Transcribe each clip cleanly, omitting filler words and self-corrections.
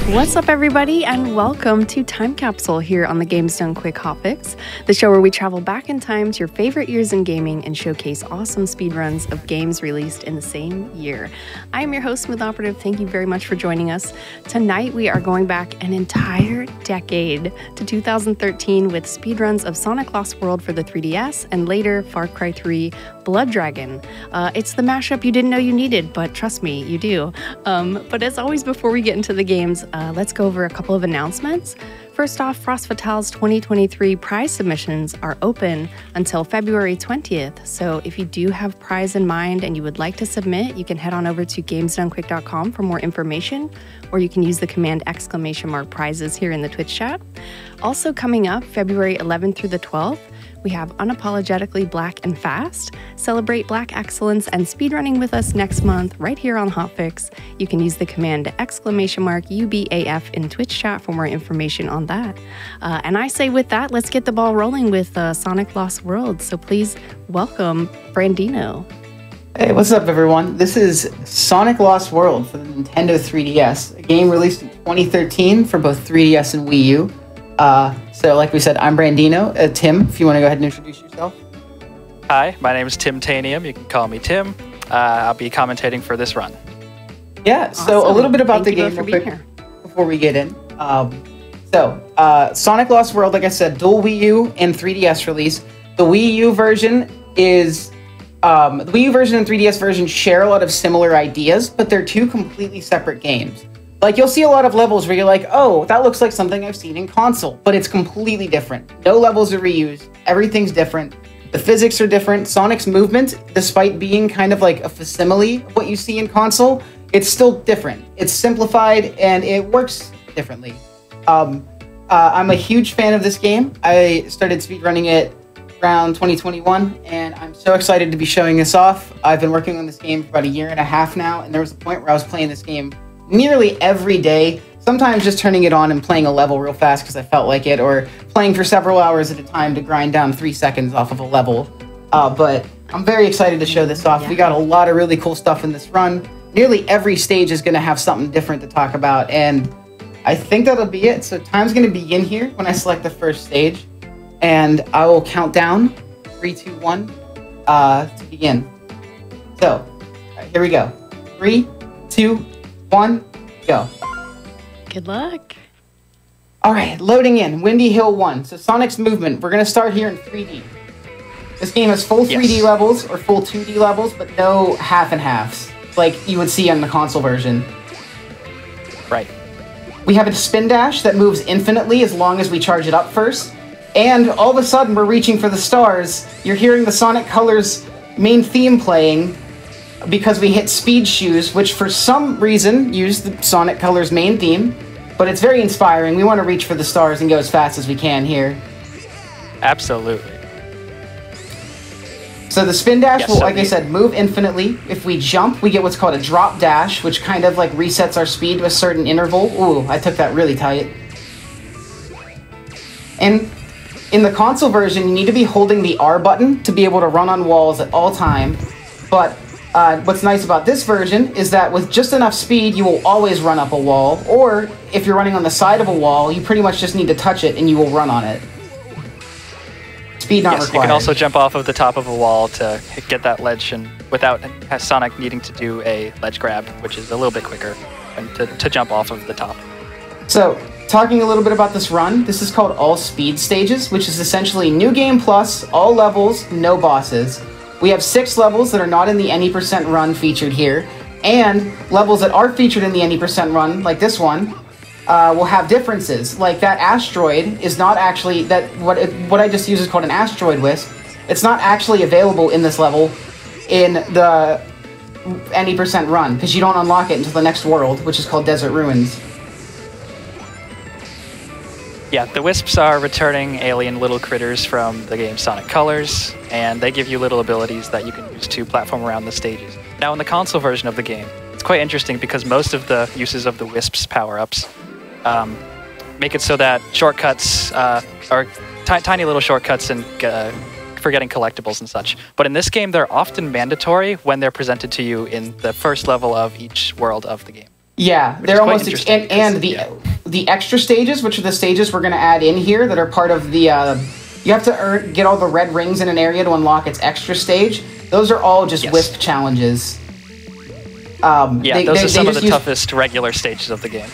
What's up, everybody, and welcome to Time Capsule here on the Games Done Quick Hotfix, the show where we travel back in time to your favorite years in gaming and showcase awesome speedruns of games released in the same year. I am your host, Smooth Operative. Thank you very much for joining us. Tonight, we are going back an entire decade to 2013 with speedruns of Sonic Lost World for the 3DS and later Far Cry 3 Blood Dragon. It's the mashup you didn't know you needed, but trust me, you do. But as always, before we get into the games, let's go over a couple of announcements. First off, Frost Fatale's 2023 prize submissions are open until February 20th. So if you do have prize in mind and you would like to submit, you can head on over to gamesdonequick.com for more information, or you can use the command !prizes here in the Twitch chat. Also coming up February 11th through the 12th, we have Unapologetically Black and Fast. Celebrate Black excellence and speedrunning with us next month right here on Hotfix. You can use the command !UBAF in Twitch chat for more information on that. And I say with that, let's get the ball rolling with Sonic Lost World. So please welcome Brandino. Hey, what's up, everyone? This is Sonic Lost World for the Nintendo 3DS, a game released in 2013 for both 3DS and Wii U. So like we said, I'm Brandino. Tim, if you want to go ahead and introduce yourself. Hi, my name is Tim Tanium. You can call me Tim. I'll be commentating for this run. Yeah, so awesome. A little bit about Thank the you game both for real being quick here. before we get in. Sonic Lost World, like I said, dual Wii U and 3DS release. The Wii U version is... the Wii U version and 3DS version share a lot of similar ideas, but they're two completely separate games. Like, you'll see a lot of levels where you're like, oh, that looks like something I've seen in console, but it's completely different. No levels are reused. Everything's different. The physics are different. Sonic's movement, despite being kind of like a facsimile of what you see in console, it's still different. It's simplified, and it works differently. I'm a huge fan of this game. I started speedrunning it around 2021, and I'm so excited to be showing this off. I've been working on this game for about 1.5 years now, and there was a point where I was playing this game nearly every day, sometimes just turning it on and playing a level real fast because I felt like it, or playing for several hours at a time to grind down 3 seconds off of a level. But I'm very excited to show this off. Yeah. We got a lot of really cool stuff in this run. Nearly every stage is going to have something different to talk about, and I think that'll be it. So time's going to begin here when I select the first stage, and I will count down 3, 2, 1 to begin. So, all right, here we go. 3, 2, 1, go. Good luck. All right, loading in. Windy Hill 1. So Sonic's movement. We're going to start here in 3D. This game has full 3D levels or full 2D levels, but no half and halves like you would see on the console version. Right. We have a spin dash that moves infinitely as long as we charge it up first. And all of a sudden, we're reaching for the stars. You're hearing the Sonic Colors main theme playing because we hit Speed Shoes, which for some reason use the Sonic Colors main theme, but it's very inspiring. We want to reach for the stars and go as fast as we can here. Absolutely. So the spin dash will, like I neat. said, move infinitely. If we jump, we get what's called a drop dash, which kind of like resets our speed to a certain interval. Ooh, I took that really tight. And in the console version, you need to be holding the R button to be able to run on walls at all time. But what's nice about this version is that with just enough speed, you will always run up a wall. Or if you're running on the side of a wall, you pretty much just need to touch it and you will run on it. Speed not required. You can also jump off of the top of a wall to get that ledge, and without Sonic needing to do a ledge grab, which is a little bit quicker, and to jump off of the top. So, talking a little bit about this run, this is called All Speed Stages, which is essentially New Game Plus, all levels, no bosses. We have 6 levels that are not in the Any% run featured here, and levels that are featured in the Any% run, like this one, will have differences. Like that asteroid is not actually, what I just used is called an asteroid wisp. It's not actually available in this level in the Any% run, because you don't unlock it until the next world, which is called Desert Ruins. Yeah, the Wisps are returning alien little critters from the game Sonic Colors, and they give you little abilities that you can use to platform around the stages. Now, in the console version of the game, it's quite interesting because most of the uses of the Wisps power-ups make it so that shortcuts are tiny little shortcuts and for getting collectibles and such. But in this game, they're often mandatory when they're presented to you in the first level of each world of the game. Yeah, they're almost and the extra stages, which are the stages we're going to add in here that are part of the you have to get all the red rings in an area to unlock its extra stage. Those are all just Wisp challenges. Those are some of the toughest regular stages of the game.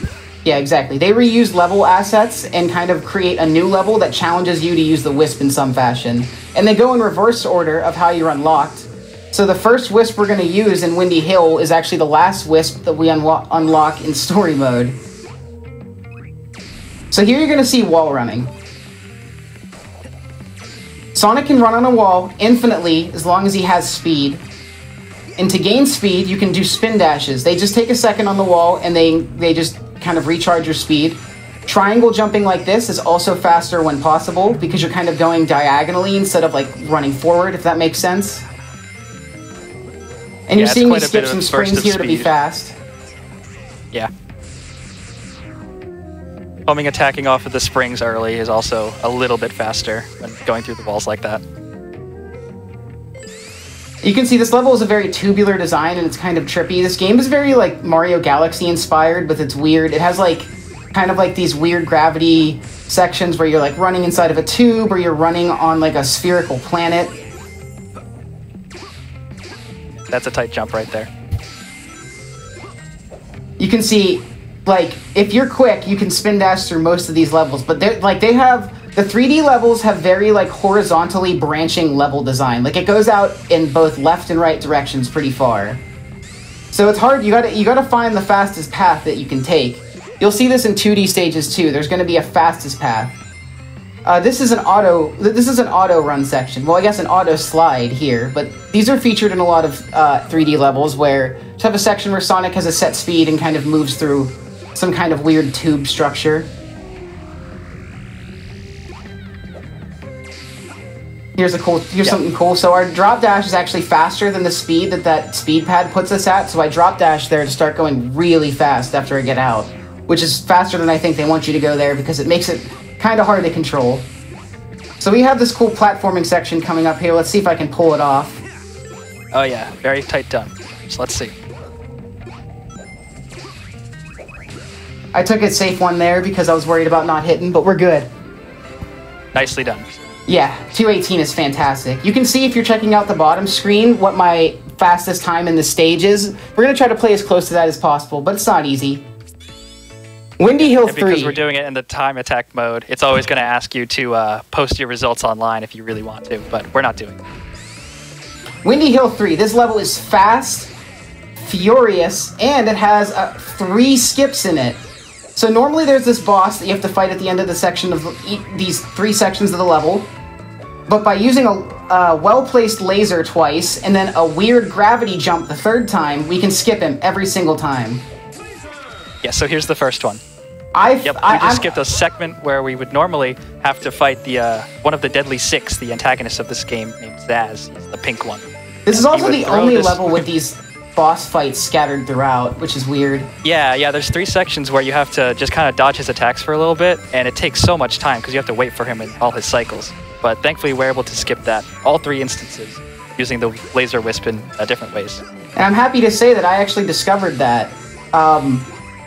Yeah, exactly. They reuse level assets and kind of create a new level that challenges you to use the Wisp in some fashion. And they go in reverse order of how you're unlocked. So the first Wisp we're going to use in Windy Hill is actually the last Wisp that we unlock in story mode. So here you're going to see wall running. Sonic can run on a wall infinitely as long as he has speed. And to gain speed, you can do spin dashes. They just take a second on the wall and they just kind of recharge your speed. Triangle jumping like this is also faster when possible because you're kind of going diagonally instead of like running forward, if that makes sense. And you're seeing me skip some springs here to be fast. Yeah. Homing attacking off of the springs early is also a little bit faster when going through the walls like that. You can see this level is a very tubular design and it's kind of trippy. This game is very like Mario Galaxy inspired, but it's weird. It has like kind of like these weird gravity sections where you're like running inside of a tube or you're running on like a spherical planet. That's a tight jump right there. You can see, like, if you're quick, you can spin dash through most of these levels, but they have, the 3D levels have very, like, horizontally branching level design. Like, it goes out in both left and right directions pretty far. So it's hard, you gotta find the fastest path that you can take. You'll see this in 2D stages, too. There's gonna be a fastest path. This is an auto run section. Well, I guess an auto slide here, but these are featured in a lot of 3D levels where you have a section where Sonic has a set speed and kind of moves through some kind of weird tube structure. Here's something cool. So our drop dash is actually faster than the speed that speed pad puts us at. So I drop dash there to start going really fast after I get out, which is faster than I think they want you to go there because it makes it kind of hard to control. So we have this cool platforming section coming up here. Let's see if I can pull it off. Oh yeah, very tight done. So let's see. I took a safe one there because I was worried about not hitting, but we're good. Nicely done. Yeah, 2:18 is fantastic. You can see if you're checking out the bottom screen what my fastest time in the stage is. We're going to try to play as close to that as possible, but it's not easy. Windy Hill 3. Because we're doing it in the time attack mode, it's always going to ask you to post your results online if you really want to, but we're not doing it. Windy Hill 3. This level is fast, furious, and it has 3 skips in it. So normally there's this boss that you have to fight at the end of the section of these 3 sections of the level, but by using a well-placed laser twice and then a weird gravity jump the 3rd time, we can skip him every single time. Yeah, so here's the first one. We just skipped a segment where we would normally have to fight the one of the Deadly Six, the antagonists of this game, named Zaz. He's the pink one. This is also the only level with these boss fights scattered throughout, which is weird. Yeah, there's 3 sections where you have to just kind of dodge his attacks for a little bit, and it takes so much time because you have to wait for him in all his cycles. But thankfully, we're able to skip that, all 3 instances, using the laser wisp in different ways. And I'm happy to say that I actually discovered that.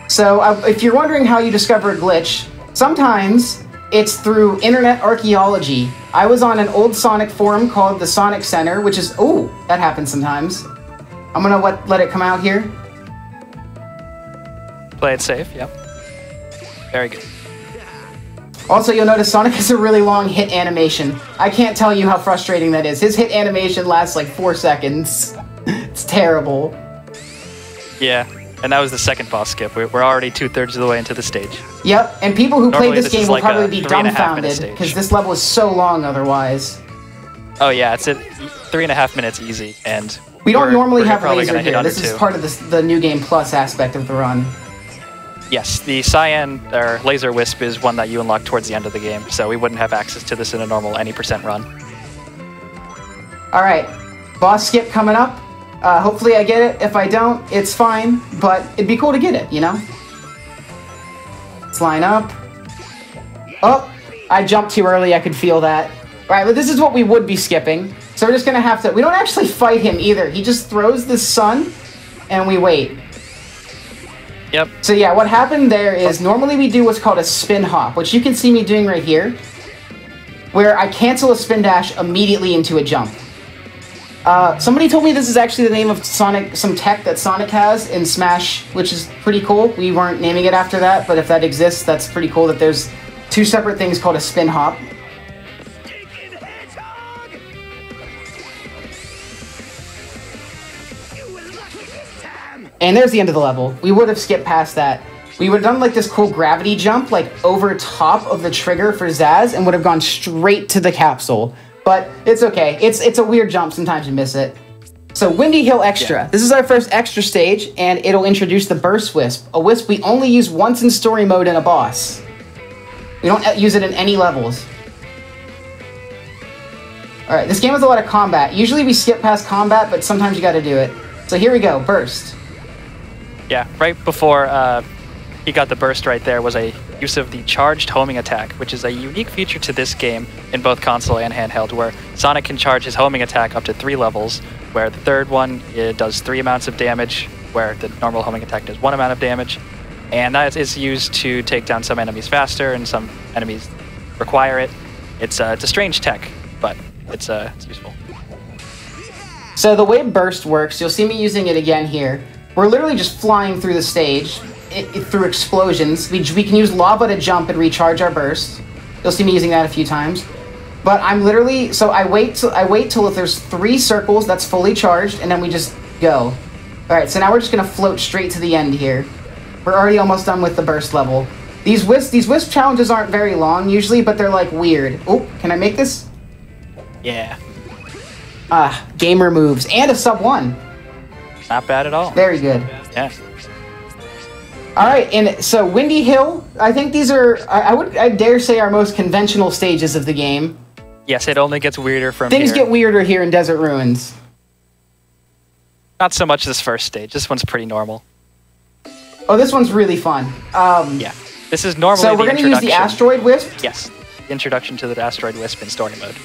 So if you're wondering how you discover a glitch, sometimes it's through internet archaeology. I was on an old Sonic forum called the Sonic Center, which is, oh, that happens sometimes. I'm gonna let it come out here. Play it safe, yep. Very good. Also, you'll notice Sonic has a really long hit animation. I can't tell you how frustrating that is. His hit animation lasts like 4 seconds. It's terrible. Yeah. And that was the second boss skip. We're already 2/3 of the way into the stage. Yep, and people who play this game will like probably be dumbfounded because this level is so long otherwise. Oh yeah, it's at 3.5 minutes easy, and we don't normally have laser here. This is part of the New Game Plus aspect of the run. Yes, the cyan or laser wisp is one that you unlock towards the end of the game, so we wouldn't have access to this in a normal any % run. All right, boss skip coming up. Hopefully I get it. If I don't, it's fine, but it'd be cool to get it, you know? Let's line up. Oh, I jumped too early. I could feel that. All right, but this is what we would be skipping. So we're just going to have to... We don't actually fight him either. He just throws the sun, and we wait. Yep. So yeah, what happened there is normally we do what's called a spin hop, which you can see me doing right here, where I cancel a spin dash immediately into a jump. Somebody told me this is actually the name of Sonic, some tech that Sonic has in Smash, which is pretty cool. We weren't naming it after that, but if that exists, that's pretty cool that there's two separate things called a spin hop. And there's the end of the level. We would have skipped past that. We would have done like this cool gravity jump like over top of the trigger for Zaz and would have gone straight to the capsule. But it's okay. It's a weird jump. Sometimes you miss it. So Windy Hill Extra. Yeah. This is our first extra stage, and it'll introduce the Burst Wisp. A wisp we only use once in story mode in a boss. We don't use it in any levels. Alright, this game has a lot of combat. Usually we skip past combat, but sometimes you gotta do it. So here we go, Burst. Yeah, right before he got the burst right there was a use of the charged homing attack, which is a unique feature to this game in both console and handheld, where Sonic can charge his homing attack up to 3 levels, where the third one it does 3 amounts of damage, where the normal homing attack does 1 amount of damage. And that is used to take down some enemies faster, and some enemies require it. It's a strange tech, but it's useful. So the way Burst works, you'll see me using it again here. We're literally just flying through the stage through explosions. We can use lava to jump and recharge our burst. You'll see me using that a few times. But I'm literally, so I wait till if there's 3 circles that's fully charged, and then we just go. All right, so now we're just gonna float straight to the end here. We're already almost done with the burst level. These wisp challenges aren't very long usually, but they're like weird. Oh, can I make this? Yeah. Gamer moves and a sub 1. Not bad at all. Very good. Yeah. All right, and so Windy Hill, I think these are, I dare say, our most conventional stages of the game. Yes, it only gets weirder from Things here. get weirder here in Desert Ruins. Not so much this first stage. This one's pretty normal. Oh, this one's really fun. Yeah. This is normally so we're going to use the Asteroid Wisp? Yes. The introduction to the Asteroid Wisp in story mode.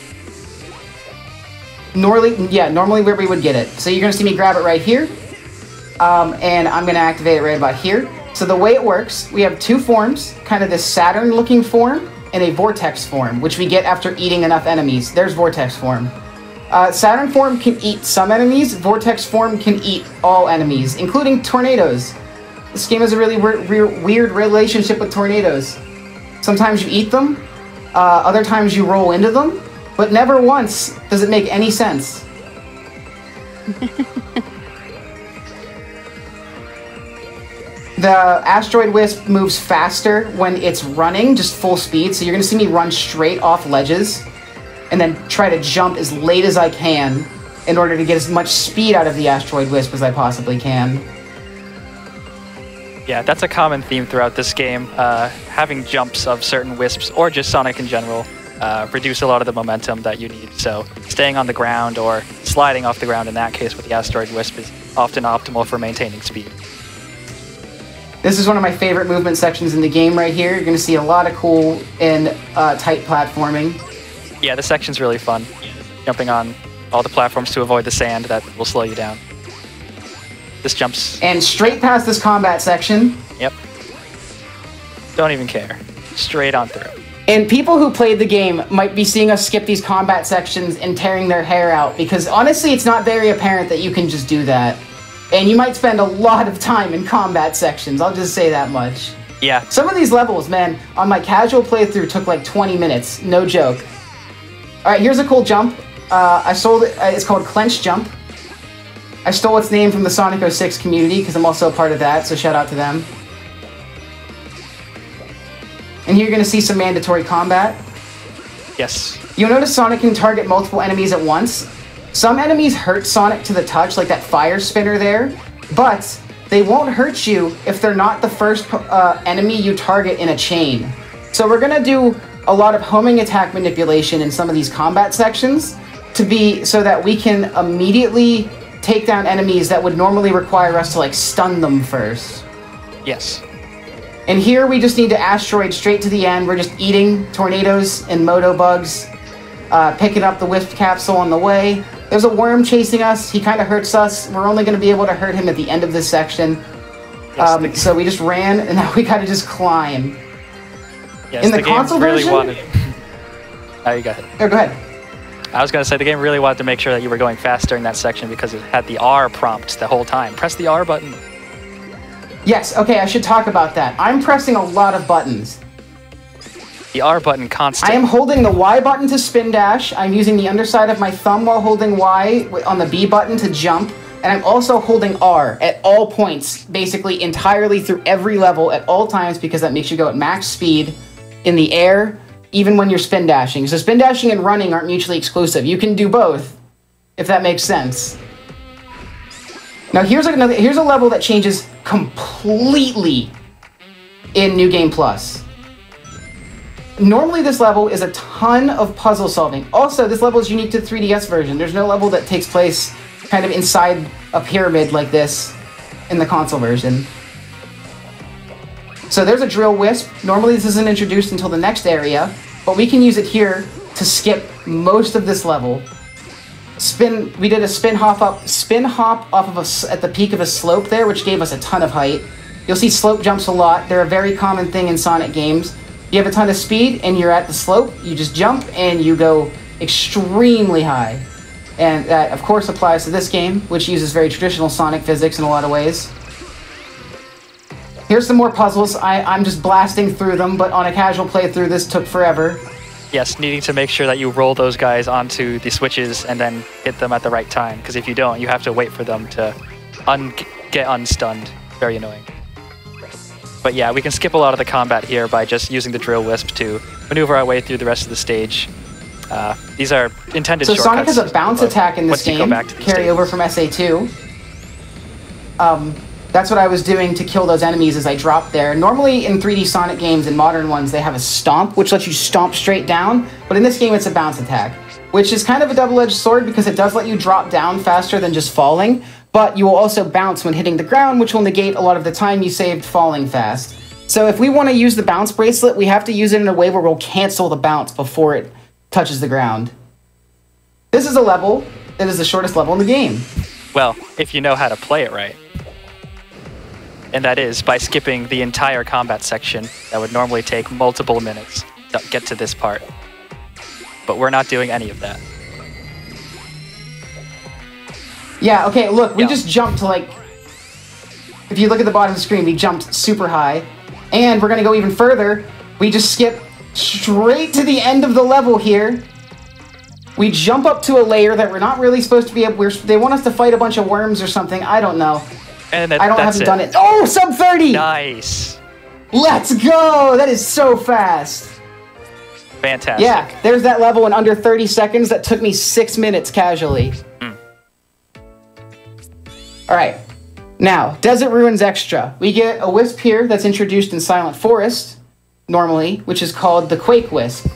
Normally where we would get it. So you're going to see me grab it right here. And I'm going to activate it right about here. So the way it works, we have 2 forms, kind of this Saturn-looking form and a Vortex form, which we get after eating enough enemies. There's Vortex form. Saturn form can eat some enemies. Vortex form can eat all enemies, including tornadoes. This game has a really weird relationship with tornadoes. Sometimes you eat them, other times you roll into them, but never once does it make any sense. The Asteroid Wisp moves faster when it's running, just full speed, so you're going to see me run straight off ledges and then try to jump as late as I can in order to get as much speed out of the Asteroid Wisp as I possibly can. Yeah, that's a common theme throughout this game. Having jumps of certain wisps, or just Sonic in general, reduce a lot of the momentum that you need. So staying on the ground or sliding off the ground in that case with the Asteroid Wisp is often optimal for maintaining speed. This is one of my favorite movement sections in the game right here. You're going to see a lot of cool and tight platforming. Yeah, this section's really fun. Jumping on all the platforms to avoid the sand that will slow you down. This jumps... And straight past this combat section. Yep. Don't even care. Straight on through. And people who played the game might be seeing us skip these combat sections and tearing their hair out, because honestly, it's not very apparent that you can just do that. And you might spend a lot of time in combat sections, I'll just say that much. Yeah. Some of these levels, man, on my casual playthrough took like 20 minutes, no joke. Alright, here's a cool jump. I sold it, it's called Clench Jump. I stole its name from the Sonic 06 community, because I'm also a part of that, so shout out to them. And here you're going to see some mandatory combat. Yes. You'll notice Sonic can target multiple enemies at once. Some enemies hurt Sonic to the touch, like that fire spinner there, but they won't hurt you if they're not the first enemy you target in a chain. So we're going to do a lot of homing attack manipulation in some of these combat sections to be so that we can immediately take down enemies that would normally require us to like stun them first. Yes. And here we just need to asteroid straight to the end. We're just eating tornadoes and moto bugs, picking up the Wisp capsule on the way. There's a worm chasing us. He kind of hurts us. We're only going to be able to hurt him at the end of this section. So we just ran, and now we gotta just climb. Yes, in the console really version? wanted... Oh, you got it. Oh, go ahead. I was going to say, the game really wanted to make sure that you were going fast during that section because it had the R prompt the whole time. Press the R button. Yes, okay, I should talk about that. I'm pressing a lot of buttons. The R button constant. I am holding the Y button to spin dash. I'm using the underside of my thumb while holding Y on the B button to jump. And I'm also holding R at all points, basically entirely through every level at all times, because that makes you go at max speed in the air, even when you're spin dashing. So spin dashing and running aren't mutually exclusive. You can do both, if that makes sense. Now here's a level that changes completely in New Game Plus. Normally this level is a ton of puzzle solving. Also, this level is unique to the 3DS version. There's no level that takes place kind of inside a pyramid like this in the console version. So there's a drill wisp. Normally this isn't introduced until the next area, but we can use it here to skip most of this level. We did a spin hop off of at the peak of a slope there, which gave us a ton of height. You'll see slope jumps a lot. They're a very common thing in Sonic games. You have a ton of speed and you're at the slope, you just jump and you go extremely high. And that, of course, applies to this game, which uses very traditional Sonic physics in a lot of ways. Here's some more puzzles. I'm just blasting through them, but on a casual playthrough, this took forever. Yes, needing to make sure that you roll those guys onto the switches and then hit them at the right time, because if you don't, you have to wait for them to get unstunned. Very annoying. But yeah, we can skip a lot of the combat here by just using the drill wisp to maneuver our way through the rest of the stage. These are intended shortcuts. So Sonic has a bounce attack in this game, carry over from SA2. That's what I was doing to kill those enemies as I dropped there. Normally in 3D Sonic games and modern ones, they have a stomp, which lets you stomp straight down. But in this game, it's a bounce attack, which is kind of a double-edged sword because it does let you drop down faster than just falling. But you will also bounce when hitting the ground, which will negate a lot of the time you saved falling fast. So if we want to use the bounce bracelet, we have to use it in a way where we'll cancel the bounce before it touches the ground. This is a level that is the shortest level in the game. Well, if you know how to play it right. And that is by skipping the entire combat section that would normally take multiple minutes to get to this part. But we're not doing any of that. Yeah, okay, look, we just jumped to like... If you look at the bottom of the screen, we jumped super high. And we're going to go even further. We just skip straight to the end of the level here. We jump up to a layer that we're not really supposed to be... They want us to fight a bunch of worms or something. I don't know. And I haven't done it. Oh, sub 30! Nice. Let's go! That is so fast. Fantastic. Yeah, there's that level in under 30 seconds that took me 6 minutes casually. Alright, now, Desert Ruins Extra. We get a wisp here that's introduced in Silent Forest, normally, which is called the Quake Wisp.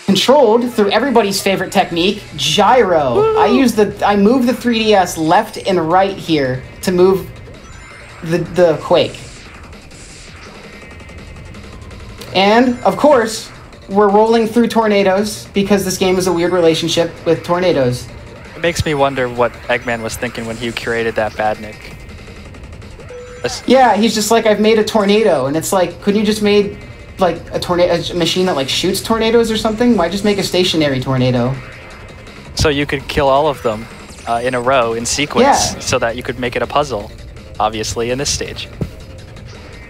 Controlled through everybody's favorite technique, gyro. Woo! I move the 3DS left and right here to move the Quake. And, of course, we're rolling through tornadoes because this game is a weird relationship with tornadoes. It makes me wonder what Eggman was thinking when he created that badnik. Yeah, he's just like, I've made a tornado, and it's like, couldn't you just made like a machine that like shoots tornadoes or something? Why just make a stationary tornado? So you could kill all of them in a row in sequence, so that you could make it a puzzle. Obviously, in this stage.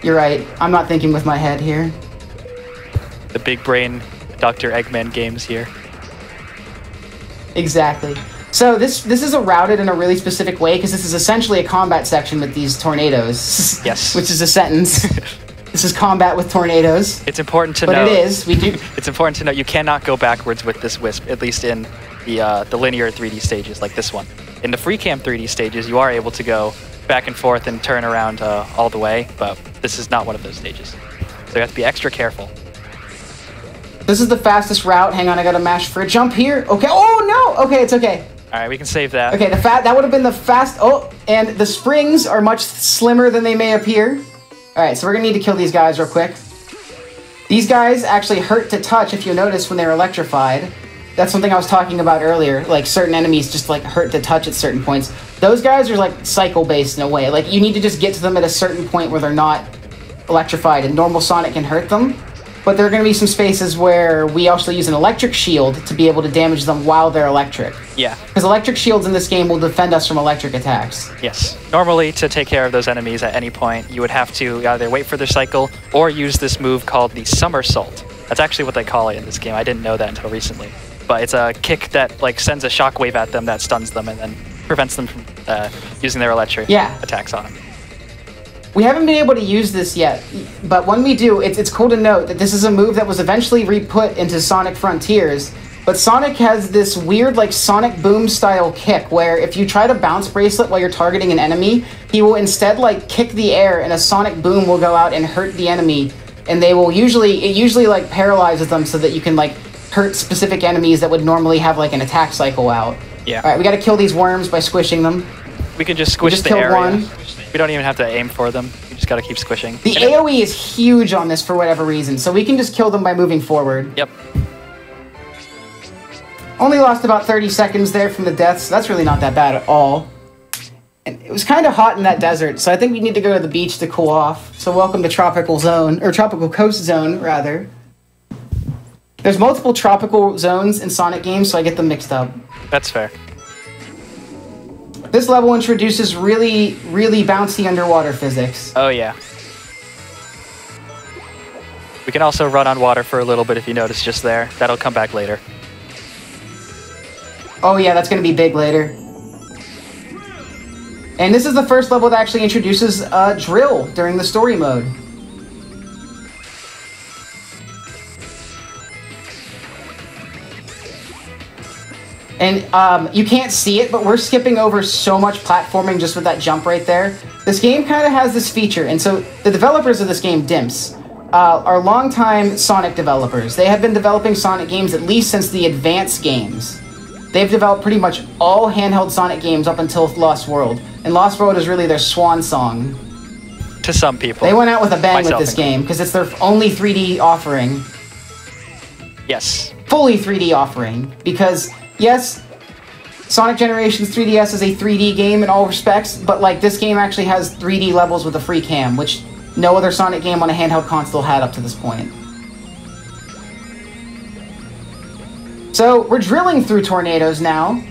You're right. I'm not thinking with my head here. The big brain Dr. Eggman games here. Exactly. So this is routed in a really specific way because this is essentially a combat section with these tornadoes. Yes. Which is a sentence. This is combat with tornadoes. It's important to note. But it is. We do. It's important to note you cannot go backwards with this wisp, at least in the linear 3D stages like this one. In the FreeCam 3D stages, you are able to go back and forth and turn around all the way, but this is not one of those stages. So you have to be extra careful. This is the fastest route. Hang on, I gotta mash for a jump here. Okay. Oh no. Okay, it's okay. All right, we can save that. Okay, that would have been the fast. Oh, and the springs are much slimmer than they may appear. All right, so we're gonna need to kill these guys real quick. These guys actually hurt to touch if you notice when they're electrified. That's something I was talking about earlier. Like certain enemies just like hurt to touch at certain points. Those guys are like cycle-based in a way. Like, you need to just get to them at a certain point where they're not electrified, and normal Sonic can hurt them. But there are going to be some spaces where we also use an electric shield to be able to damage them while they're electric. Yeah. Because electric shields in this game will defend us from electric attacks. Yes. Normally, to take care of those enemies at any point, you would have to either wait for their cycle or use this move called the somersault. That's actually what they call it in this game. I didn't know that until recently. But it's a kick that like sends a shockwave at them that stuns them and then prevents them from using their electric attacks on them. We haven't been able to use this yet, but when we do, it's cool to note that this is a move that was eventually re-put into Sonic Frontiers, but Sonic has this weird, like, Sonic Boom style kick, where if you try to bounce bracelet while you're targeting an enemy, he will instead, like, kick the air, and a Sonic Boom will go out and hurt the enemy, and they will usually, like, paralyzes them so that you can, like, hurt specific enemies that would normally have, like, an attack cycle out. Yeah. Alright, we gotta kill these worms by squishing them. We can just squish the area. One. We don't even have to aim for them. We just gotta keep squishing. The AoE is huge on this for whatever reason, so we can just kill them by moving forward. Yep. Only lost about 30 seconds there from the deaths. That's really not that bad at all. And it was kind of hot in that desert, so I think we need to go to the beach to cool off. So welcome to Tropical Zone, or Tropical Coast Zone, rather. There's multiple tropical zones in Sonic games, so I get them mixed up. That's fair. This level introduces really, really bouncy underwater physics. Oh, yeah. We can also run on water for a little bit if you notice just there. That'll come back later. Oh, yeah, that's going to be big later. And this is the first level that actually introduces a drill during the story mode. And you can't see it, but we're skipping over so much platforming just with that jump right there. This game kind of has this feature, and so the developers of this game, Dimps, are longtime Sonic developers. They have been developing Sonic games at least since the Advance games. They've developed pretty much all handheld Sonic games up until Lost World, and Lost World is really their swan song. To some people. They went out with a bang with this game, because it's their only 3D offering. Yes. Fully 3D offering, because... yes, Sonic Generations 3DS is a 3D game in all respects, but like this game actually has 3D levels with a free cam, which no other Sonic game on a handheld console had up to this point. So we're drilling through tornadoes now.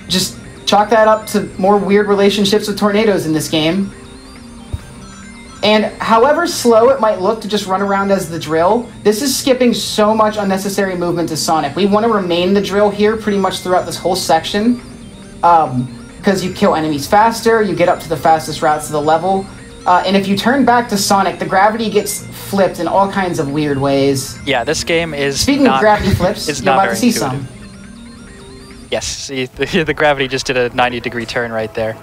Just chalk that up to more weird relationships with tornadoes in this game. And however slow it might look to just run around as the drill, this is skipping so much unnecessary movement to Sonic. We want to remain the drill here pretty much throughout this whole section. Because you kill enemies faster, you get up to the fastest routes of the level. And if you turn back to Sonic, the gravity gets flipped in all kinds of weird ways. Yeah, this game is Speaking of gravity flips, you're about to see some. Yes, see, the gravity just did a 90-degree turn right there.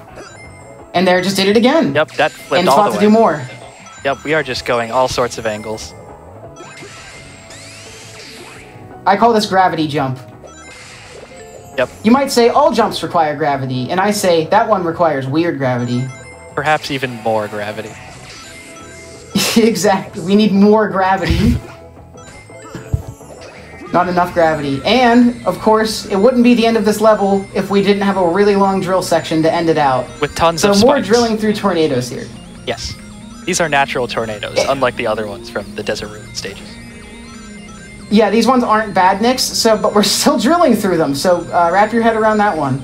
And there just did it again. Yep, that flipped and all the way. And it's about to do more. Yep, we are just going all sorts of angles. I call this gravity jump. Yep. You might say all jumps require gravity, and I say that one requires weird gravity. Perhaps even more gravity. Exactly. We need more gravity. Not enough gravity. And, of course, it wouldn't be the end of this level if we didn't have a really long drill section to end it out. With tons of spikes. So more drilling through tornadoes here. Yes. These are natural tornadoes, unlike the other ones from the Desert Ruin stages. Yeah, these ones aren't bad nicks, but we're still drilling through them, so wrap your head around that one.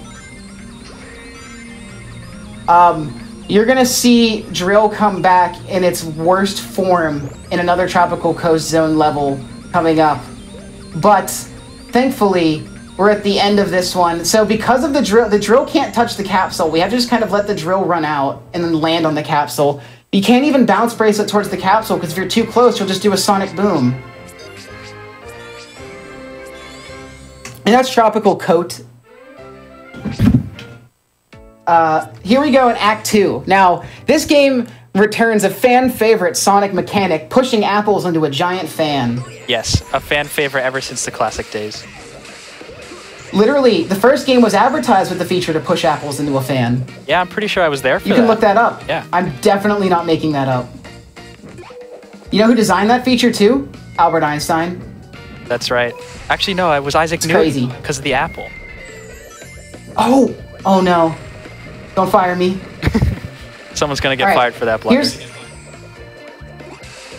You're going to see drill come back in its worst form in another Tropical Coast Zone level coming up. But, thankfully, we're at the end of this one. So because of the drill can't touch the capsule. We have to just kind of let the drill run out and then land on the capsule. You can't even bounce bracelet towards the capsule, because if you're too close, you'll just do a Sonic Boom. And that's Tropical Coat. Here we go in Act 2. Now, this game returns a fan favorite Sonic mechanic, pushing apples into a giant fan. Yes, a fan favorite ever since the classic days. Literally, the first game was advertised with the feature to push apples into a fan. Yeah, I'm pretty sure I was there for that. You can look that up. Yeah. I'm definitely not making that up. You know who designed that feature too? Albert Einstein. That's right. Actually, no, it was Isaac Newton. Crazy. Because of the apple. Oh! Oh no. Don't fire me. Someone's gonna get fired for that blunder.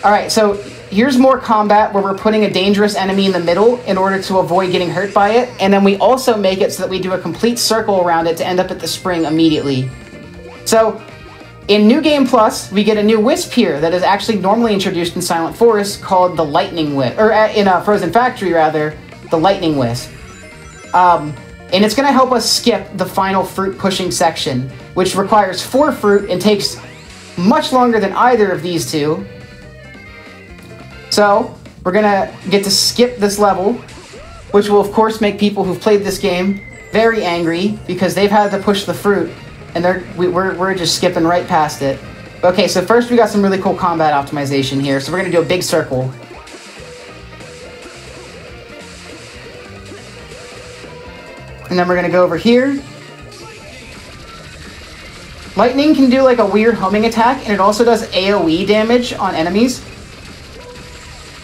All right, so here's more combat where we're putting a dangerous enemy in the middle in order to avoid getting hurt by it, and then we also make it so that we do a complete circle around it to end up at the spring immediately. So, in New Game Plus, we get a new wisp here that is actually normally introduced in Silent Forest called the Lightning Wisp, or in Frozen Factory rather, the Lightning Wisp. And it's going to help us skip the final fruit pushing section, which requires 4 fruit and takes much longer than either of these two. So, we're going to get to skip this level, which will of course make people who've played this game very angry because they've had to push the fruit, and we're just skipping right past it. Okay, so first we got some really cool combat optimization here, so we're going to do a big circle. And then we're going to go over here. Lightning can do like a weird homing attack, and it also does AoE damage on enemies.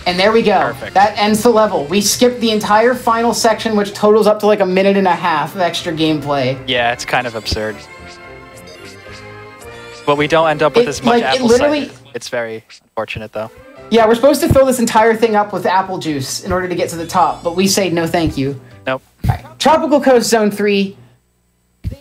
And there we go. Perfect. That ends the level. We skipped the entire final section, which totals up to like 1.5 minutes of extra gameplay. Yeah, it's kind of absurd. But we don't end up with as much apple cider. It's very unfortunate, though. Yeah, we're supposed to fill this entire thing up with apple juice in order to get to the top, but we say no thank you. Nope. Right. Tropical Coast Zone 3,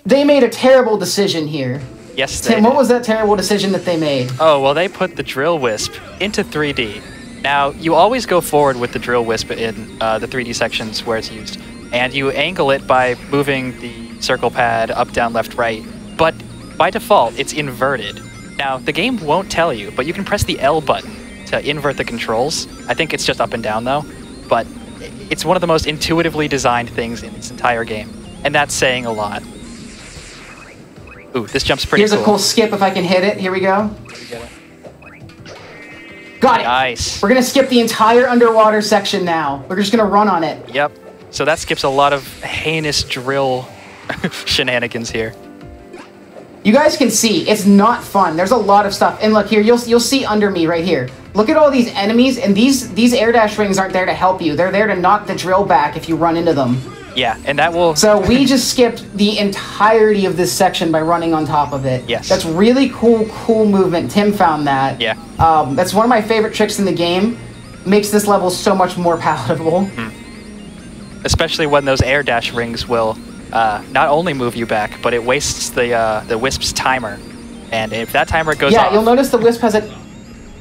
they made a terrible decision here. Yes, they Tim, what was that terrible decision that they made? Oh, well, they put the drill wisp into 3D. Now, you always go forward with the drill wisp in the 3D sections where it's used, and you angle it by moving the circle pad up, down, left, right, but by default, it's inverted. Now, the game won't tell you, but you can press the L button to invert the controls. I think it's just up and down, though, but it's one of the most intuitively designed things in this entire game, and that's saying a lot. Ooh, this jump's pretty cool. Here's a cool skip if I can hit it. Here we go. Got it. Nice. We're going to skip the entire underwater section now. We're just going to run on it. Yep. So that skips a lot of heinous drill shenanigans here. You guys can see, it's not fun. There's a lot of stuff. And look here, you'll see under me right here. Look at all these enemies, and these air dash rings aren't there to help you. They're there to knock the drill back if you run into them. Yeah, and that will... So we just skipped the entirety of this section by running on top of it. Yes. That's really cool movement. Tim found that. Yeah. That's one of my favorite tricks in the game. Makes this level so much more palatable. Especially when those air dash rings will not only move you back, but it wastes the Wisp's timer. And if that timer goes off... Yeah, you'll notice the Wisp has a...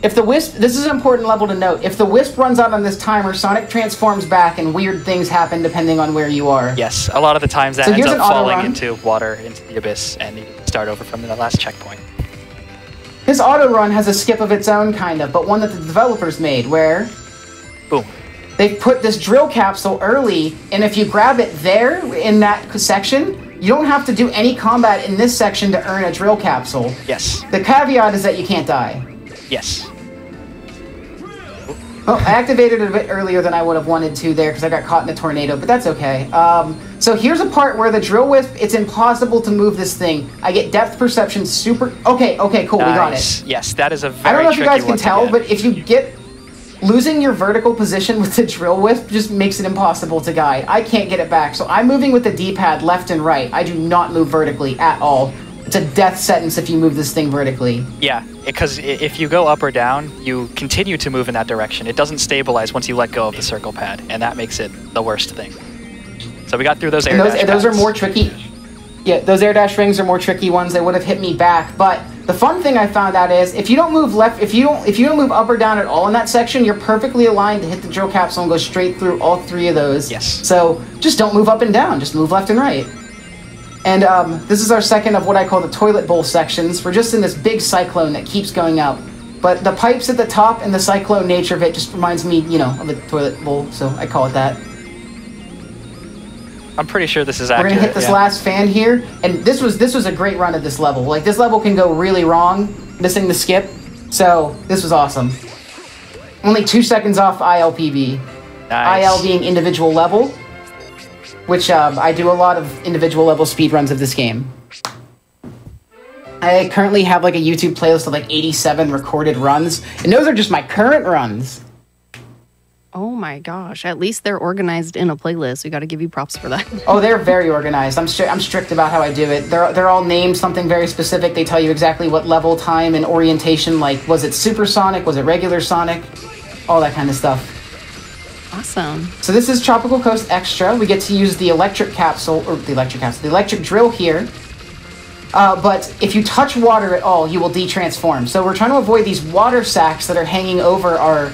If the Wisp... This is an important level to note. If the Wisp runs out on this timer, Sonic transforms back and weird things happen depending on where you are. Yes, a lot of the times that ends up falling into water, into the abyss, and you start over from the last checkpoint. This auto run has a skip of its own, kind of, but one that the developers made, where... Boom. They put this drill capsule early, and if you grab it there, in that section, you don't have to do any combat in this section to earn a drill capsule. Yes. The caveat is that you can't die. Yes. Oh, I activated it a bit earlier than I would have wanted to there because I got caught in a tornado, but that's okay. So here's a part where the drill wisp, it's impossible to move this thing. I get depth perception super... Okay, cool, nice. We got it. Yes, that is a very I don't know if you guys can tell, get. but if you get... Losing your vertical position with the drill wisp just makes it impossible to guide. I can't get it back, so I'm moving with the D-pad left and right. I do not move vertically at all. It's a death sentence if you move this thing vertically. Yeah, because if you go up or down, you continue to move in that direction. It doesn't stabilize once you let go of the circle pad, and that makes it the worst thing. So we got through those air dash pads. Those are more tricky. Yeah, those air dash rings are more tricky ones. They would have hit me back, but the fun thing I found out is if you don't move left, if you don't move up or down at all in that section, you're perfectly aligned to hit the drill capsule and go straight through all 3 of those. Yes. So just don't move up and down. Just move left and right. And this is our second of what I call the toilet bowl sections. We're just in this big cyclone that keeps going up. But the pipes at the top and the cyclone nature of it just reminds me, you know, of a toilet bowl, so I call it that. I'm pretty sure this is accurate. We're gonna hit this last fan here, and this was a great run of this level. Like, this level can go really wrong, missing the skip, so this was awesome. Only 2 seconds off ILPB. Nice. IL being individual level, which I do a lot of individual level speedruns of this game. I currently have like a YouTube playlist of like 87 recorded runs, and those are just my current runs. Oh my gosh. At least they're organized in a playlist. We got to give you props for that. Oh, they're very organized. I'm strict about how I do it. They're all named something very specific. They tell you exactly what level, time, and orientation. Like, was it Supersonic? Was it regular Sonic? All that kind of stuff. Awesome. So this is Tropical Coast Extra. We get to use the electric electric drill here. But if you touch water at all, you will de-transform. So we're trying to avoid these water sacks that are hanging over our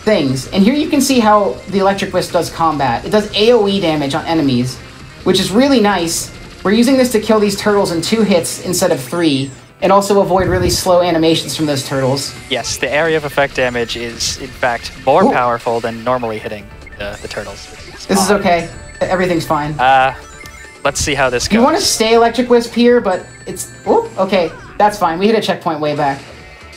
things. And here you can see how the electric wisp does combat. It does AoE damage on enemies, which is really nice. We're using this to kill these turtles in 2 hits instead of 3, and also avoid really slow animations from those turtles. Yes, the area of effect damage is, in fact, more powerful than normally hitting the turtles. This is okay. Everything's fine. Let's see how this goes. You want to stay electric wisp here, but it's... Oh, okay. That's fine. We hit a checkpoint way back.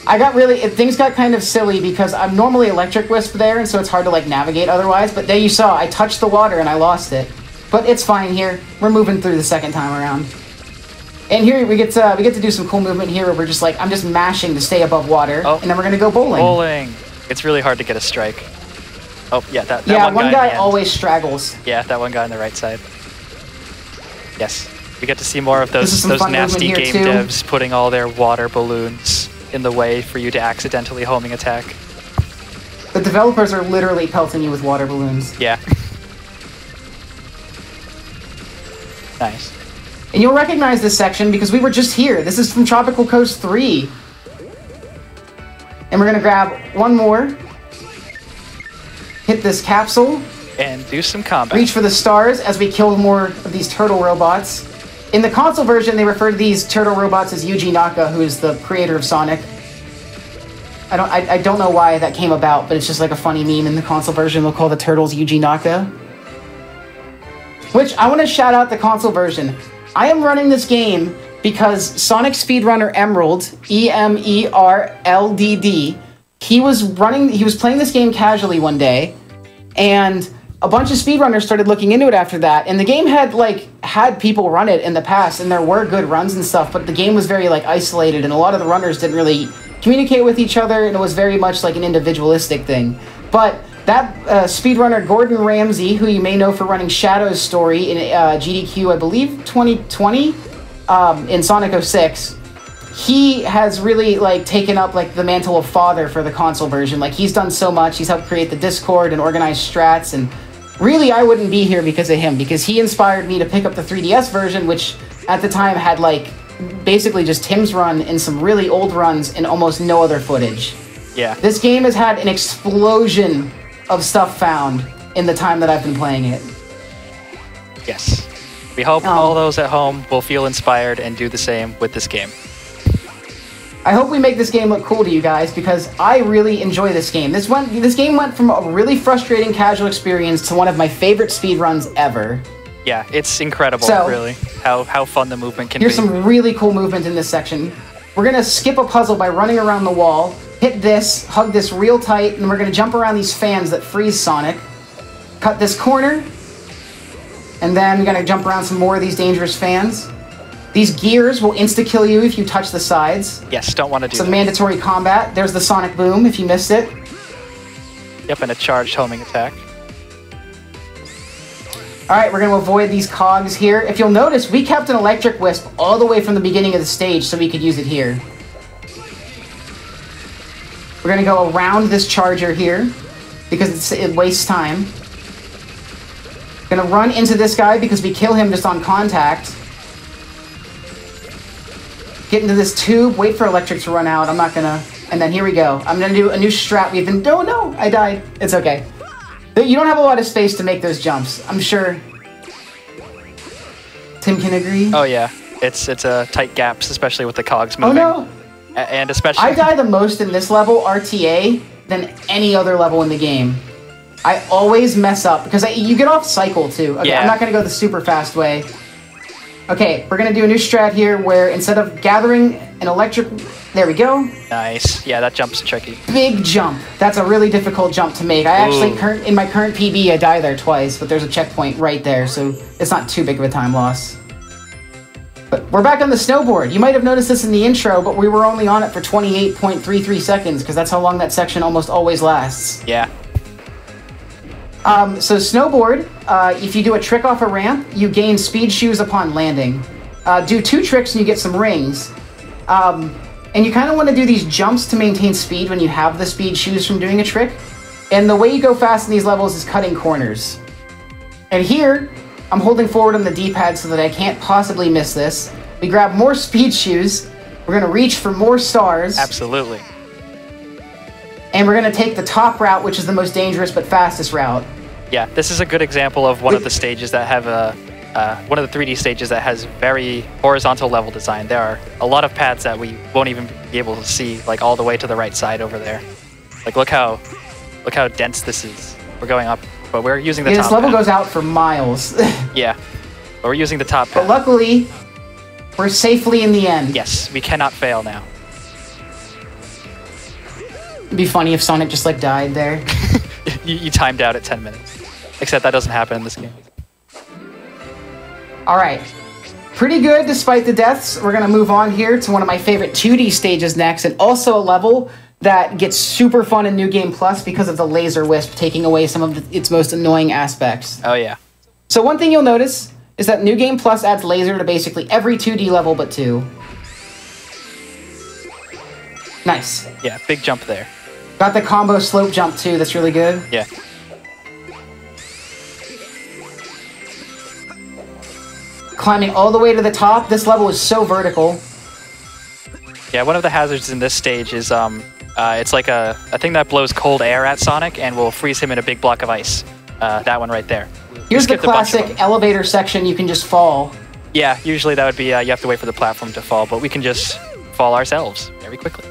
Things got kind of silly because I'm normally electric wisp there, and so it's hard to, like, navigate otherwise. But there you saw, I touched the water and I lost it. But it's fine here. We're moving through the second time around. And here we get to do some cool movement here where we're just like, I'm just mashing to stay above water, and then we're gonna go bowling. Bowling. It's really hard to get a strike. Oh, yeah, that one guy always straggles. Yeah, that one guy on the right side. Yes. We get to see more of those nasty game devs putting all their water balloons in the way for you to accidentally homing attack. The developers are literally pelting you with water balloons. Yeah. Nice. And you'll recognize this section because we were just here. This is from Tropical Coast 3. And we're gonna grab one more. Hit this capsule. And do some combat. Reach for the stars as we kill more of these turtle robots. In the console version, they refer to these turtle robots as Yuji Naka, who is the creator of Sonic. I don't know why that came about, but it's just like a funny meme. In the console version, they'll call the turtles Yuji Naka. Which, I want to shout out the console version. I am running this game because Sonic Speedrunner Emerald, E-M-E-R-L-D-D, he was playing this game casually one day, and a bunch of speedrunners started looking into it after that, and the game had people run it in the past, and there were good runs and stuff, but the game was very isolated, and a lot of the runners didn't really communicate with each other, and it was very much like an individualistic thing. But that speedrunner Gordon Ramsay, who you may know for running Shadow's story in GDQ, I believe 2020, in Sonic 06, he has really taken up the mantle of father for the console version. He's done so much. He's helped create the Discord and organize strats, and really I wouldn't be here because of him, because he inspired me to pick up the 3DS version, which at the time had basically just Tim's run and some really old runs and almost no other footage. Yeah. This game has had an explosion of stuff found in the time that I've been playing it. Yes. We hope all those at home will feel inspired and do the same with this game. I hope we make this game look cool to you guys, because I really enjoy this game. This game went from a really frustrating casual experience to one of my favorite speedruns ever. Yeah, it's incredible, really, how fun the movement can be. Here's some really cool movement in this section. We're going to skip a puzzle by running around the wall, hit this, hug this real tight, and we're going to jump around these fans that freeze Sonic. Cut this corner, and then we're going to jump around some more of these dangerous fans. These gears will insta-kill you if you touch the sides. Yes, don't want to do that. Some mandatory combat. There's the Sonic Boom if you missed it. Yep, and a charged homing attack. Alright, we're going to avoid these cogs here. If you'll notice, we kept an electric wisp all the way from the beginning of the stage so we could use it here. We're going to go around this charger here because it wastes time. Going to run into this guy because we kill him just on contact. Get into this tube, wait for electric to run out. I'm not gonna... And then here we go. I'm gonna do a new strat. Oh no, I died. It's okay. You don't have a lot of space to make those jumps. I'm sure Tim can agree. Oh yeah, it's tight gaps, especially with the cogs moving. Oh no! And especially... I die the most in this level, RTA, than any other level in the game. I always mess up, because you get off cycle too. Okay, yeah. I'm not gonna go the super fast way. Okay, we're going to do a new strat here where instead of gathering an electric... There we go. Nice. Yeah, that jump's tricky. Big jump. That's a really difficult jump to make. I actually, in my current PB, I die there twice, but there's a checkpoint right there, so it's not too big of a time loss. But we're back on the snowboard. You might have noticed this in the intro, but we were only on it for 28.33 seconds, because that's how long that section almost always lasts. Yeah. So snowboard, if you do a trick off a ramp, you gain speed shoes upon landing. Do 2 tricks and you get some rings. And you kind of want to do these jumps to maintain speed when you have the speed shoes from doing a trick. And the way you go fast in these levels is cutting corners. And here, I'm holding forward on the D-pad so that I can't possibly miss this. We grab more speed shoes. We're going to reach for more stars. Absolutely. And we're going to take the top route, which is the most dangerous but fastest route. Yeah, this is a good example of one of the stages that have one of the 3D stages that has very horizontal level design. There are a lot of paths that we won't even be able to see, like all the way to the right side over there. Like look how dense this is. We're going up, but we're using the top this level path. goes out for miles. Yeah, but we're using the top But path. luckily, we're safely in the end. Yes, we cannot fail now. It'd be funny if Sonic just like died there. You timed out at 10 minutes. Except that doesn't happen in this game. All right. Pretty good despite the deaths. We're going to move on here to one of my favorite 2D stages next, and also a level that gets super fun in New Game Plus because of the laser wisp taking away some of its most annoying aspects. Oh yeah. So one thing you'll notice is that New Game Plus adds laser to basically every 2D level but 2. Nice. Yeah, big jump there. Got the combo slope jump too, that's really good. Yeah. Climbing all the way to the top, this level is so vertical. Yeah, one of the hazards in this stage is it's like a thing that blows cold air at Sonic and will freeze him in a big block of ice. That one right there. Here's the skipped a bunch of classic them. elevator section, you can just fall. Yeah, usually that would be you have to wait for the platform to fall, but we can just fall ourselves very quickly.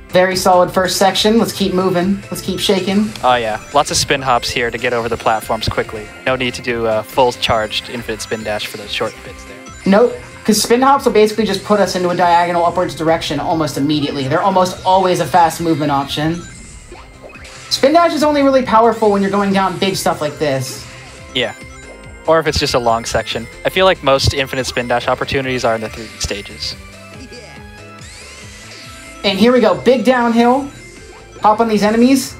Very solid first section. Let's keep moving. Let's keep shaking. Oh yeah, lots of spin hops here to get over the platforms quickly. No need to do a full charged infinite spin dash for those short bits there. Nope, because spin hops will basically just put us into a diagonal upwards direction almost immediately. They're almost always a fast movement option. Spin dash is only really powerful when you're going down big stuff like this. Yeah. Or if it's just a long section. I feel like most infinite spin dash opportunities are in the 3D stages. And here we go, big downhill. Hop on these enemies.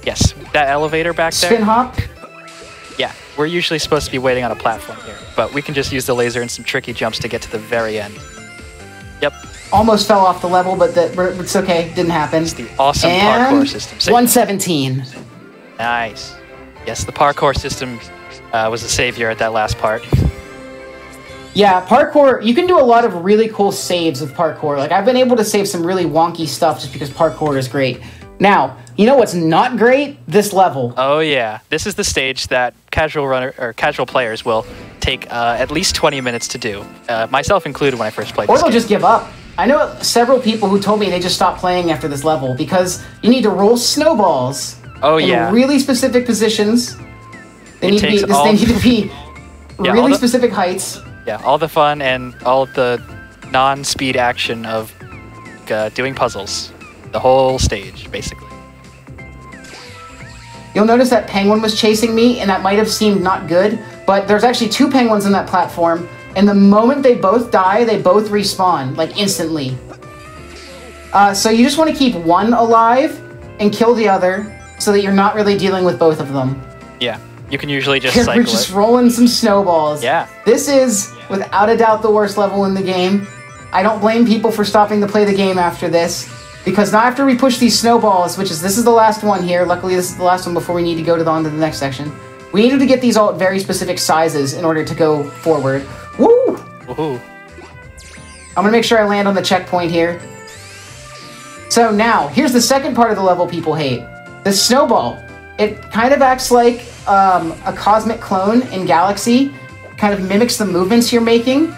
Yes, that elevator back there. Spin hop. Yeah, we're usually supposed to be waiting on a platform here, but we can just use the laser and some tricky jumps to get to the very end. Yep. Almost fell off the level, but it's okay, didn't happen. It's the awesome and parkour system. 117. Nice. Yes, the parkour system was the savior at that last part. Yeah, parkour, you can do a lot of really cool saves with parkour. Like, I've been able to save some really wonky stuff just because parkour is great. Now, you know what's not great? This level. Oh yeah, this is the stage that casual players will take at least 20 minutes to do, myself included when I first played Or this they'll game. just give up. I know several people who told me they just stopped playing after this level because you need to roll snowballs Oh in yeah. really specific positions. They It need to takes be, all- they need to be Yeah, all really the- specific heights. Yeah, all the fun and all of the non-speed action of doing puzzles. The whole stage, basically. You'll notice that penguin was chasing me, and that might have seemed not good, but there's actually 2 penguins on that platform, and the moment they both die, they both respawn, like instantly. So you just want to keep one alive and kill the other, so that you're not really dealing with both of them. Yeah, you can usually just We're cycle just it. rolling some snowballs. Yeah. This is, without a doubt, the worst level in the game. I don't blame people for stopping to play the game after this, because now after we push these snowballs, this is the last one here, luckily this is the last one before we need to go on to the next section, we needed to get these all at very specific sizes in order to go forward. Woo! Woohoo. I'm gonna make sure I land on the checkpoint here. So now, here's the second part of the level people hate. The snowball. It kind of acts like a cosmic clone in Galaxy, kind of mimics the movements you're making,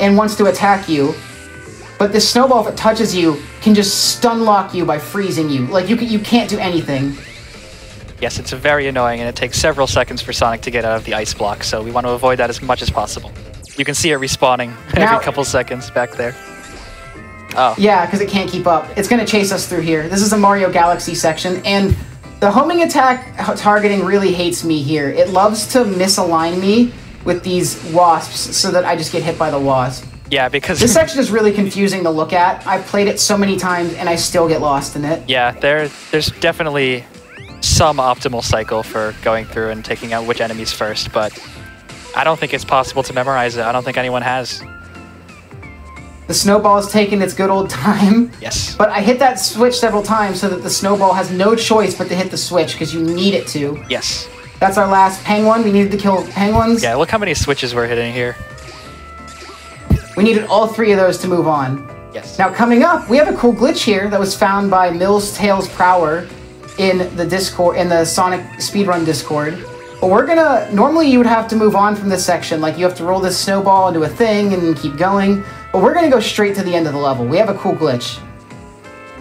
and wants to attack you. But this snowball, if it touches you, can just stun lock you by freezing you. Like, you can't do anything. Yes, it's very annoying, and it takes several seconds for Sonic to get out of the ice block, so we want to avoid that as much as possible. You can see it respawning Now- every couple seconds back there. Oh, Yeah, because it can't keep up. It's going to chase us through here. This is a Mario Galaxy section, and the homing attack targeting really hates me here. It loves to misalign me with these wasps so that I just get hit by the wasp. yeah, because... This section is really confusing to look at. I've played it so many times, and I still get lost in it. Yeah, there's definitely some optimal cycle for going through and taking out which enemies first, but I don't think it's possible to memorize it. I don't think anyone has. The snowball is taking its good old time. Yes. But I hit that switch several times so that the snowball has no choice but to hit the switch because you need it to. Yes. That's our last penguin. We needed to kill penguins. Yeah, look how many switches we're hitting here. We needed all 3 of those to move on. Yes. Now coming up, we have a cool glitch here that was found by Mills Tails Prower in the Discord, in the Sonic Speedrun Discord. But we're gonna, normally you would have to move on from this section, like you have to roll this snowball into a thing and keep going. But we're gonna go straight to the end of the level. We have a cool glitch.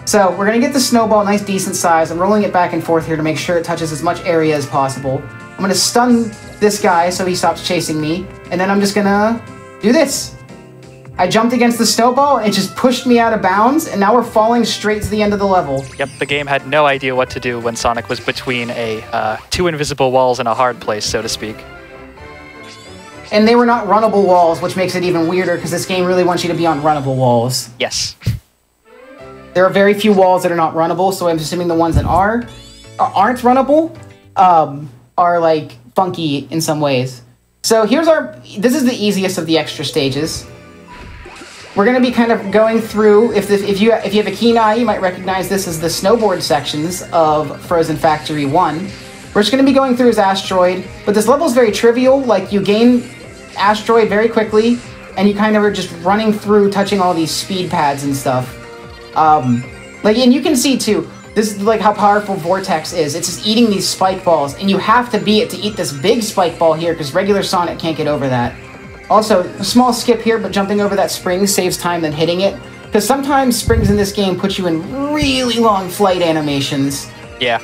So we're gonna get the snowball nice decent size. I'm rolling it back and forth here to make sure it touches as much area as possible. I'm gonna stun this guy so he stops chasing me, and then I'm just gonna do this. I jumped against the snowball, and it just pushed me out of bounds, and now we're falling straight to the end of the level. Yep, the game had no idea what to do when Sonic was between two invisible walls in a hard place, so to speak. And they were not runnable walls, which makes it even weirder, because this game really wants you to be on runnable walls. Yes. There are very few walls that are not runnable, so I'm assuming the ones that aren't runnable are, like, funky in some ways. So here's this is the easiest of the extra stages. We're going to be kind of going through, if you have a keen eye, you might recognize this as the snowboard sections of Frozen Factory 1. We're just going to be going through his asteroid, but this level is very trivial. Like, you gain asteroid very quickly, and you kind of are just running through, touching all these speed pads and stuff. And you can see, too, this is like how powerful Vortex is. It's just eating these spike balls, and you have to beat it to eat this big spike ball here, because regular Sonic can't get over that. Also, a small skip here, but jumping over that spring saves time than hitting it. Because sometimes springs in this game put you in really long flight animations. Yeah.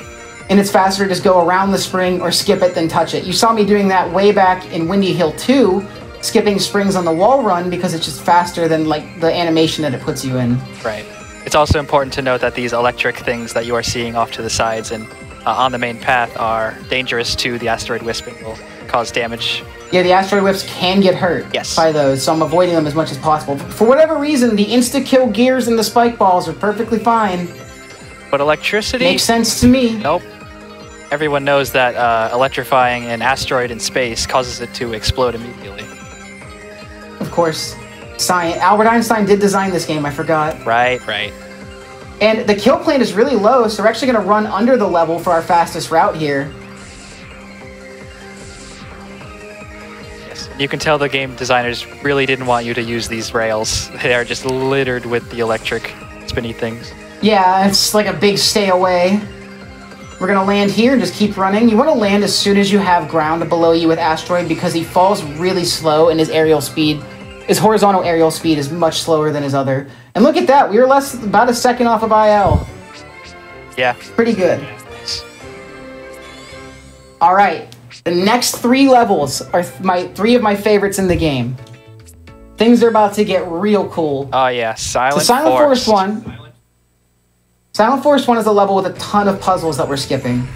And it's faster to just go around the spring or skip it than touch it. You saw me doing that way back in Windy Hill 2, skipping springs on the wall run because it's just faster than like the animation that it puts you in. Right. It's also important to note that these electric things that you are seeing off to the sides and on the main path are dangerous to the asteroid wisp and will cause damage. Yeah, the asteroid whips can get hurt by those, so I'm avoiding them as much as possible. For whatever reason, the insta-kill gears and the spike balls are perfectly fine. But electricity? Makes sense to me. Nope. Everyone knows that electrifying an asteroid in space causes it to explode immediately. Of course. Albert Einstein did design this game, I forgot. Right, right. And the kill plane is really low, so we're actually going to run under the level for our fastest route here. You can tell the game designers really didn't want you to use these rails. They are just littered with the electric spinny things. Yeah, it's like a big stay away. We're going to land here and just keep running. You want to land as soon as you have ground below you with Asteroid because he falls really slow and his horizontal aerial speed is much slower than his other. And look at that, we were about a second off of IL. Yeah. Pretty good. All right. The next 3 levels are 3 of my favorites in the game. Things are about to get real cool. Oh yeah, Silent Forest 1. Silent Forest 1 is a level with a ton of puzzles that we're skipping.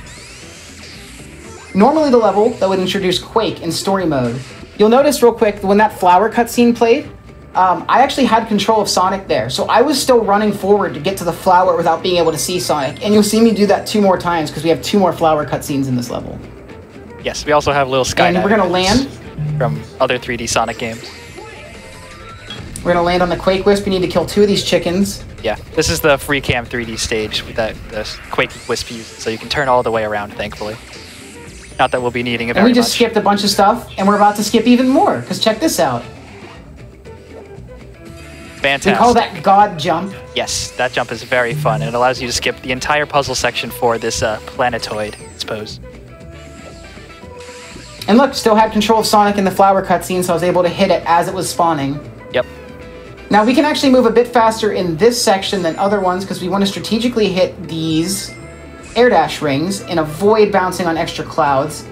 Normally the level that would introduce Quake in story mode. You'll notice real quick, when that flower cutscene played, I actually had control of Sonic there. So I was still running forward to get to the flower without being able to see Sonic. And you'll see me do that 2 more times because we have 2 more flower cutscenes in this level. Yes, we also have little skydiving. And we're going to land from other 3D Sonic games. We're going to land on the Quake Wisp. We need to kill 2 of these chickens. Yeah, this is the free cam 3D stage that the Quake Wisp uses, so you can turn all the way around, thankfully. Not that we'll be needing it very much. And we just skipped a bunch of stuff, and we're about to skip even more, because check this out. Fantastic. We call that God Jump. Yes, that jump is very fun, and it allows you to skip the entire puzzle section for this planetoid, I suppose. And look, still had control of Sonic in the flower cutscene, so I was able to hit it as it was spawning. Yep. Now, we can actually move a bit faster in this section than other ones, because we want to strategically hit these air dash rings and avoid bouncing on extra clouds,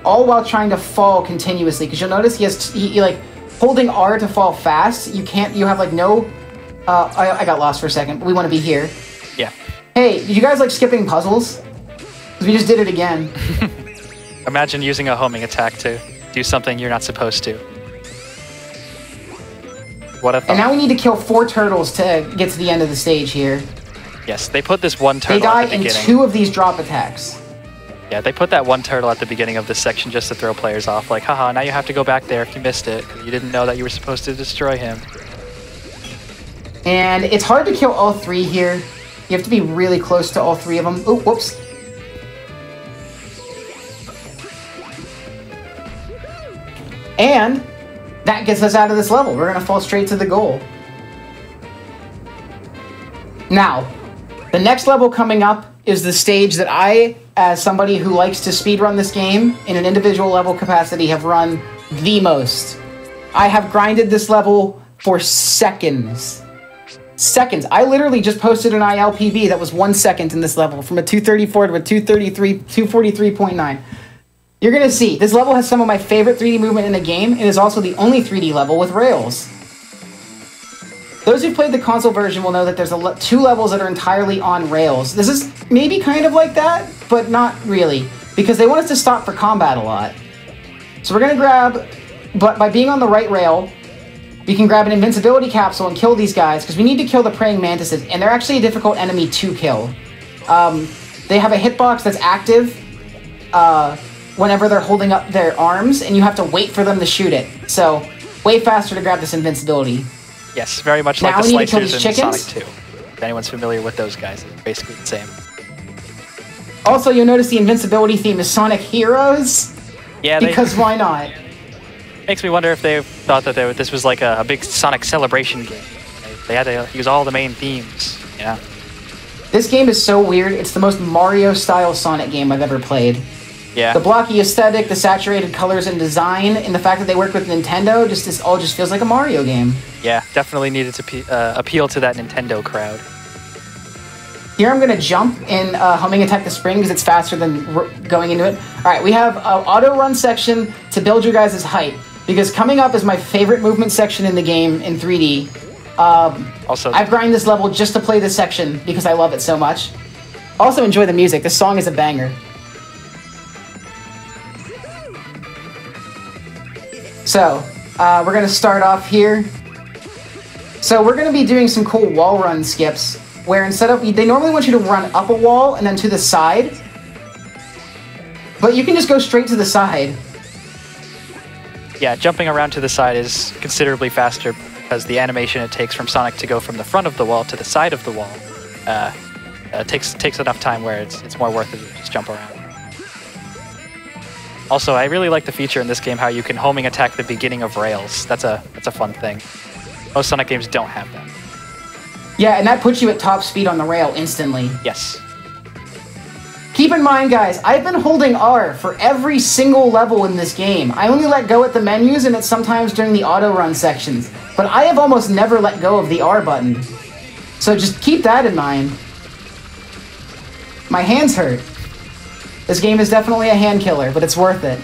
all while trying to fall continuously. Because you'll notice he like, holding R to fall fast, you have like no... I got lost for a second, but we want to be here. Yeah. Hey, did you guys like skipping puzzles? Because we just did it again. Imagine using a homing attack to do something you're not supposed to. What a thought. And now we need to kill 4 turtles to get to the end of the stage here. Yes, they put this one turtle They die at the in beginning. 2 of these drop attacks. Yeah, they put that one turtle at the beginning of this section just to throw players off. Like, haha, now you have to go back there if you missed it. You didn't know that you were supposed to destroy him. And it's hard to kill all three here. You have to be really close to all three of them. Oh, whoops. And that gets us out of this level. We're going to fall straight to the goal. Now, the next level coming up is the stage that I, as somebody who likes to speedrun this game in an individual level capacity, have run the most. I have grinded this level for seconds. Seconds. I literally just posted an ILPB that was 1 second in this level, from a 234 to a 243.9. You're going to see, this level has some of my favorite 3D movement in the game. It is also the only 3D level with rails. Those who've played the console version will know that there's two levels that are entirely on rails. This is maybe kind of like that, but not really, because they want us to stop for combat a lot. So we're going to grab, but by being on the right rail, we can grab an invincibility capsule and kill these guys, because we need to kill the praying mantises, and they're actually a difficult enemy to kill. They have a hitbox that's active whenever they're holding up their arms, and you have to wait for them to shoot it. So, way faster to grab this invincibility. Yes, very much now like the we need to kill slicers these in chickens. Sonic 2. If anyone's familiar with those guys, it's basically the same. Also, you'll notice the invincibility theme is Sonic Heroes. Yeah, because why not? Makes me wonder if they thought that this was like a big Sonic celebration game. They had to use all the main themes, you know? This game is so weird. It's the most Mario-style Sonic game I've ever played. Yeah. The blocky aesthetic, the saturated colors and design, and the fact that they work with Nintendo, all just feels like a Mario game. Yeah, definitely needed to appeal to that Nintendo crowd. Here I'm going to jump in Homing Attack the Spring because it's faster than going into it. All right, we have an auto run section to build your guys' height, because coming up is my favorite movement section in the game in 3D. Also, I've grinded this level just to play this section because I love it so much. Also enjoy the music. This song is a banger. So, we're going to start off here. So we're going to be doing some cool wall run skips, where instead of, they normally want you to run up a wall and then to the side, but you can just go straight to the side. Yeah, jumping around to the side is considerably faster because the animation it takes from Sonic to go from the front of the wall to the side of the wall takes enough time where it's more worth it to just jump around. Also, I really like the feature in this game how you can homing attack the beginning of rails. That's a fun thing. Most Sonic games don't have that. Yeah, and that puts you at top speed on the rail instantly. Yes. Keep in mind, guys, I've been holding R for every single level in this game. I only let go at the menus and it's sometimes during the auto run sections, but I have almost never let go of the R button. So just keep that in mind. My hands hurt. This game is definitely a hand killer, but it's worth it.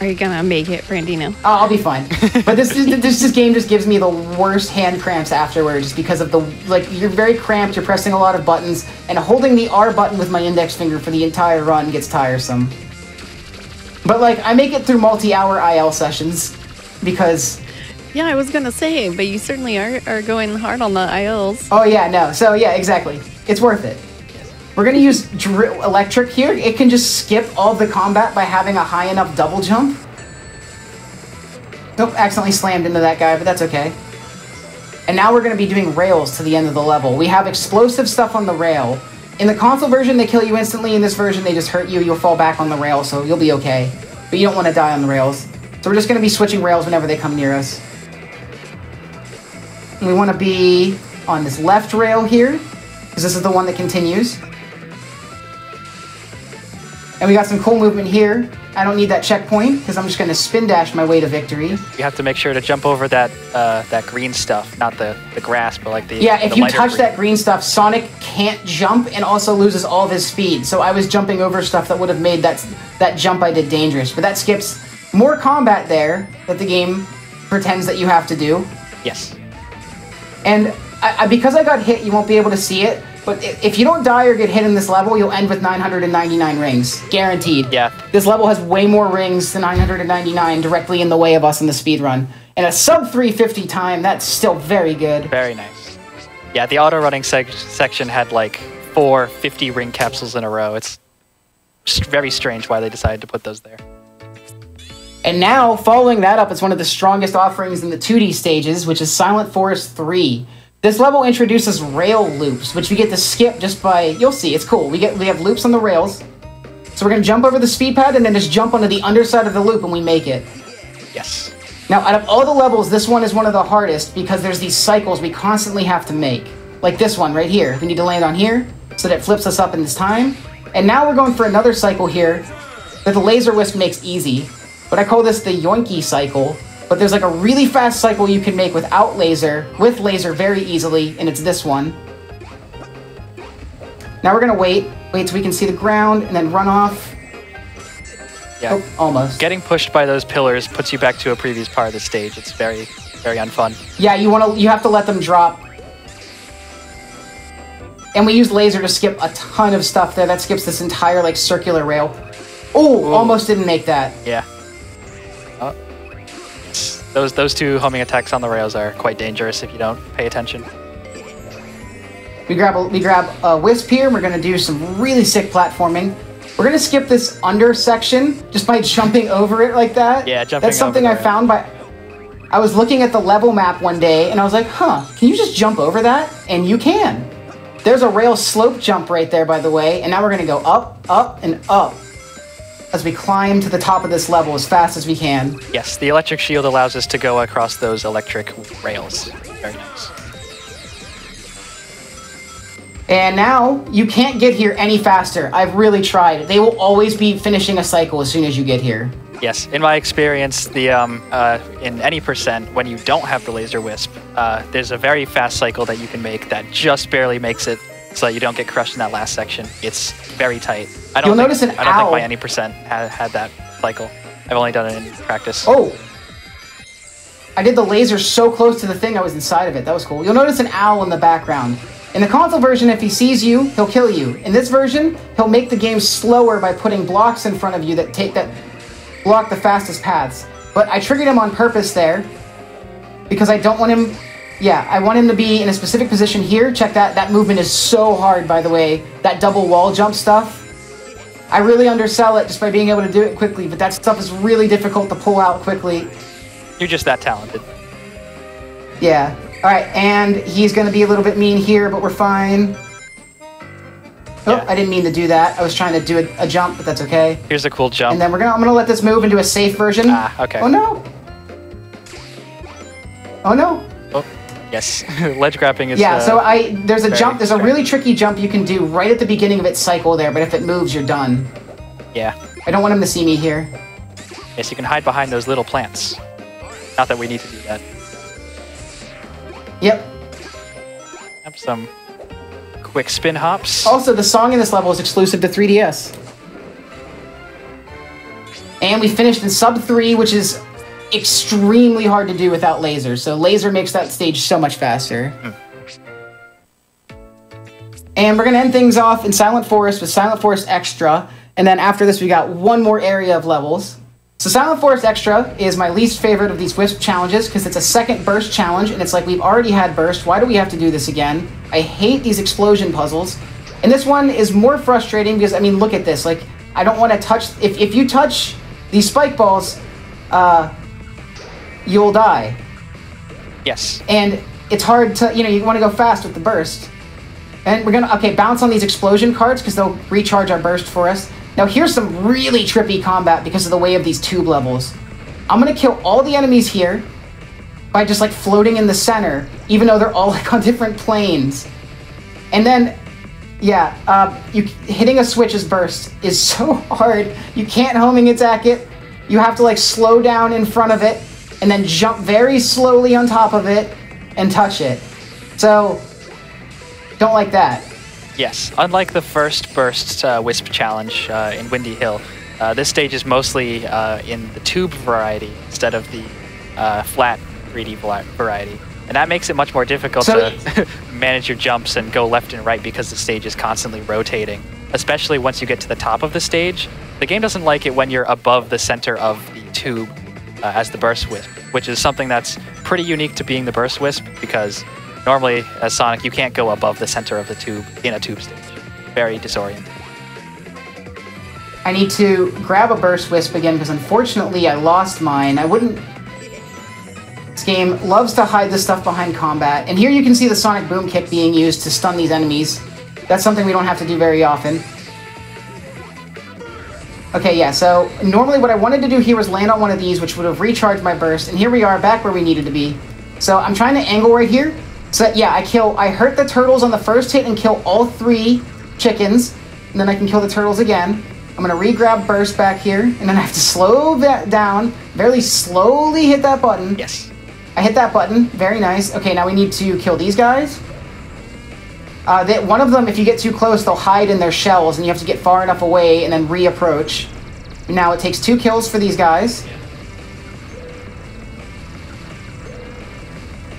Are you gonna make it, Brandino? Oh, I'll be fine. But this game just gives me the worst hand cramps afterwards because of you're very cramped, you're pressing a lot of buttons, and holding the R button with my index finger for the entire run gets tiresome. But I make it through multi-hour IL sessions because... Yeah, I was gonna say, but you certainly are going hard on the ILs. Oh yeah, no. So yeah, exactly. It's worth it. We're going to use Electric here. It can just skip all the combat by having a high enough double jump. Nope, accidentally slammed into that guy, but that's okay. And now we're going to be doing rails to the end of the level. We have explosive stuff on the rail. In the console version, they kill you instantly. In this version, they just hurt you. You'll fall back on the rail, so you'll be okay. But you don't want to die on the rails. So we're just going to be switching rails whenever they come near us. And we want to be on this left rail here, because this is the one that continues. And we got some cool movement here. I don't need that checkpoint, because I'm just going to spin dash my way to victory. You have to make sure to jump over that that green stuff, not the grass, but the Yeah, if the you lighter touch green. that green stuff, Sonic can't jump and also loses all of his speed. So I was jumping over stuff that would have made that jump I did dangerous. But that skips more combat there that the game pretends that you have to do. Yes. And because I got hit, you won't be able to see it. But if you don't die or get hit in this level, you'll end with 999 rings. Guaranteed. Yeah. This level has way more rings than 999 directly in the way of us in the speedrun. And a sub 350 time, that's still very good. Very nice. Yeah, the auto running section had 4 50 ring capsules in a row. It's very strange why they decided to put those there. And now, following that up, is one of the strongest offerings in the 2D stages, which is Silent Forest 3. This level introduces rail loops, which we get to skip just by... You'll see, it's cool. We have loops on the rails. So we're going to jump over the speed pad and then just jump onto the underside of the loop and we make it. Yes. Now, out of all the levels, this one is one of the hardest because there's these cycles we constantly have to make. Like this one right here. We need to land on here so that it flips us up in this time. And now we're going for another cycle here that the laser wisp makes easy. But I call this the yoinky cycle. But there's like a really fast cycle you can make without laser, with laser very easily, and it's this one. Now we're gonna wait so we can see the ground, and then run off. Yeah, oh, almost. Getting pushed by those pillars puts you back to a previous part of the stage. It's very, very unfun. Yeah, you have to let them drop. And we use laser to skip a ton of stuff there. That skips this entire like circular rail. Oh, almost didn't make that. Yeah. Those two homing attacks on the rails are quite dangerous if you don't pay attention. We grab a wisp here, and we're going to do some really sick platforming. We're going to skip this under section just by jumping over it like that. Yeah, jumping over. That's something I found by... I was looking at the level map one day, and I was like, huh, can you just jump over that? And you can. There's a rail slope jump right there, by the way, and now we're going to go up, up, and up as we climb to the top of this level as fast as we can. Yes, the electric shield allows us to go across those electric rails. Very nice. And now, you can't get here any faster. I've really tried. They will always be finishing a cycle as soon as you get here. Yes, in my experience, the in any percent, when you don't have the laser wisp, there's a very fast cycle that you can make that just barely makes it so that you don't get crushed in that last section. It's very tight. I don't think my any percent had that cycle. I've only done it in practice. Oh! I did the laser so close to the thing I was inside of it. That was cool. You'll notice an owl in the background. In the console version, if he sees you, he'll kill you. In this version, he'll make the game slower by putting blocks in front of you that block the fastest paths. But I triggered him on purpose there because I don't want him... Yeah, I want him to be in a specific position here. Check that. That movement is so hard, by the way. That double wall jump stuff. I really undersell it just by being able to do it quickly, but that stuff is really difficult to pull out quickly. You're just that talented. Yeah. All right, and he's going to be a little bit mean here, but we're fine. Oh, yeah. I didn't mean to do that. I was trying to do a jump, but that's okay. Here's a cool jump. And then I'm gonna let this move into a safe version. Ah, okay. Oh no! Oh no! Oh, yes. Ledge grabbing is... Yeah, so there's a jump. There's a really tricky jump you can do right at the beginning of its cycle there, but if it moves, you're done. Yeah. I don't want him to see me here. Yes, you can hide behind those little plants. Not that we need to do that. Yep. Have some quick spin hops. Also, the song in this level is exclusive to 3DS. And we finished in sub 3, which is extremely hard to do without laser. So laser makes that stage so much faster. And we're going to end things off in Silent Forest with Silent Forest Extra. And then after this, we got one more area of levels. So Silent Forest Extra is my least favorite of these Wisp challenges because it's a second burst challenge, and it's like, we've already had burst. Why do we have to do this again? I hate these explosion puzzles. And this one is more frustrating because, I mean, look at this. Like, I don't want to touch... If you touch these spike balls, you'll die. Yes. And it's hard to... You want to go fast with the burst. And we're going to... Okay, bounce on these explosion cards because they'll recharge our burst for us. Now here's some really trippy combat because of the way of these tube levels. I'm going to kill all the enemies here by just like floating in the center, even though they're all like on different planes. And then, yeah, hitting a switch as burst is so hard. You can't homing attack it. You have to like slow down in front of it and then jump very slowly on top of it and touch it. So, don't like that. Yes, unlike the first burst Wisp challenge in Windy Hill, this stage is mostly in the tube variety instead of the flat 3D variety. And that makes it much more difficult to manage your jumps and go left and right because the stage is constantly rotating, especially once you get to the top of the stage. The game doesn't like it when you're above the center of the tube as the burst Wisp, which is something that's pretty unique to being the burst Wisp because normally, as Sonic, you can't go above the center of the tube in a tube stage. Very disorienting. I need to grab a Burst Wisp again because unfortunately I lost mine. I wouldn't... This game loves to hide the stuff behind combat. And here you can see the Sonic Boom Kick being used to stun these enemies. That's something we don't have to do very often. Okay, yeah, so normally what I wanted to do here was land on one of these, which would have recharged my burst, and here we are back where we needed to be. So I'm trying to angle right here, so that, yeah, I hurt the turtles on the first hit and kill all 3 chickens, and then I can kill the turtles again. I'm gonna re-grab burst back here, and then I have to slow that down, very slowly hit that button. Yes. I hit that button, very nice. Okay, now we need to kill these guys. One of them, if you get too close, they'll hide in their shells, and you have to get far enough away and then re-approach. Now it takes 2 kills for these guys.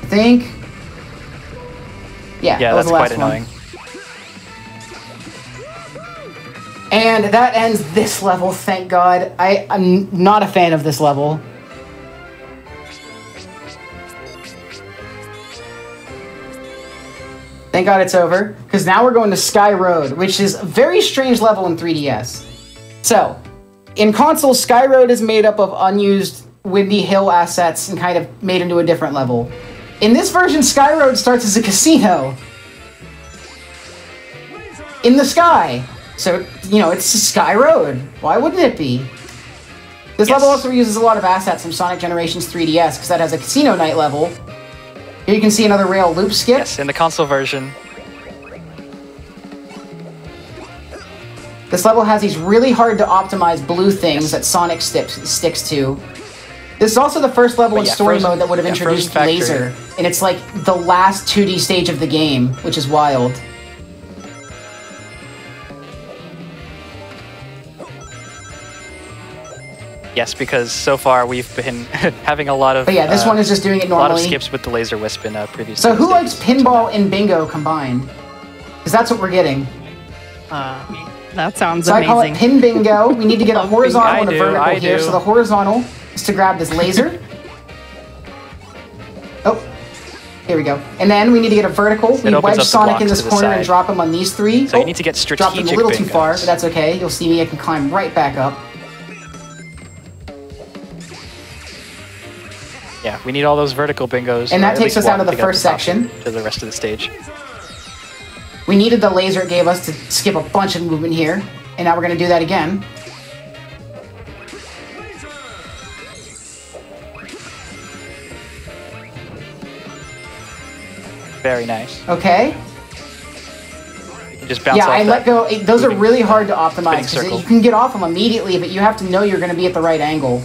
I think. Yeah, that was that's the last quite annoying. And that ends this level, thank God. I'm not a fan of this level. Thank God it's over, because now we're going to Sky Road, which is a very strange level in 3DS. So, in console, Sky Road is made up of unused Windy Hill assets and kind of made into a different level. In this version, Sky Road starts as a casino. In the sky. So, you know, it's Sky Road. Why wouldn't it be? This level also uses a lot of assets from Sonic Generations 3DS, because that has a casino night level. Here you can see another rail loop skip. Yes, in the console version. This level has these really hard to optimize blue things that Sonic sticks to. This is also the first level in story mode that would have introduced Laser. And it's like the last 2D stage of the game, which is wild. Yes, because so far we've been having a lot of... But yeah, this one is just doing it normally. A lot of skips with the Laser Wisp in previous... So who likes pinball and bingo combined? Because that's what we're getting. That sounds so amazing. I call it pin bingo. We need to get a horizontal and a vertical here. So the horizontal is to grab this laser. Oh, here we go. And then we need to get a vertical. We wedge Sonic in this corner and drop him on these 3. So you need to get strategic Dropped him a little too far, but that's okay. You'll see me, I can climb right back up. Yeah, we need all those vertical bingos. And that takes us out of the first section. To the rest of the stage. We needed the laser it gave us to skip a bunch of movement here. And now we're going to do that again. Very nice. Okay. You can just bounce off I let go. Those are really hard to optimize. Because you can get off them immediately, but you have to know you're going to be at the right angle.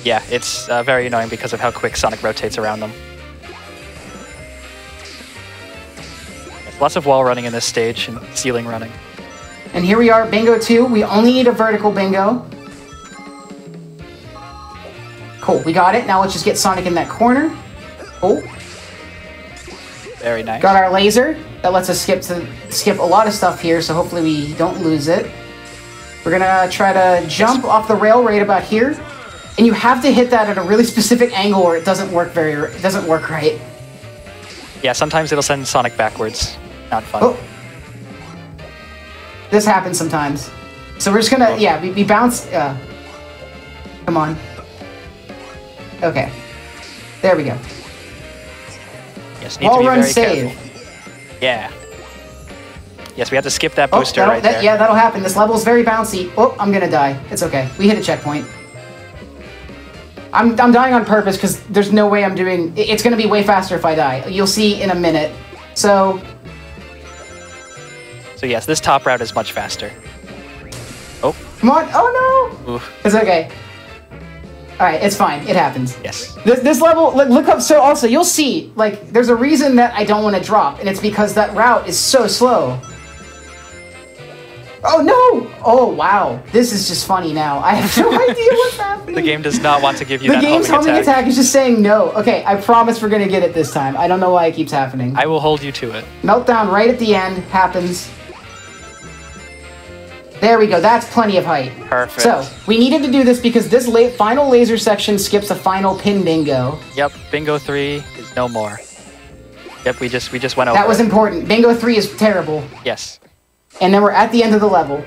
Yeah, it's very annoying because of how quick Sonic rotates around them. There's lots of wall running in this stage and ceiling running. And here we are, Bingo 2. We only need a vertical bingo. Cool, we got it. Now let's just get Sonic in that corner. Cool. Very nice. Got our laser. That lets us skip a lot of stuff here, so hopefully we don't lose it. We're gonna try to jump off the rail right about here. And you have to hit that at a really specific angle or it doesn't work right. Yeah, sometimes it'll send Sonic backwards. Not fun. Oh. This happens sometimes. So we're just gonna, we bounce, come on. Okay. There we go. Yes, need to be run very save. Careful. Yeah. Yes, we have to skip that booster right there. Yeah, that'll happen. This level's very bouncy. Oh, I'm gonna die. It's okay. We hit a checkpoint. I'm dying on purpose because there's no way I'm doing... It's going to be way faster if I die. You'll see in a minute. So yes, this top route is much faster. Oh. Come on. Oh, no. Oof. It's okay. All right, it's fine. It happens. Yes. This level... Look up... So also, you'll see, like, there's a reason that I don't want to drop, and it's because that route is so slow. Oh, no! Oh, wow. This is just funny now. I have no idea what's happening. The game does not want to give you that homing attack. The game's homing attack is just saying no. Okay, I promise we're going to get it this time. I don't know why it keeps happening. I will hold you to it. Meltdown right at the end happens. There we go. That's plenty of height. Perfect. So, we needed to do this because this final laser section skips a final pin bingo. Yep, Bingo 3 is no more. Yep, we just went over That was important. Bingo 3 is terrible. Yes. And then we're at the end of the level.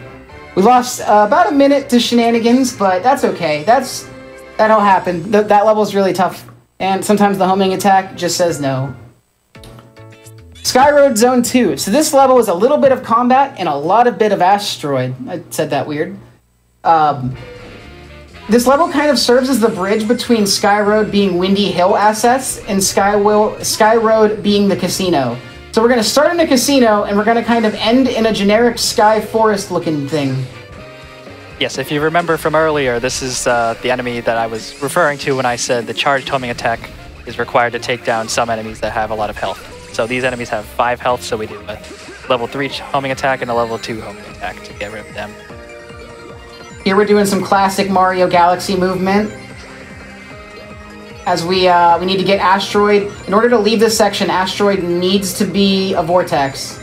We lost about a minute to shenanigans, but that's okay. That'll happen. That level is really tough. And sometimes the homing attack just says no. Skyroad Zone 2. So this level is a little bit of combat and a lot of bit of asteroid. I said that weird. This level kind of serves as the bridge between Skyroad being Windy Hill assets and Skyroad being the casino. So we're going to start in a casino and we're going to kind of end in a generic Sky Forest looking thing. Yes, if you remember from earlier, this is the enemy that I was referring to when I said the charged homing attack is required to take down some enemies that have a lot of health. So these enemies have 5 health, so we do a level 3 homing attack and a level 2 homing attack to get rid of them. Here we're doing some classic Mario Galaxy movement. As we need to get Asteroid. In order to leave this section, Asteroid needs to be a vortex.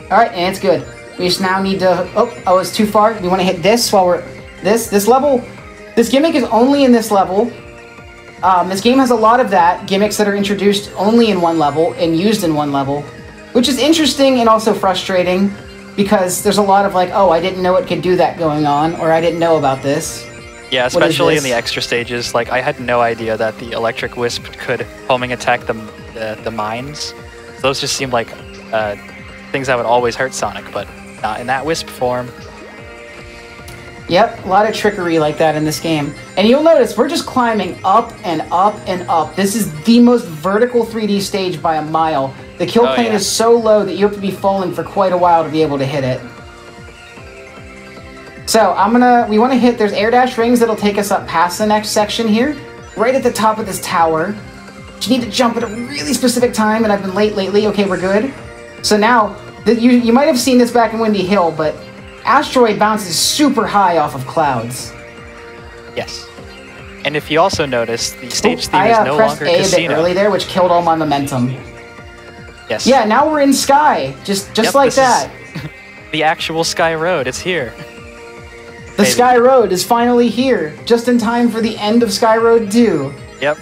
Alright, and it's good. We just now need to... Oh, it's too far. We want to hit this while we're... This level... This gimmick is only in this level. This game has a lot of that. Gimmicks that are introduced only in one level and used in one level. Which is interesting and also frustrating. Because there's a lot of like, oh, I didn't know it could do that going on. Or I didn't know about this. Yeah, especially in the extra stages. Like, I had no idea that the Electric Wisp could homing attack the mines. So those just seemed like things that would always hurt Sonic, but not in that Wisp form. Yep, a lot of trickery like that in this game. And you'll notice we're just climbing up and up and up. This is the most vertical 3D stage by a mile. The kill plane is so low that you have to be falling for quite a while to be able to hit it. So we want to hit, there's air dash rings that'll take us up past the next section here. Right at the top of this tower. But you need to jump at a really specific time, and I've been late lately. Okay, we're good. So now, you might have seen this back in Windy Hill, but Asteroid bounces super high off of clouds. Yes. And if you also notice, the stage theme is no longer casino. I pressed A a bit early there, which killed all my momentum. Yes. Yeah, now we're in Sky, just like that. The actual Sky Road, it's here. The Sky Road is finally here, just in time for the end of Sky Road 2. Yep.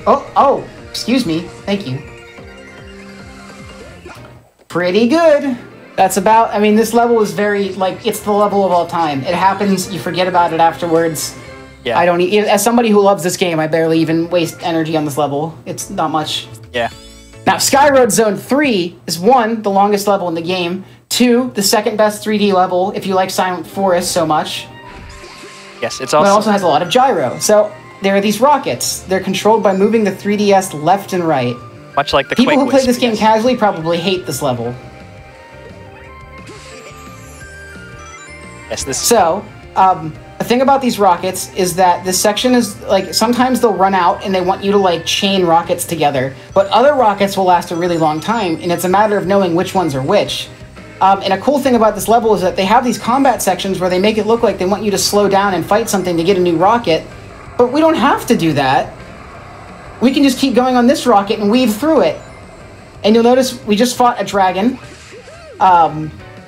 Oh, excuse me. Thank you. Pretty good. That's about, I mean, this level is very, like, it's the level of all time. It happens, you forget about it afterwards. Yeah. I don't, as somebody who loves this game, I barely even waste energy on this level. It's not much. Yeah. Now, Skyroad Zone 3 is 1, the longest level in the game, 2, the second best 3D level if you like Silent Forest so much. Yes, it's also... But it also also has a lot of gyro. So, there are these rockets. They're controlled by moving the 3DS left and right. much like the People Quake who play this Wisp, game casually probably hate this level. Yes, this... So, the thing about these rockets is that this section is, like, sometimes they'll run out and they want you to, like, chain rockets together. But other rockets will last a really long time, and it's a matter of knowing which ones are which. And a cool thing about this level is that they have these combat sections where they make it look like they want you to slow down and fight something to get a new rocket. But we don't have to do that. We can just keep going on this rocket and weave through it. And you'll notice we just fought a dragon.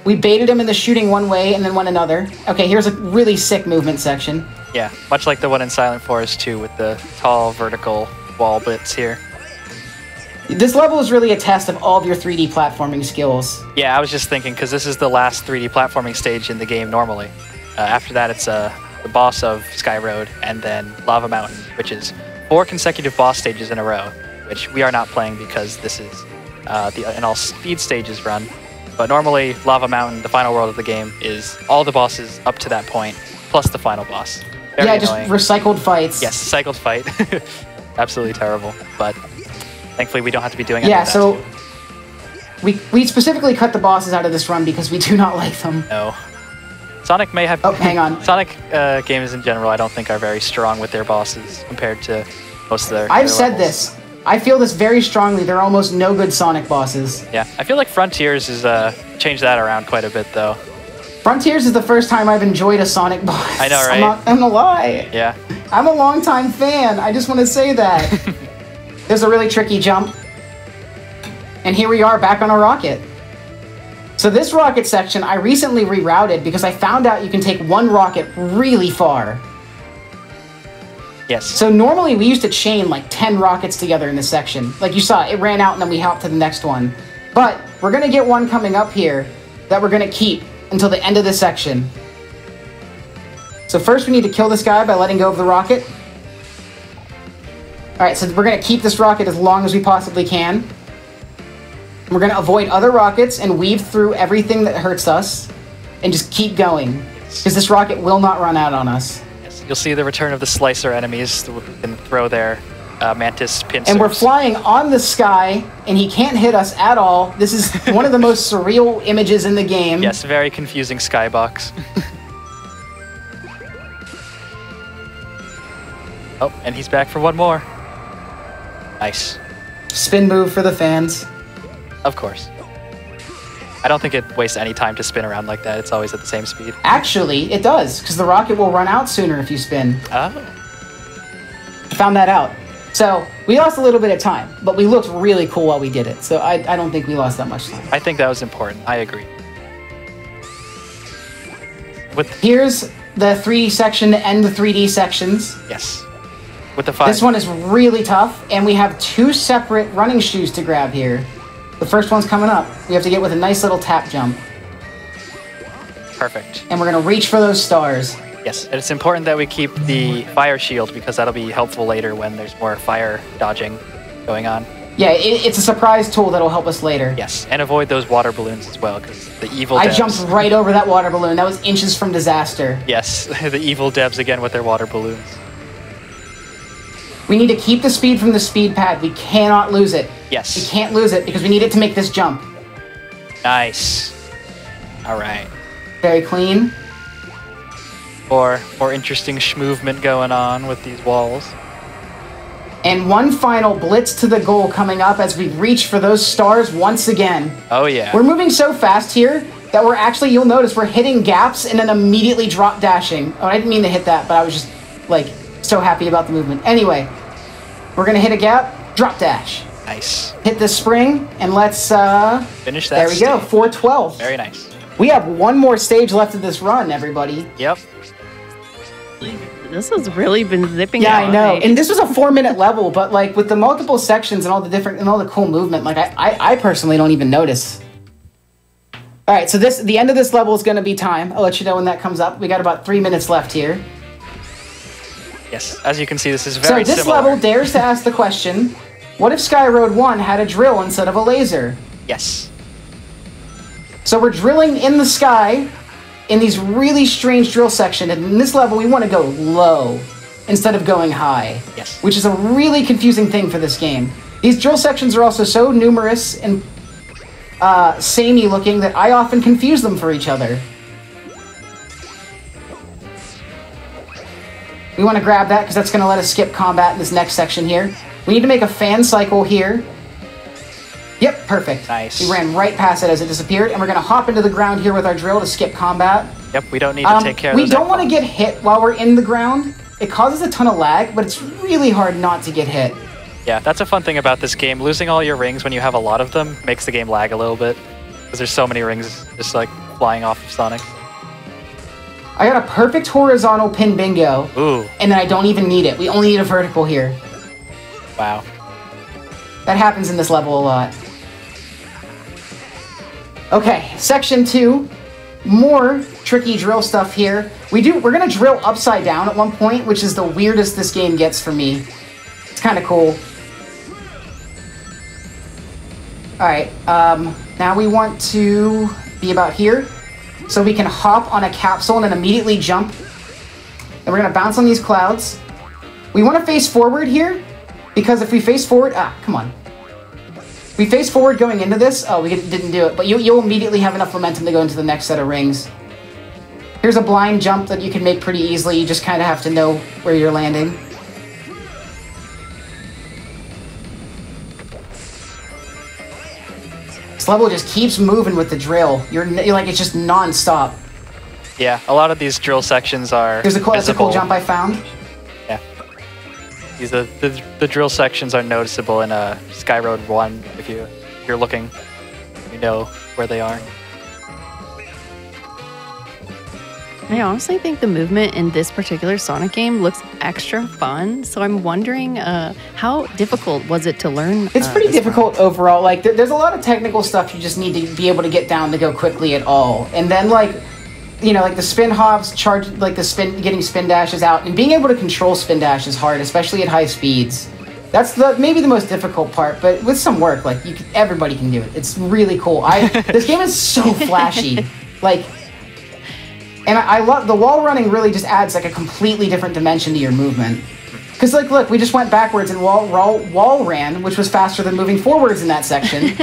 We baited him into shooting one way and then one another. Okay, here's a really sick movement section. Yeah, much like the one in Silent Forest 2 with the tall vertical wall bits here. This level is really a test of all of your 3D platforming skills. Yeah, I was just thinking, because this is the last 3D platforming stage in the game normally. After that, it's the boss of Sky Road, and then Lava Mountain, which is 4 consecutive boss stages in a row, which we are not playing because this is an all speed stages run. But normally, Lava Mountain, the final world of the game, is all the bosses up to that point, plus the final boss. Very annoying. Just recycled fights. Yes, cycled fight. Absolutely terrible, but thankfully we don't have to be doing any of that. Yeah, so we specifically cut the bosses out of this run because we do not like them. No. Sonic may have... Oh, hang on. Sonic games in general, I don't think are very strong with their bosses compared to most of their I've said levels. this. I feel this very strongly. There are almost no good Sonic bosses. Yeah, I feel like Frontiers has changed that around quite a bit, though. Frontiers is the first time I've enjoyed a Sonic boss. I know, right? I'm gonna lie. Yeah. I'm a longtime fan. I just want to say that. There's a really tricky jump. And here we are back on a rocket. So this rocket section, I recently rerouted because I found out you can take one rocket really far. Yes. So normally we used to chain like 10 rockets together in this section. Like you saw, it ran out and then we hopped to the next one. But we're going to get one coming up here that we're going to keep until the end of this section. So first we need to kill this guy by letting go of the rocket. Alright, so we're going to keep this rocket as long as we possibly can. We're going to avoid other rockets and weave through everything that hurts us. And just keep going. Because this rocket will not run out on us. Yes. You'll see the return of the slicer enemies who can throw their mantis pincers. And we're flying on the sky, and he can't hit us at all. This is one of the most surreal images in the game. Yes, very confusing skybox. Oh, and he's back for one more. Nice. Spin move for the fans. Of course. I don't think it wastes any time to spin around like that. It's always at the same speed. Actually, it does, because the rocket will run out sooner if you spin. Oh. Found that out. So, we lost a little bit of time, but we looked really cool while we did it. So I don't think we lost that much time. I think that was important. I agree. Here's the 3D section to end the 3D sections. Yes. With the 5. This one is really tough, and we have 2 separate running shoes to grab here. The first one's coming up. We have to get with a nice little tap jump. Perfect. And we're going to reach for those stars. Yes, and it's important that we keep the fire shield because that'll be helpful later when there's more fire dodging going on. Yeah, it's a surprise tool that'll help us later. Yes, and avoid those water balloons as well because the evil I devs... jumped right over that water balloon. That was inches from disaster. Yes, the evil devs again with their water balloons. We need to keep the speed from the speed pad. We cannot lose it. Yes. We can't lose it because we need it to make this jump. Nice. All right. Very clean. More interesting schmovement going on with these walls. And one final blitz to the goal coming up as we reach for those stars once again. Oh, yeah. We're moving so fast here that we're actually, you'll notice, we're hitting gaps and then immediately drop dashing. Oh, I didn't mean to hit that, but I was just, like, so happy about the movement. Anyway, we're going to hit a gap, drop dash. Nice. Hit the spring, and let's, finish that there we go, stage. 412. Very nice. We have one more stage left of this run, everybody. Yep. This has really been zipping Yeah, by. I know. And this was a 4-minute level, but like with the multiple sections and all the different and all the cool movement, like I personally don't even notice. All right, so the end of this level is going to be time. I'll let you know when that comes up. We got about 3 minutes left here. Yes, as you can see, this is very So this similar. level dares to ask the question, what if Sky Road 1 had a drill instead of a laser? Yes. So we're drilling in the sky in these really strange drill sections, and in this level we want to go low instead of going high. Yes. Which is a really confusing thing for this game. These drill sections are also so numerous and samey looking that I often confuse them for each other. We want to grab that because that's going to let us skip combat in this next section here. We need to make a fan cycle here. Yep, perfect. Nice. We ran right past it as it disappeared, and we're going to hop into the ground here with our drill to skip combat. Yep, we don't need to take care of We those don't want to F-bombs. get hit while we're in the ground. It causes a ton of lag, but it's really hard not to get hit. Yeah, that's a fun thing about this game. Losing all your rings when you have a lot of them makes the game lag a little bit. Because there's so many rings just like flying off of Sonic. I got a perfect horizontal pin bingo, Ooh, and then I don't even need it. We only need a vertical here. wow. That happens in this level a lot. Okay, section 2. More tricky drill stuff here. We're gonna drill upside down at one point, which is the weirdest this game gets for me. It's kind of cool. Alright, now we want to be about here. So we can hop on a capsule and then immediately jump. And we're gonna bounce on these clouds. We want to face forward here, because if we face forward, come on. We face forward going into this. Oh, we didn't do it, but you'll immediately have enough momentum to go into the next set of rings. Here's a blind jump that you can make pretty easily. You just kind of have to know where you're landing. This level just keeps moving with the drill. You're like, it's just non-stop. Yeah, a lot of these drill sections are That's a cool visible. jump I found. Yeah. The drill sections are noticeable in Sky Road 1 if you're looking. You know where they are. I honestly think the movement in this particular Sonic game looks extra fun. So I'm wondering, how difficult was it to learn? It's pretty difficult overall. Like, there's a lot of technical stuff you just need to be able to get down to go quickly at all. And then, like, you know, like the spin hops, getting spin dashes out, and being able to control spin dash is hard, especially at high speeds. That's maybe the most difficult part, but with some work, like, everybody can do it. It's really cool. This game is so flashy. Like, and I love the wall running. Really just adds like a completely different dimension to your movement. Because, like, look, we just went backwards and wall ran, which was faster than moving forwards in that section.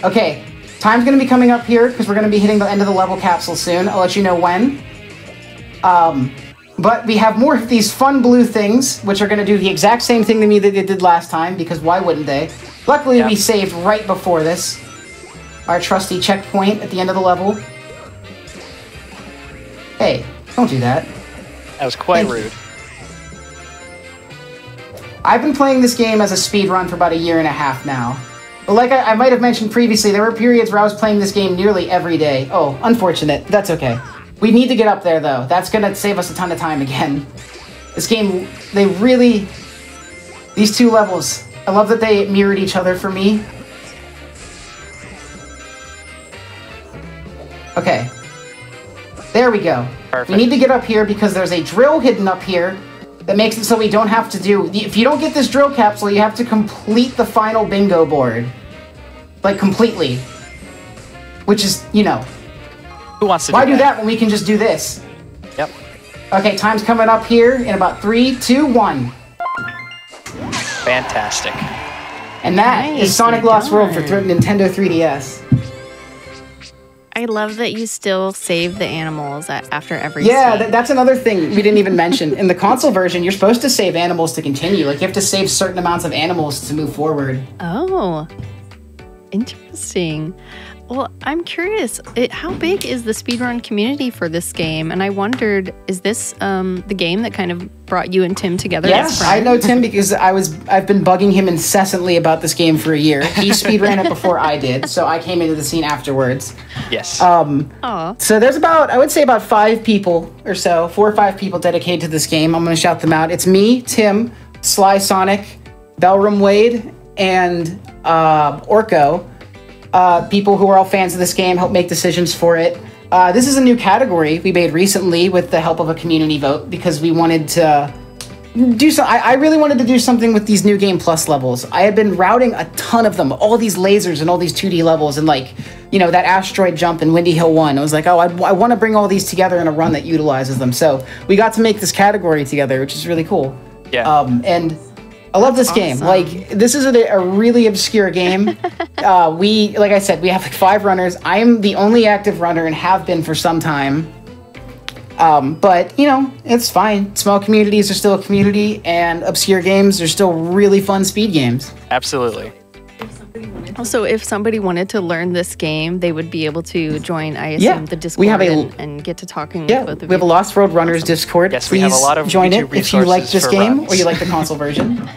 Okay, time's going to be coming up here because we're going to be hitting the end of the level capsule soon. I'll let you know when. But we have more of these fun blue things, which are going to do the exact same thing to me that they did last time, because why wouldn't they? Luckily, we saved right before this. Our trusty checkpoint at the end of the level. Hey, don't do that. That was quite rude. I've been playing this game as a speedrun for about 1.5 years now. But like I might have mentioned previously, there were periods where I was playing this game nearly every day. Oh, unfortunate. That's okay. We need to get up there, though. That's going to save us a ton of time again. This game, these two levels, I love that they mirrored each other for me. Okay. There we go. Perfect. We need to get up here because there's a drill hidden up here that makes it so we don't have to do... If you don't get this drill capsule, you have to complete the final bingo board. Like, completely. Which is, you know... Who wants to Why do that when we can just do this? Yep. Okay, time's coming up here in about 3, 2, 1. Fantastic. And that is Sonic Lost World for Nintendo 3DS. I love that you still save the animals after every Yeah, that's another thing we didn't even mention. In the console version, you're supposed to save animals to continue. Like, you have to save certain amounts of animals to move forward. Oh, interesting. Well, I'm curious, how big is the speedrun community for this game? And I wondered, is this the game that kind of brought you and Tim together? Yes, I know Tim because I've been bugging him incessantly about this game for 1 year. He speedran it before I did, so I came into the scene afterwards. Yes. So there's I would say about 5 people or so, 4 or 5 people dedicated to this game. I'm going to shout them out. It's me, Tim, Sly Sonic, Belram Wade, and Orko. People who are all fans of this game, help make decisions for it. This is a new category we made recently with the help of a community vote because we wanted to do so. I really wanted to do something with these new Game Plus levels. I had been routing a ton of them, all these lasers and all these 2D levels, and like, you know, that asteroid jump in Windy Hill 1. I was like, oh, I want to bring all these together in a run that utilizes them. So we got to make this category together, which is really cool. Yeah. And I love this game. Like, this is a really obscure game. Like I said, we have like 5 runners. I am the only active runner and have been for some time. But, you know, it's fine. Small communities are still a community, and obscure games are still really fun speed games. Absolutely. So if somebody wanted to learn this game, they would be able to join, I assume, the Discord and get to talking with both of you. We have a Lost World Runners Discord. Yes, Please we have a lot of join YouTube it if you like this game runs. or you like the console version.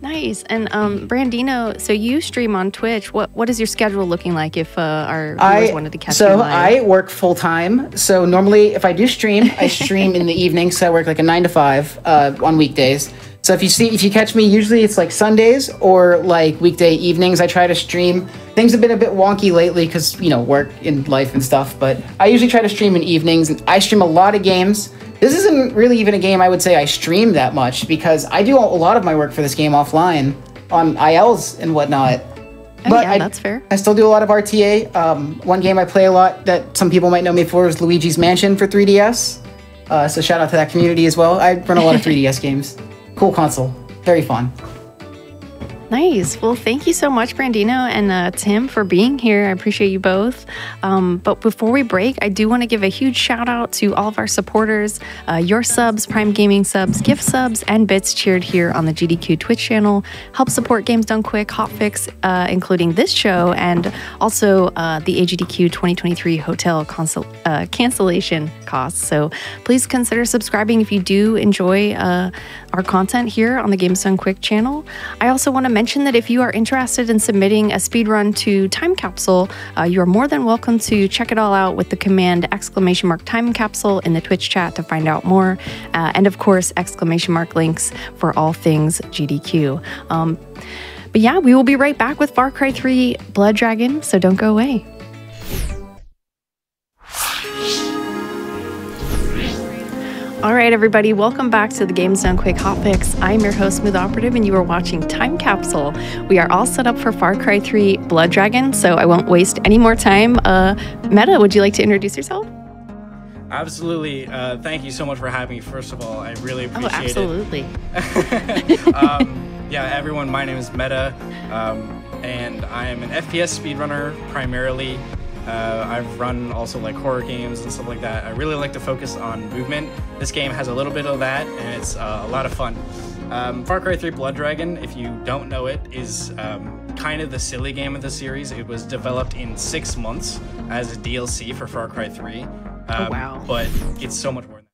Nice. And Brandino, so you stream on Twitch. What is your schedule looking like if our viewers wanted to catch you live? So I work full time. So normally if I do stream, I stream in the evening. So I work like a 9 to 5 on weekdays. So if you catch me, usually it's like Sundays or like weekday evenings. I try to stream. Things have been a bit wonky lately because, you know, work and life and stuff. But I usually try to stream in evenings. And I stream a lot of games. This isn't really even a game I would say I stream that much because I do a lot of my work for this game offline on ILs and whatnot. But yeah, that's fair. I still do a lot of RTA. One game I play a lot that some people might know me for is Luigi's Mansion for 3DS. So shout out to that community as well. I run a lot of 3DS games. Cool console. Very fun. Nice. Well, thank you so much, Brandino and Tim, for being here. I appreciate you both. But before we break, I do want to give a huge shout out to all of our supporters. Your subs, Prime Gaming subs, gift subs, and bits cheered here on the GDQ Twitch channel help support Games Done Quick, Hotfix, including this show, and also the AGDQ 2023 hotel cancellation costs. So please consider subscribing if you do enjoy our content here on the Games Done Quick channel. I also want to mention mention that if you are interested in submitting a speedrun to Time Capsule, you are more than welcome to check it all out with the command !Time Capsule in the Twitch chat to find out more. And of course, ! Links for all things GDQ. But yeah, we will be right back with Far Cry 3 Blood Dragon, so don't go away. All right, everybody, welcome back to the Games Done Quick Hotfix. I'm your host, Smooth Operative, and you are watching Time Capsule. We are all set up for Far Cry 3 Blood Dragon, so I won't waste any more time. Meta, would you like to introduce yourself? Absolutely. Thank you so much for having me. First of all, I really appreciate absolutely. it. Yeah, everyone, my name is Meta, and I am an FPS speedrunner primarily. I've run also like horror games and stuff like that. I really like to focus on movement. This game has a little bit of that, and it's a lot of fun. Far Cry 3 Blood Dragon, if you don't know it, is kind of the silly game of the series. It was developed in 6 months as a DLC for Far Cry 3. Oh, wow. But it's so much more than that.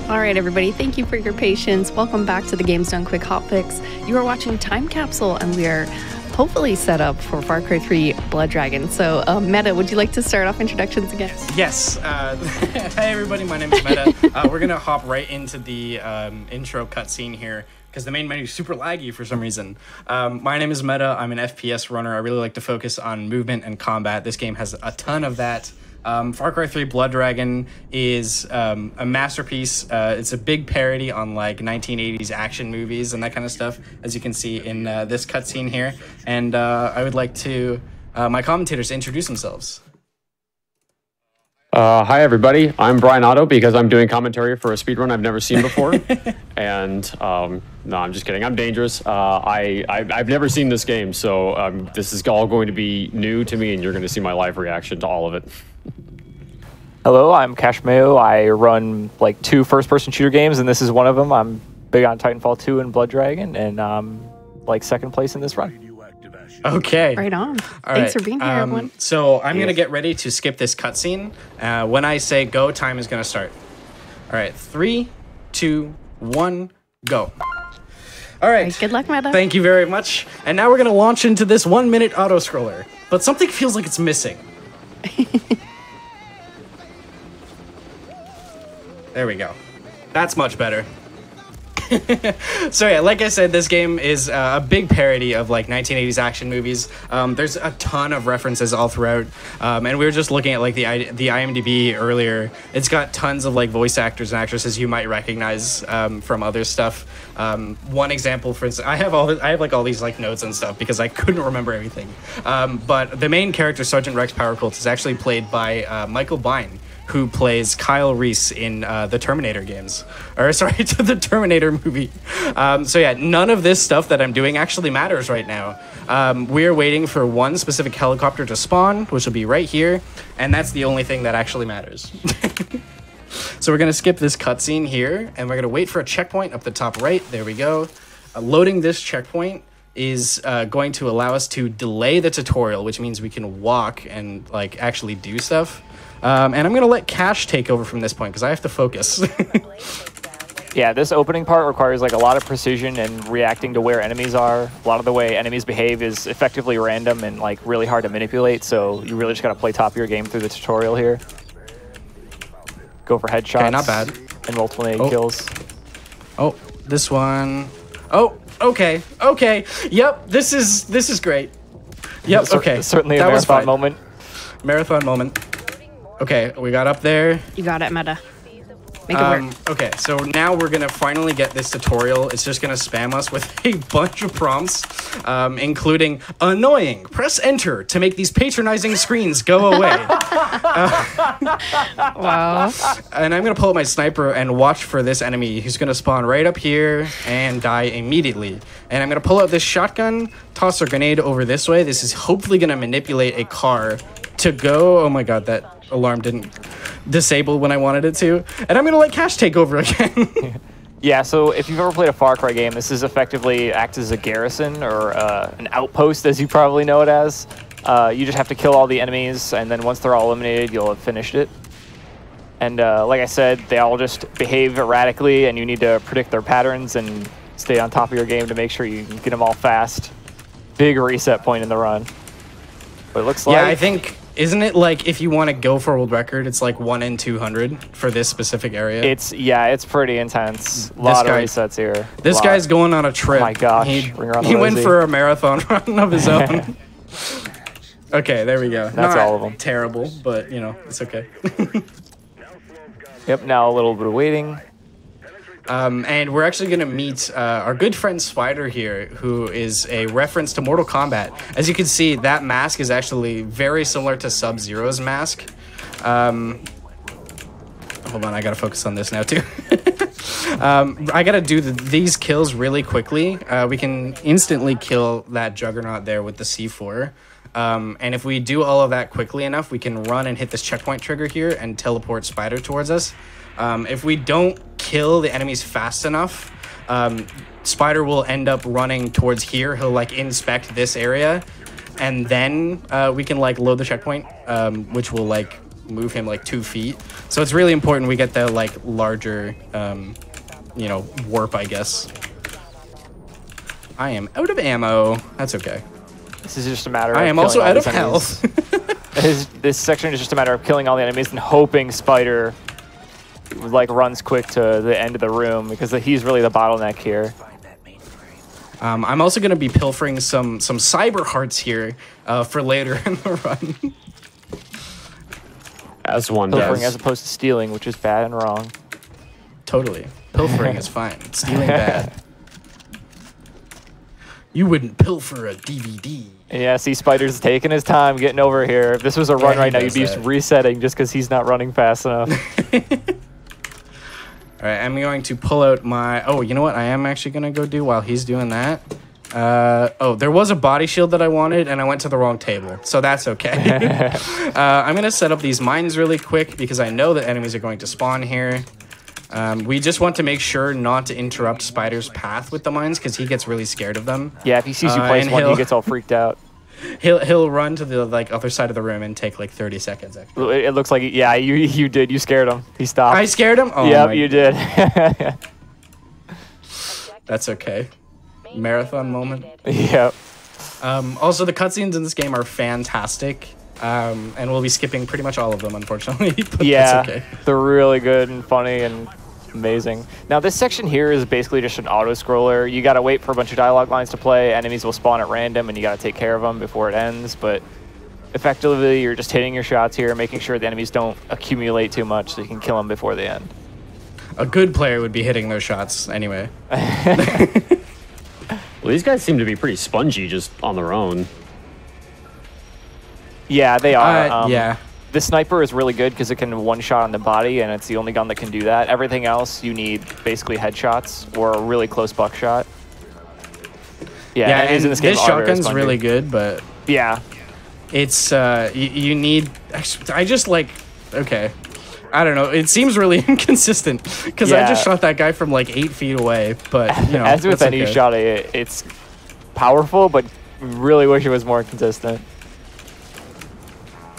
All right, everybody, thank you for your patience. Welcome back to the Games Done Quick Hotfix. You are watching Time Capsule, and we are hopefully set up for Far Cry 3 Blood Dragon. So, Meta, would you like to start off introductions again? Yes. Hey, everybody, my name is Meta. We're going to hop right into the intro cutscene here, because the main menu is super laggy for some reason. My name is Meta. I'm an FPS runner. I really like to focus on movement and combat. This game has a ton of that. Far Cry 3 Blood Dragon is a masterpiece. It's a big parody on like 1980s action movies and that kind of stuff, as you can see in this cutscene here. And I would like to my commentators introduce themselves. Hi, everybody. I'm Brian Otto because I'm doing commentary for a speedrun I've never seen before. And no, I'm just kidding. I'm dangerous. I've never seen this game, so this is all going to be new to me, and you're going to see my live reaction to all of it. Hello, I'm Cash Mayo. I run like 2 first-person shooter games, and this is one of them. I'm big on Titanfall 2 and Blood Dragon, and I'm like 2nd place in this run. Okay. Right on. All Thanks right. for being here, everyone. So I'm going to get ready to skip this cutscene. When I say go, time is going to start. All right. 3, 2, 1, go. All right. Good luck, Meta. Thank you very much. And now we're going to launch into this 1-minute auto-scroller. But something feels like it's missing. There we go. That's much better. So yeah, like I said, this game is a big parody of like 1980s action movies. There's a ton of references all throughout, and we were just looking at like the IMDb earlier. It's got tons of like voice actors and actresses you might recognize from other stuff. One example, for instance, I have like all these like notes and stuff because I couldn't remember everything. But the main character, Sergeant Rex Powercolt, is actually played by Michael Biehn, who plays Kyle Reese in the Terminator games. Or, sorry, to the Terminator movie. So yeah, none of this stuff that I'm doing actually matters right now. We're waiting for one specific helicopter to spawn, which will be right here, and that's the only thing that actually matters. So we're going to skip this cutscene here, and we're going to wait for a checkpoint up the top right. There we go. Loading this checkpoint is going to allow us to delay the tutorial, which means we can walk and like actually do stuff. And I'm going to let Cash take over from this point because I have to focus. Yeah, this opening part requires like a lot of precision and reacting to where enemies are. A lot of the way enemies behave is effectively random and like really hard to manipulate, so you really just got to play top of your game through the tutorial here. Go for headshots. Okay, not bad. And multiple kills. Oh, this one. Oh, okay, okay. Yep, this is great. Yep, okay. Certainly a that was marathon fine. moment. Marathon moment. Okay, we got up there. You got it, Meta. Make it work. Okay, so now we're gonna finally get this tutorial. It's just gonna spam us with a bunch of prompts, including annoying. Press enter to make these patronizing screens go away. Wow. And I'm gonna pull up my sniper and watch for this enemy who's gonna spawn right up here and die immediately. And I'm gonna pull out this shotgun, toss a grenade over this way. This is hopefully gonna manipulate a car to go. Oh my god, that alarm didn't disable when I wanted it to. And I'm gonna let Cash take over again. Yeah, so if you've ever played a Far Cry game, this is effectively acts as a garrison or an outpost, as you probably know it as. You just have to kill all the enemies, and then once they're all eliminated, you'll have finished it. And like I said, they all just behave erratically, and you need to predict their patterns and stay on top of your game to make sure you can get them all fast. Big reset point in the run. But it looks like... Yeah, I think... Isn't it like if you want to go for a world record, it's like 1 in 200 for this specific area? It's pretty intense. A lot of resets here. This guy's going on a trip. Oh my gosh. He went for a marathon run of his own. Okay, there we go. That's all of them. Terrible, but you know, it's okay. Yep, now a little bit of waiting. And we're actually going to meet our good friend Spider here, who is a reference to Mortal Kombat. As you can see, that mask is actually very similar to Sub-Zero's mask. Hold on, I got to focus on this now, too. I got to do these kills really quickly. We can instantly kill that Juggernaut there with the C4. And if we do all of that quickly enough, we can run and hit this checkpoint trigger here and teleport Spider towards us. If we don't kill the enemies fast enough, Spider will end up running towards here. He'll like inspect this area, and then we can like load the checkpoint, which will like move him like 2 feet. So it's really important we get the like larger, you know, warp, I guess. I am out of ammo. That's okay. This is just a matter of I am also out of health. This section is just a matter of killing all the enemies and hoping Spider like runs quick to the end of the room, because he's really the bottleneck here. I'm also going to be pilfering some cyber hearts here for later in the run. As one Pilfering does. as opposed to stealing, which is bad and wrong. Totally. Pilfering is fine. Stealing bad. You wouldn't pilfer a DVD. And yeah, see, Spider's taking his time getting over here. If this was a run he right now, you'd does be that. resetting just because he's not running fast enough. All right, I'm going to pull out my... Oh, you know what I am actually going to go do while he's doing that? Oh, there was a body shield that I wanted, and I went to the wrong table. So that's okay. I'm going to set up these mines really quick because I know that enemies are going to spawn here. We just want to make sure not to interrupt Spider's path with the mines because he gets really scared of them. Yeah, if he sees you place and one, he he'll- gets all freaked out. He'll run to the other side of the room and take like 30 seconds. Actually. It looks like, yeah, you did. You scared him. He stopped. I scared him? Oh, Yep, my- you did. That's okay. Marathon moment. Yep. Also, the cutscenes in this game are fantastic. And we'll be skipping pretty much all of them, unfortunately. But Yeah, that's okay. they're really good and funny and amazing. Now, this section here is basically just an auto-scroller. You got to wait for a bunch of dialogue lines to play. Enemies will spawn at random, and you got to take care of them before it ends. But effectively, you're just hitting your shots here, making sure the enemies don't accumulate too much so you can kill them before they end. A good player would be hitting those shots anyway. Well, these guys seem to be pretty spongy just on their own. Yeah, they are. Yeah. The sniper is really good because it can one-shot on the body, and it's the only gun that can do that. Everything else, you need basically headshots or a really close buckshot. Yeah, enemies and in this game this are very shotgun's spongy. really good, but Yeah. it's, you need... I just like... Okay. I don't know. It seems really inconsistent because I just Yeah. shot that guy from like 8 feet away, but, you know, As with that's any okay. shot, it's powerful, but really wish it was more consistent.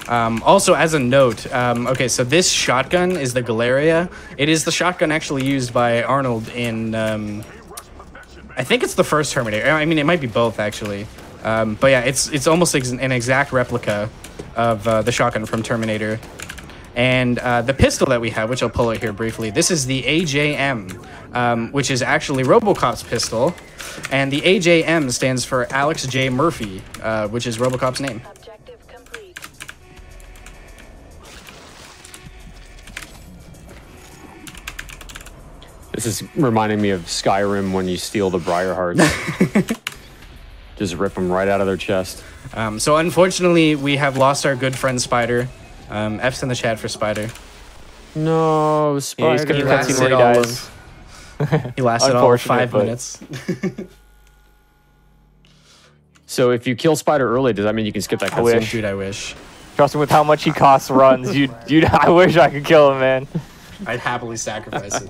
Also, as a note, okay, so this shotgun is the Galeria. It is the shotgun actually used by Arnold in, I think it's the first Terminator. I mean, it might be both, actually. But yeah, it's almost an exact replica of the shotgun from Terminator. And the pistol that we have, which I'll pull out here briefly, this is the AJM, which is actually RoboCop's pistol. And the AJM stands for Alex J. Murphy, which is RoboCop's name. Objective complete. This is reminding me of Skyrim when you steal the Briar Hearts. Just rip them right out of their chest. So unfortunately, we have lost our good friend Spider. F's in the chat for Spider. No, Yeah, he's Spider. gonna lasted cutscene where he all dies. He lasted all of Unfortunate, 5 but- minutes. So if you kill Spider early, does that mean you can skip that I wish. cutscene? Dude, I wish. Trust me, with how much he costs runs, I wish I could kill him, man. I'd happily sacrifice it.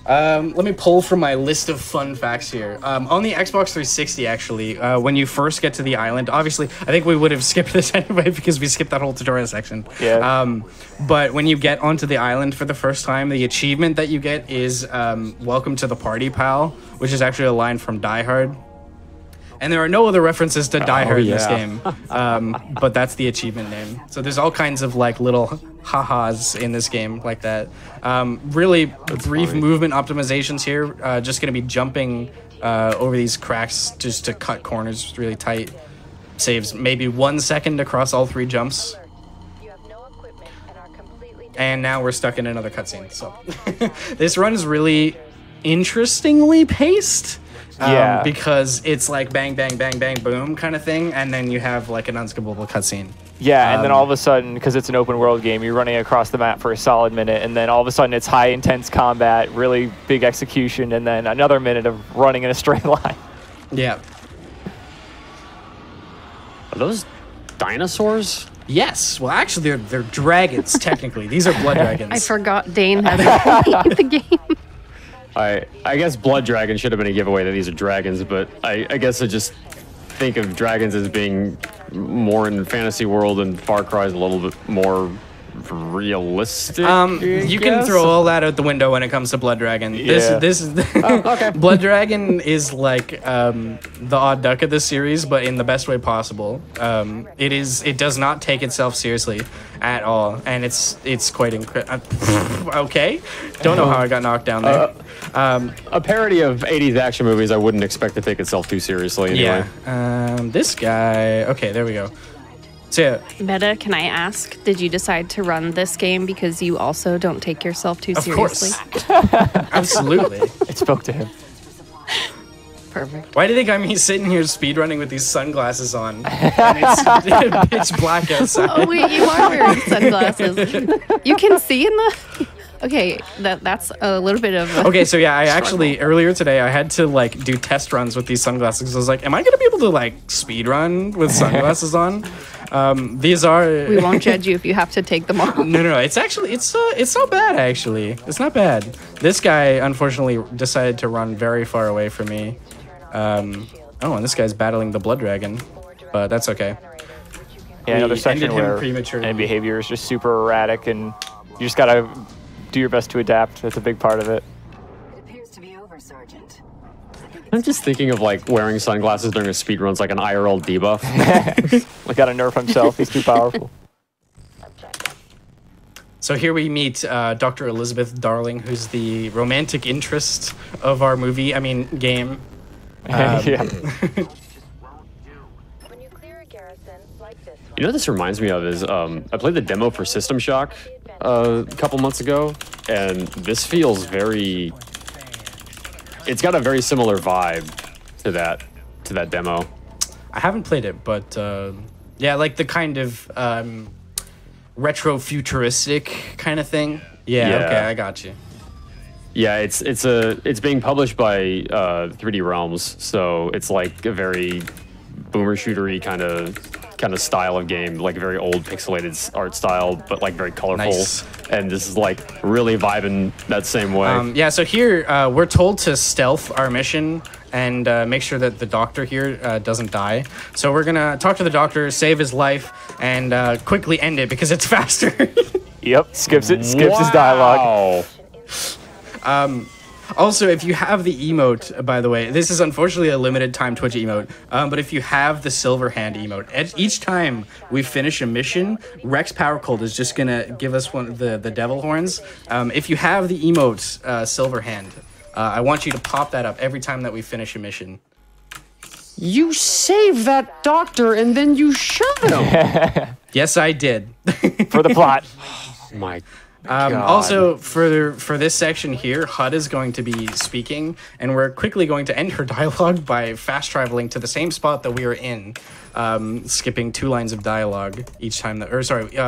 Let me pull from my list of fun facts here. On the Xbox 360, actually, when you first get to the island, obviously, I think we would have skipped this anyway because we skipped that whole tutorial section. Yeah. But when you get onto the island for the first time, the achievement that you get is "Welcome to the Party, Pal," which is actually a line from Die Hard. And there are no other references to Die Hard in this yeah. game, but that's the achievement name. So there's all kinds of like little ha-has in this game like that. Really brief funny. movement optimizations here. Just going to be jumping over these cracks just to cut corners really tight. Saves maybe 1 second across all 3 jumps. You have no equipment and are completely And now we're stuck in another cutscene. So this run is really interestingly paced. Yeah. Because it's like bang, bang, bang, bang, boom kind of thing. And then you have like an unskippable cutscene. Yeah, and then all of a sudden, because it's an open world game, you're running across the map for a solid minute, and then all of a sudden it's high intense combat, really big execution, and then another minute of running in a straight line. Yeah. Are those dinosaurs? Yes. Well, actually, they're dragons, technically. These are blood dragons. I forgot Dane had played the game. I guess Blood Dragon should have been a giveaway that these are dragons, but I guess I just think of dragons as being more in the fantasy world, and Far Cry is a little bit more realistic. You can throw all that out the window when it comes to Blood Dragon. Yeah. This is okay. Blood Dragon is like the odd duck of this series, but in the best way possible. It does not take itself seriously at all, and it's quite incredible. Okay, don't know how I got knocked down there. A parody of 80s action movies I wouldn't expect to take itself too seriously anyway. Yeah. This guy. Okay, there we go. So yeah, Meta, can I ask, did you decide to run this game because you also don't take yourself too of seriously? course. Absolutely. It spoke to him. Perfect. Why do you think I'm speedrunning here speedrunning with these sunglasses on? And it's pitch black outside. Oh wait, you are wearing sunglasses. You can see in the. Okay, that's a little bit of. Okay, so yeah, I actually earlier today I had to like do test runs with these sunglasses. I was like, am I gonna be able to like speedrun with sunglasses on? These are. We won't judge you if you have to take them off. No. It's actually it's not bad actually. It's not bad. This guy unfortunately decided to run very far away from me. And this guy's battling the blood dragon, but that's okay. Yeah, another We section ended him where prematurely. enemy behavior is just super erratic, and you just gotta do your best to adapt. That's a big part of it. It appears to be over, Sergeant. I'm just thinking of like wearing sunglasses during a speed run's like an IRL debuff. We gotta nerf himself. He's too powerful. So here we meet Dr. Elizabeth Darling, who's the romantic interest of our game. Yeah. When you clear a garrison like this one, You know what this reminds me of is I played the demo for System Shock a couple months ago, and this feels very. It's got a very similar vibe to that demo. I haven't played it, but yeah, like the kind of retro futuristic kind of thing. Yeah, Yeah. okay, I got you. Yeah, it's being published by 3D Realms, so it's like a very boomer shootery kind of style of game, like very old pixelated art style, but like very colorful. Nice. And this is like really vibing that same way. Yeah, so here we're told to stealth our mission and make sure that the doctor here doesn't die. So we're gonna talk to the doctor, save his life, and quickly end it because it's faster. Yep. Skips his dialogue. Wow. Also, if you have the emote, by the way, this is unfortunately a limited time Twitch emote, but if you have the silver hand emote, each time we finish a mission, Rex Power Cold is just gonna give us one of the devil horns. If you have the emote silver hand, I want you to pop that up every time that we finish a mission. You saved that doctor and then you shot him. Yes, I did. For the plot. My God. Also, for this section here, HUD is going to be speaking, and we're quickly going to end her dialogue by fast traveling to the same spot that we were in, skipping 2 lines of dialogue each time that,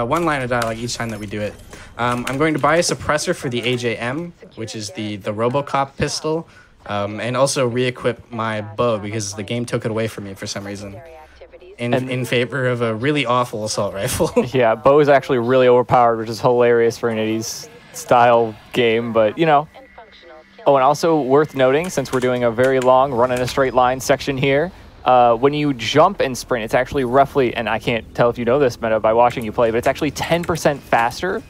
1 line of dialogue each time that we do it. I'm going to buy a suppressor for the AJM, which is the RoboCop pistol, and also re-equip my bow because the game took it away from me for some reason. In favor of a really awful assault rifle. Yeah, Bo is actually really overpowered, which is hilarious for an 80s style game, but you know. Oh, and also worth noting, since we're doing a very long run in a straight line section here, when you jump and sprint, it's actually roughly, and I can't tell if you know this, Meta, by watching you play, but it's actually 10% faster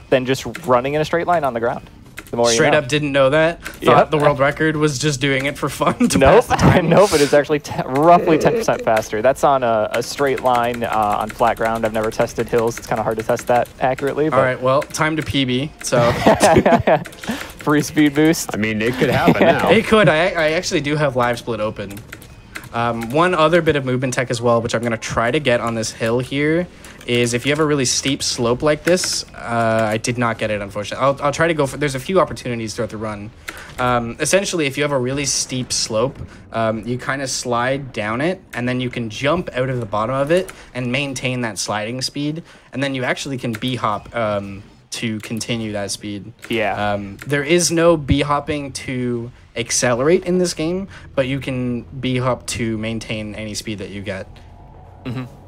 than just running in a straight line on the ground. The more Straight you know. up didn't know that. Thought Yep. the world record was just doing it for fun to Nope, pass the time. nope, but it's actually roughly 10% faster. That's on a straight line on flat ground. I've never tested hills. It's kind of hard to test that accurately. But All right, well, time to PB. So free speed boost. I mean, it could happen now. it could. I actually do have live split open. One other bit of movement tech as well, which I'm going to try to get on this hill here, is if you have a really steep slope like this, I did not get it, unfortunately. I'll try to go for, there's a few opportunities throughout the run. Essentially, if you have a really steep slope, you kind of slide down it, and then you can jump out of the bottom of it and maintain that sliding speed, and then you actually can B-hop to continue that speed. Yeah. There is no B-hopping to accelerate in this game, but you can B-hop to maintain any speed that you get.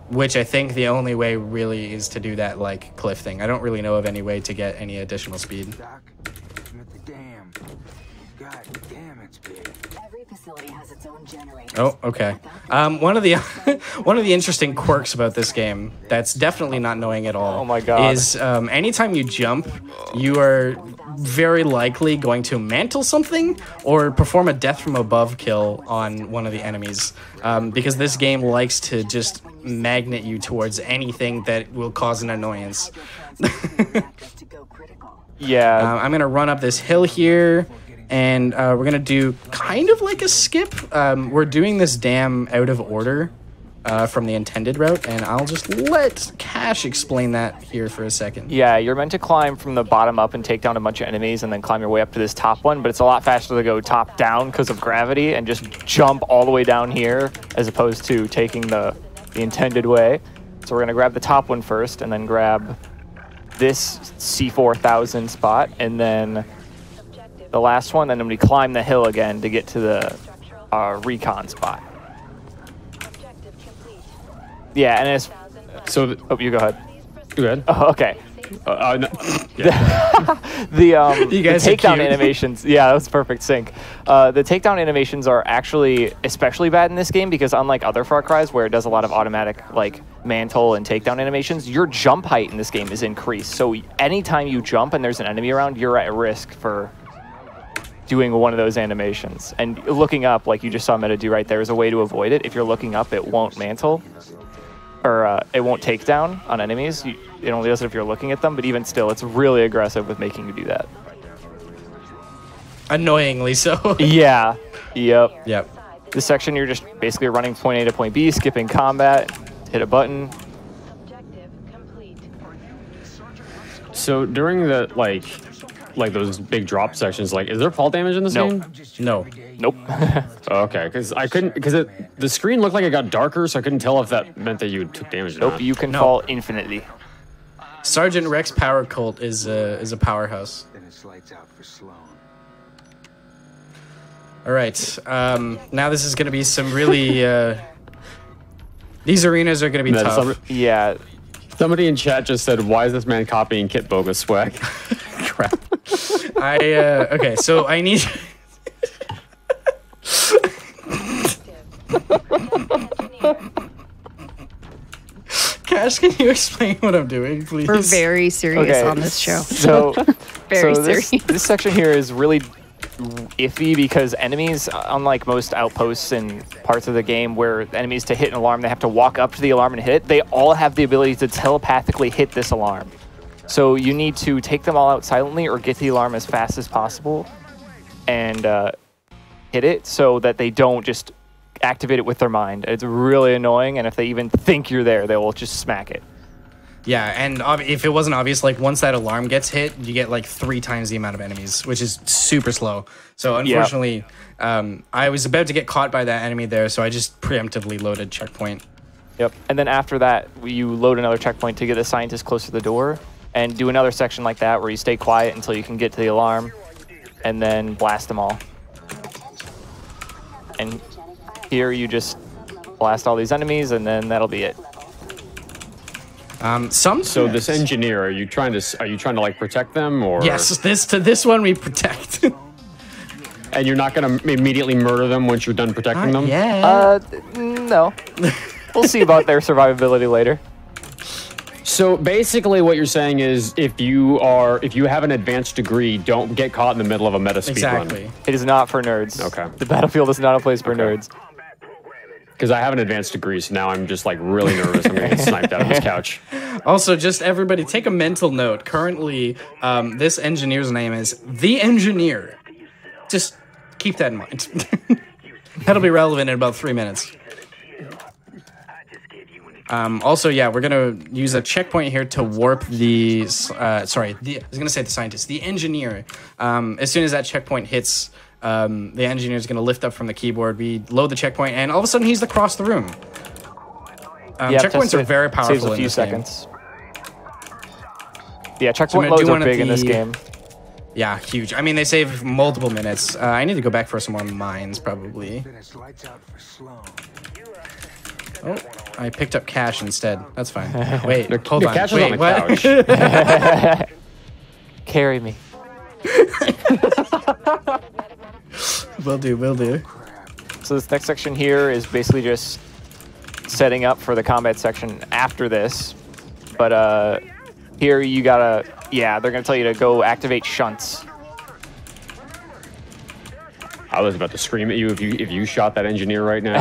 Which I think the only way really is to do that like cliff thing. I don't really know of any way to get any additional speed. Doc, I'm at the dam. God damn, it's big. Every facility has its own generator. Oh, okay. One of the one of the interesting quirks about this game that's definitely not knowing at all. Oh my God. Is anytime you jump, you are very likely going to mantle something or perform a death from above kill on one of the enemies, because this game likes to just magnet you towards anything that will cause an annoyance. Yeah. I'm gonna run up this hill here, and we're gonna do kind of like a skip. We're doing this dam out of order, from the intended route, and I'll just let Cash explain that here for a second. Yeah, you're meant to climb from the bottom up and take down a bunch of enemies and then climb your way up to this top one, but it's a lot faster to go top down because of gravity and just jump all the way down here as opposed to taking the intended way. So we're going to grab the top one first and then grab this C4000 spot and then the last one, and then we climb the hill again to get to the recon spot. Yeah, and it's... So, oh, you go ahead. Go ahead. Oh, okay. No, yeah. The guys are takedown cute. animations, yeah, that was perfect sync. The takedown animations are actually especially bad in this game because unlike other Far Cry's where it does a lot of automatic like mantle and takedown animations, your jump height in this game is increased. So anytime you jump and there's an enemy around, you're at risk for doing one of those animations. And looking up, like you just saw Meta do right there, is a way to avoid it. If you're looking up, it won't mantle. Or it won't take down on enemies. It only does it if you're looking at them, but even still, it's really aggressive with making you do that. Annoyingly so. Yeah. Yep. Yep. This section, you're just basically running point A to point B, skipping combat, hit a button. So during the like those big drop sections, like, is there fall damage in this game? No. Nope. Okay, because I couldn't, because the screen looked like it got darker, so I couldn't tell if that meant that you took damage or Nope, not. you can fall infinitely. Sergeant Rex Power Cult is a powerhouse. Then it's lights out for Sloan. All right. Now this is going to be some really... these arenas are going to be tough. Yeah. Somebody in chat just said, "Why is this man copying Kit Boga's swag?" Crap. Okay, so I need... Cash, can you explain what I'm doing, please? We're very serious on this show. So, Very this serious. section here is really iffy because enemies, unlike most outposts and parts of the game where enemies to hit an alarm, they have to walk up to the alarm and hit it, they all have the ability to telepathically hit this alarm. So you need to take them all out silently or get to the alarm as fast as possible and hit it so that they don't just activate it with their mind. It's really annoying, and if they even think you're there, they will just smack it. Yeah, and if it wasn't obvious, like once that alarm gets hit, you get like 3 times the amount of enemies, which is super slow. So unfortunately, I was about to get caught by that enemy there, so I just preemptively loaded checkpoint. Yep. And then after that, you load another checkpoint to get the scientist close to the door, and do another section like that where you stay quiet until you can get to the alarm, and then blast them all. And here you just blast all these enemies, and then that'll be it. So this engineer, are you trying to like protect them, or? Yes, this one we protect. And you're not gonna immediately murder them once you're done protecting them? Yeah. No. We'll see about their survivability later. So basically what you're saying is if you have an advanced degree, don't get caught in the middle of a meta speedrun. Exactly. It is not for nerds. Okay. The battlefield is not a place for nerds. Because I have an advanced degree, so now I'm just like really nervous. I'm gonna get sniped out of this couch. Also, just everybody take a mental note. Currently, this engineer's name is The Engineer. Just keep that in mind. That'll be relevant in about 3 minutes. Also, yeah, we're gonna use a checkpoint here to warp the. I was gonna say the scientist, the engineer. As soon as that checkpoint hits, the engineer is gonna lift up from the keyboard. We load the checkpoint, and all of a sudden he's across the room. Checkpoints are very powerful. Saves a few seconds. Yeah, So checkpoint loads are big in this game. Yeah, huge. I mean, they save multiple minutes. I need to go back for some more mines, probably. Then it's lights out for Sloan. Oh, I picked up cash instead. That's fine. Wait, hold the on. cash is Wait, on the what? couch. Carry me. Will do. So this next section here is basically just setting up for the combat section after this. But here you gotta, they're gonna tell you to go activate shunts. I was about to scream at you if you shot that engineer right now.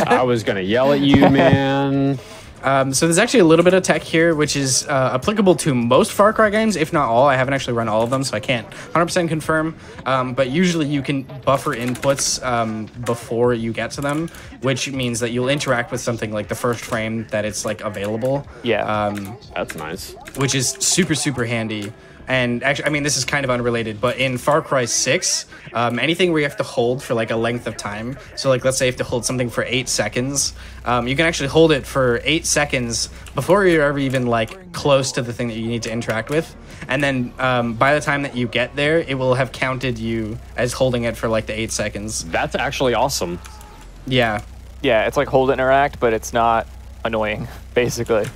I was gonna yell at you, man. So there's actually a little bit of tech here, which is applicable to most Far Cry games, if not all. I haven't actually run all of them, so I can't 100% confirm. But usually you can buffer inputs before you get to them, which means that you'll interact with something like the first frame that it's like available. Yeah. That's nice. Which is super, super handy. And actually, I mean, this is kind of unrelated, but in Far Cry 6, anything where you have to hold for like a length of time, so like let's say you have to hold something for 8 seconds, you can actually hold it for 8 seconds before you're ever even like close to the thing that you need to interact with. And then by the time that you get there, it will have counted you as holding it for like the 8 seconds. That's actually awesome. Yeah. Yeah, it's like hold, interact, but it's not annoying, basically.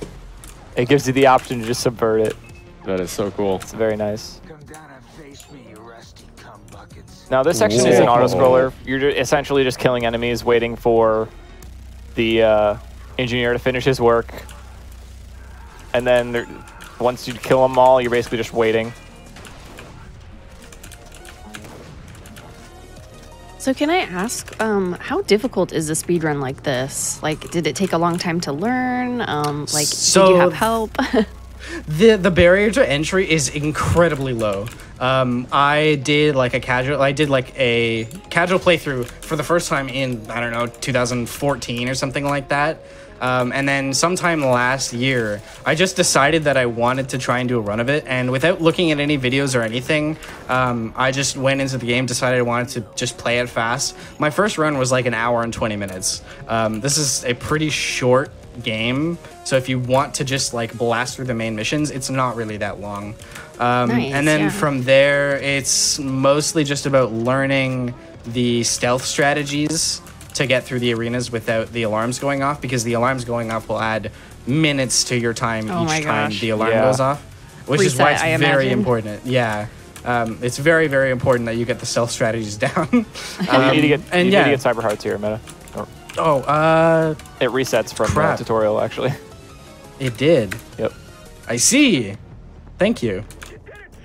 It gives you the option to just subvert it. That is so cool. It's very nice. Come down and face me, you rusty cum buckets. Now this section is an auto-scroller. You're essentially just killing enemies, waiting for the engineer to finish his work. And then once you kill them all, you're basically just waiting. So can I ask, how difficult is a speedrun like this? Like, did it take a long time to learn? Like, did you have help? The barrier to entry is incredibly low. I did like a casual playthrough for the first time in, I don't know, 2014 or something like that. And then sometime last year, I just decided that I wanted to try and do a run of it. And without looking at any videos or anything, I just went into the game, decided I wanted to just play it fast. My first run was like an hour and 20 minutes. This is a pretty short game, so if you want to just like blast through the main missions, it's not really that long. Nice, and then yeah. from there, it's mostly just about learning the stealth strategies to get through the arenas without the alarms going off, because the alarms going off will add minutes to your time each time the alarm goes off, which is why it's very important. Yeah. It's very, very important that you get the stealth strategies down. You need to get cyber hearts here, Meta. It resets from the tutorial, actually. It did. Yep. I see. Thank you.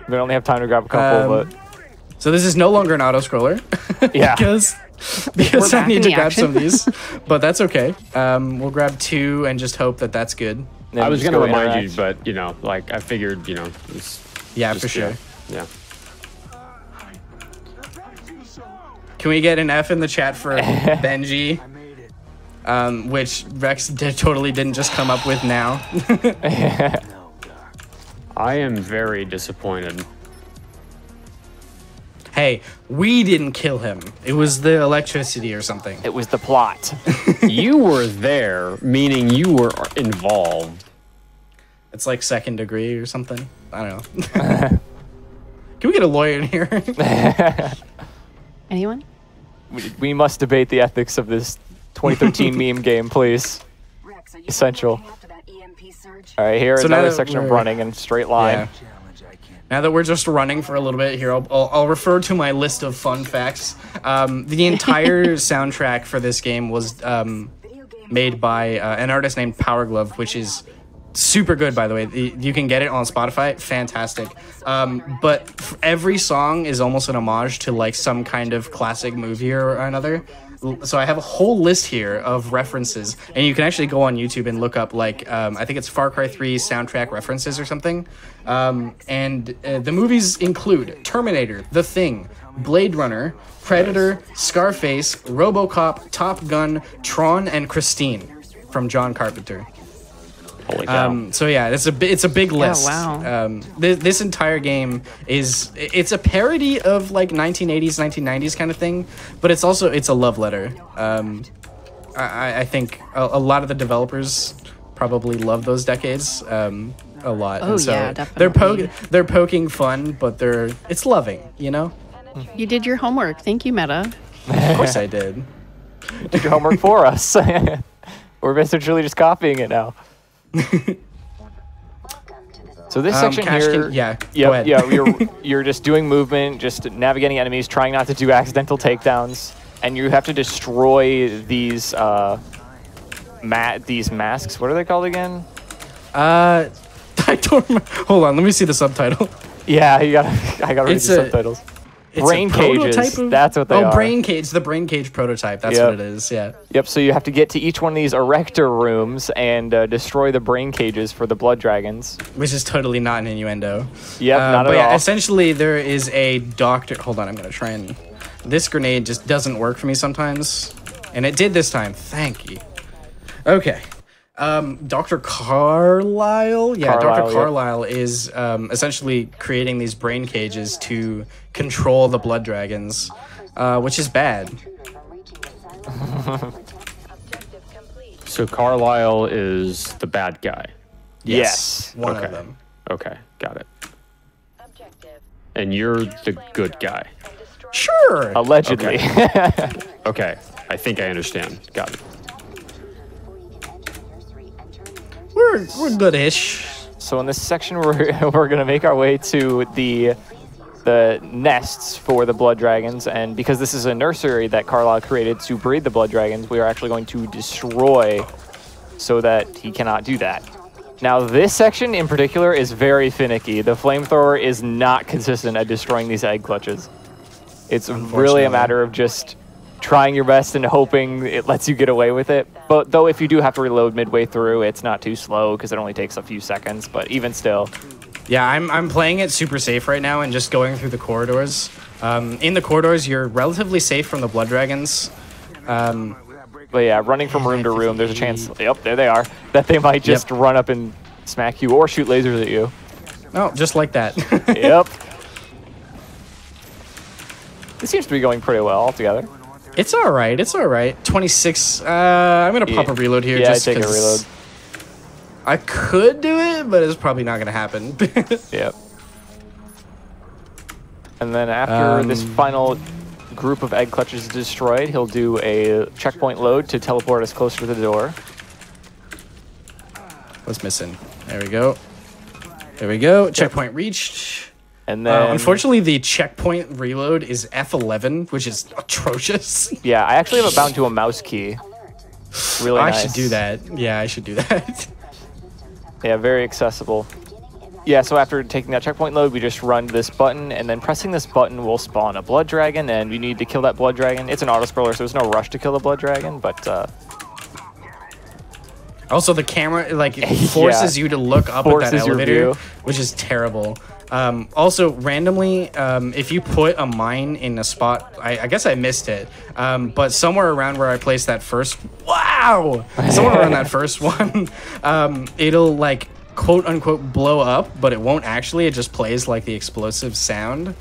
We only have time to grab a couple, but... So this is no longer an auto-scroller. Yeah. because I need to grab some of these. But that's okay. We'll grab 2 and just hope that that's good. I was going to remind you, but, you know, like, I figured, you know... Yeah, for sure. Yeah. Can we get an F in the chat for Benji? Which Rex totally didn't just come up with now. I am very disappointed. Hey, we didn't kill him. It was the electricity or something. It was the plot. You were there, meaning you were involved. It's like 2nd degree or something. I don't know. Can we get a lawyer in here? Anyone? We must debate the ethics of this 2013 meme game, please. Essential. All right, here is another section of running in straight line. Yeah. Now that we're just running for a little bit here, I'll refer to my list of fun facts. The entire soundtrack for this game was made by an artist named Power Glove, which is super good, by the way. You can get it on Spotify. Fantastic. But every song is almost an homage to like some kind of classic movie or another. So I have a whole list here of references, and you can actually go on YouTube and look up like I think it's Far Cry 3 soundtrack references or something. And the movies include Terminator, The Thing, Blade Runner, Predator, Scarface, RoboCop, Top Gun, Tron, and Christine from John Carpenter. Holy cow. So yeah, it's a big list. Oh, wow. This entire game it's a parody of like 1980s, 1990s kind of thing, but it's a love letter. I think a lot of the developers probably love those decades a lot. Oh, and so yeah, definitely. They're poking fun, but it's loving, you know? You did your homework. Thank you, Meta. Of course I did. You did your homework for us. We're essentially just copying it now. So this section here, go ahead. you're just doing movement, just navigating enemies, trying not to do accidental takedowns, and you have to destroy these masks. What are they called again? I don't remember. Hold on, let me see the subtitle. Yeah, I gotta read the subtitles. brain cages. That's what they are. Oh, brain cage. The brain cage prototype. That's what it is. Yeah. Yep. So you have to get to each one of these erector rooms and destroy the brain cages for the blood dragons. Which is totally not an innuendo. Yep. Not at all. Essentially, there is a doctor. Hold on. I'm gonna try and. This grenade just doesn't work for me sometimes, and it did this time. Thank you. Okay. Dr. Carlisle? Yeah, Dr. Carlisle is essentially creating these brain cages to control the blood dragons, which is bad. So Carlisle is the bad guy. Yes. One of them. Okay, got it. And you're the good guy. Sure. Allegedly. Okay. Okay, I think I understand. Got it. We're good-ish. So in this section, we're gonna make our way to the nests for the blood dragons, and because this is a nursery that Carlisle created to breed the blood dragons, we are actually going to destroy so that he cannot do that. Now this section in particular is very finicky. The flamethrower is not consistent at destroying these egg clutches. It's really a matter of just trying your best and hoping it lets you get away with it. But though if you do have to reload midway through, it's not too slow because it only takes a few seconds, but even still. Yeah, I'm playing it super safe right now and just going through the corridors. In the corridors, you're relatively safe from the blood dragons. But yeah, running from room to room, there's a chance, yep, there they are, that they might just run up and smack you or shoot lasers at you. Oh, just like that. Yep. This seems to be going pretty well altogether. It's all right. It's all right. 26. I'm gonna pop a reload here. Yeah, just take a reload. I could do it, but it's probably not gonna happen. Yep. And then after this final group of egg clutches is destroyed, he'll do a checkpoint load to teleport us closer to the door. What's missing? There we go. There we go. Checkpoint reached. And then, unfortunately, the checkpoint reload is F11, which is atrocious. Yeah, I actually have it bound to a mouse key. Really nice. I should do that. Yeah, I should do that. Yeah, very accessible. Yeah, so after taking that checkpoint load, we just run this button, and then pressing this button will spawn a blood dragon, and we need to kill that blood dragon. It's an auto-scroller, so there's no rush to kill the blood dragon, but... Also, the camera, like, forces you to look up at that elevator, which is terrible. Also, randomly, if you put a mine in a spot, I guess I missed it, but somewhere around where I placed that first, somewhere around that first one, it'll, like, quote-unquote blow up, but it won't actually. It just plays, like, the explosive sound.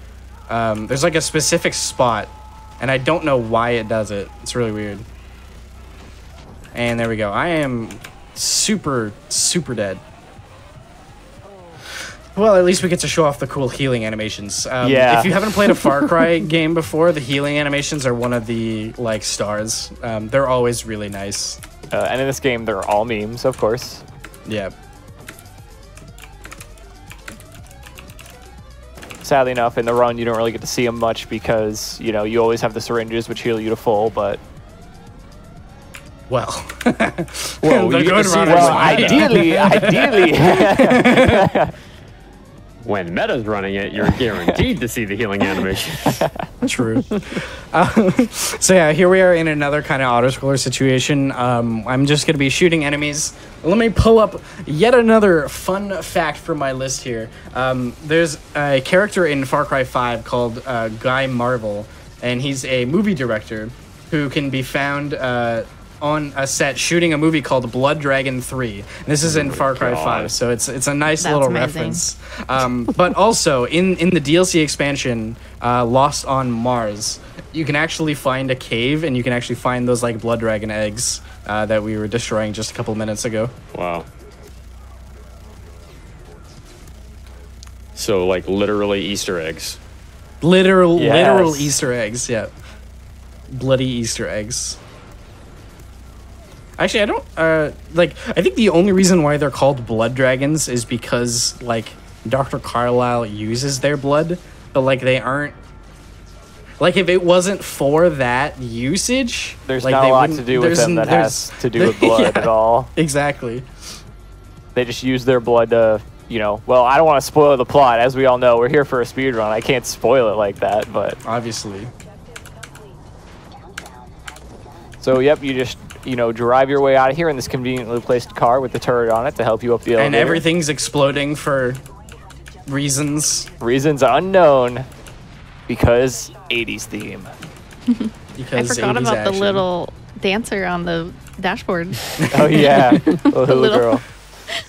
There's, like, a specific spot, and I don't know why it does it. It's really weird. And there we go. I am super, super dead. Well, at least we get to show off the cool healing animations. Yeah. If you haven't played a Far Cry game before, the healing animations are one of the, like, stars. They're always really nice. And in this game, they're all memes, of course. Yeah. Sadly enough, in the run, you don't really get to see them much because, you know, you always have the syringes which heal you to full, but... Well, well, you get to see ideally. When Meta's running it, you're guaranteed to see the healing animation. True. So yeah, here we are in another kind of auto-scroller situation. I'm just going to be shooting enemies. Let me pull up yet another fun fact from my list here. There's a character in Far Cry 5 called Guy Marvel, and he's a movie director who can be found on a set shooting a movie called Blood Dragon 3. This is in Far Cry 5, so it's a nice little reference. But also, in the DLC expansion, Lost on Mars, you can actually find a cave, and you can actually find those, like, blood dragon eggs that we were destroying just a couple minutes ago. Wow. So, like, literally Easter eggs. Literal Easter eggs, yeah. Bloody Easter eggs. Actually, I don't, I think the only reason why they're called blood dragons is because, like, Dr. Carlisle uses their blood, but, like, they aren't, like, if it wasn't for that usage... There's like, not a lot to do with them that has to do with blood at all. Exactly. They just use their blood to you know, well, I don't want to spoil the plot. As we all know, we're here for a speed run. I can't spoil it like that, but Obviously. so yep, you just drive your way out of here in this conveniently placed car with the turret on it to help you up the elevator. And everything's exploding for reasons unknown, because 80s theme. because I forgot 80s about the action. little dancer on the dashboard. Oh yeah, little hula girl.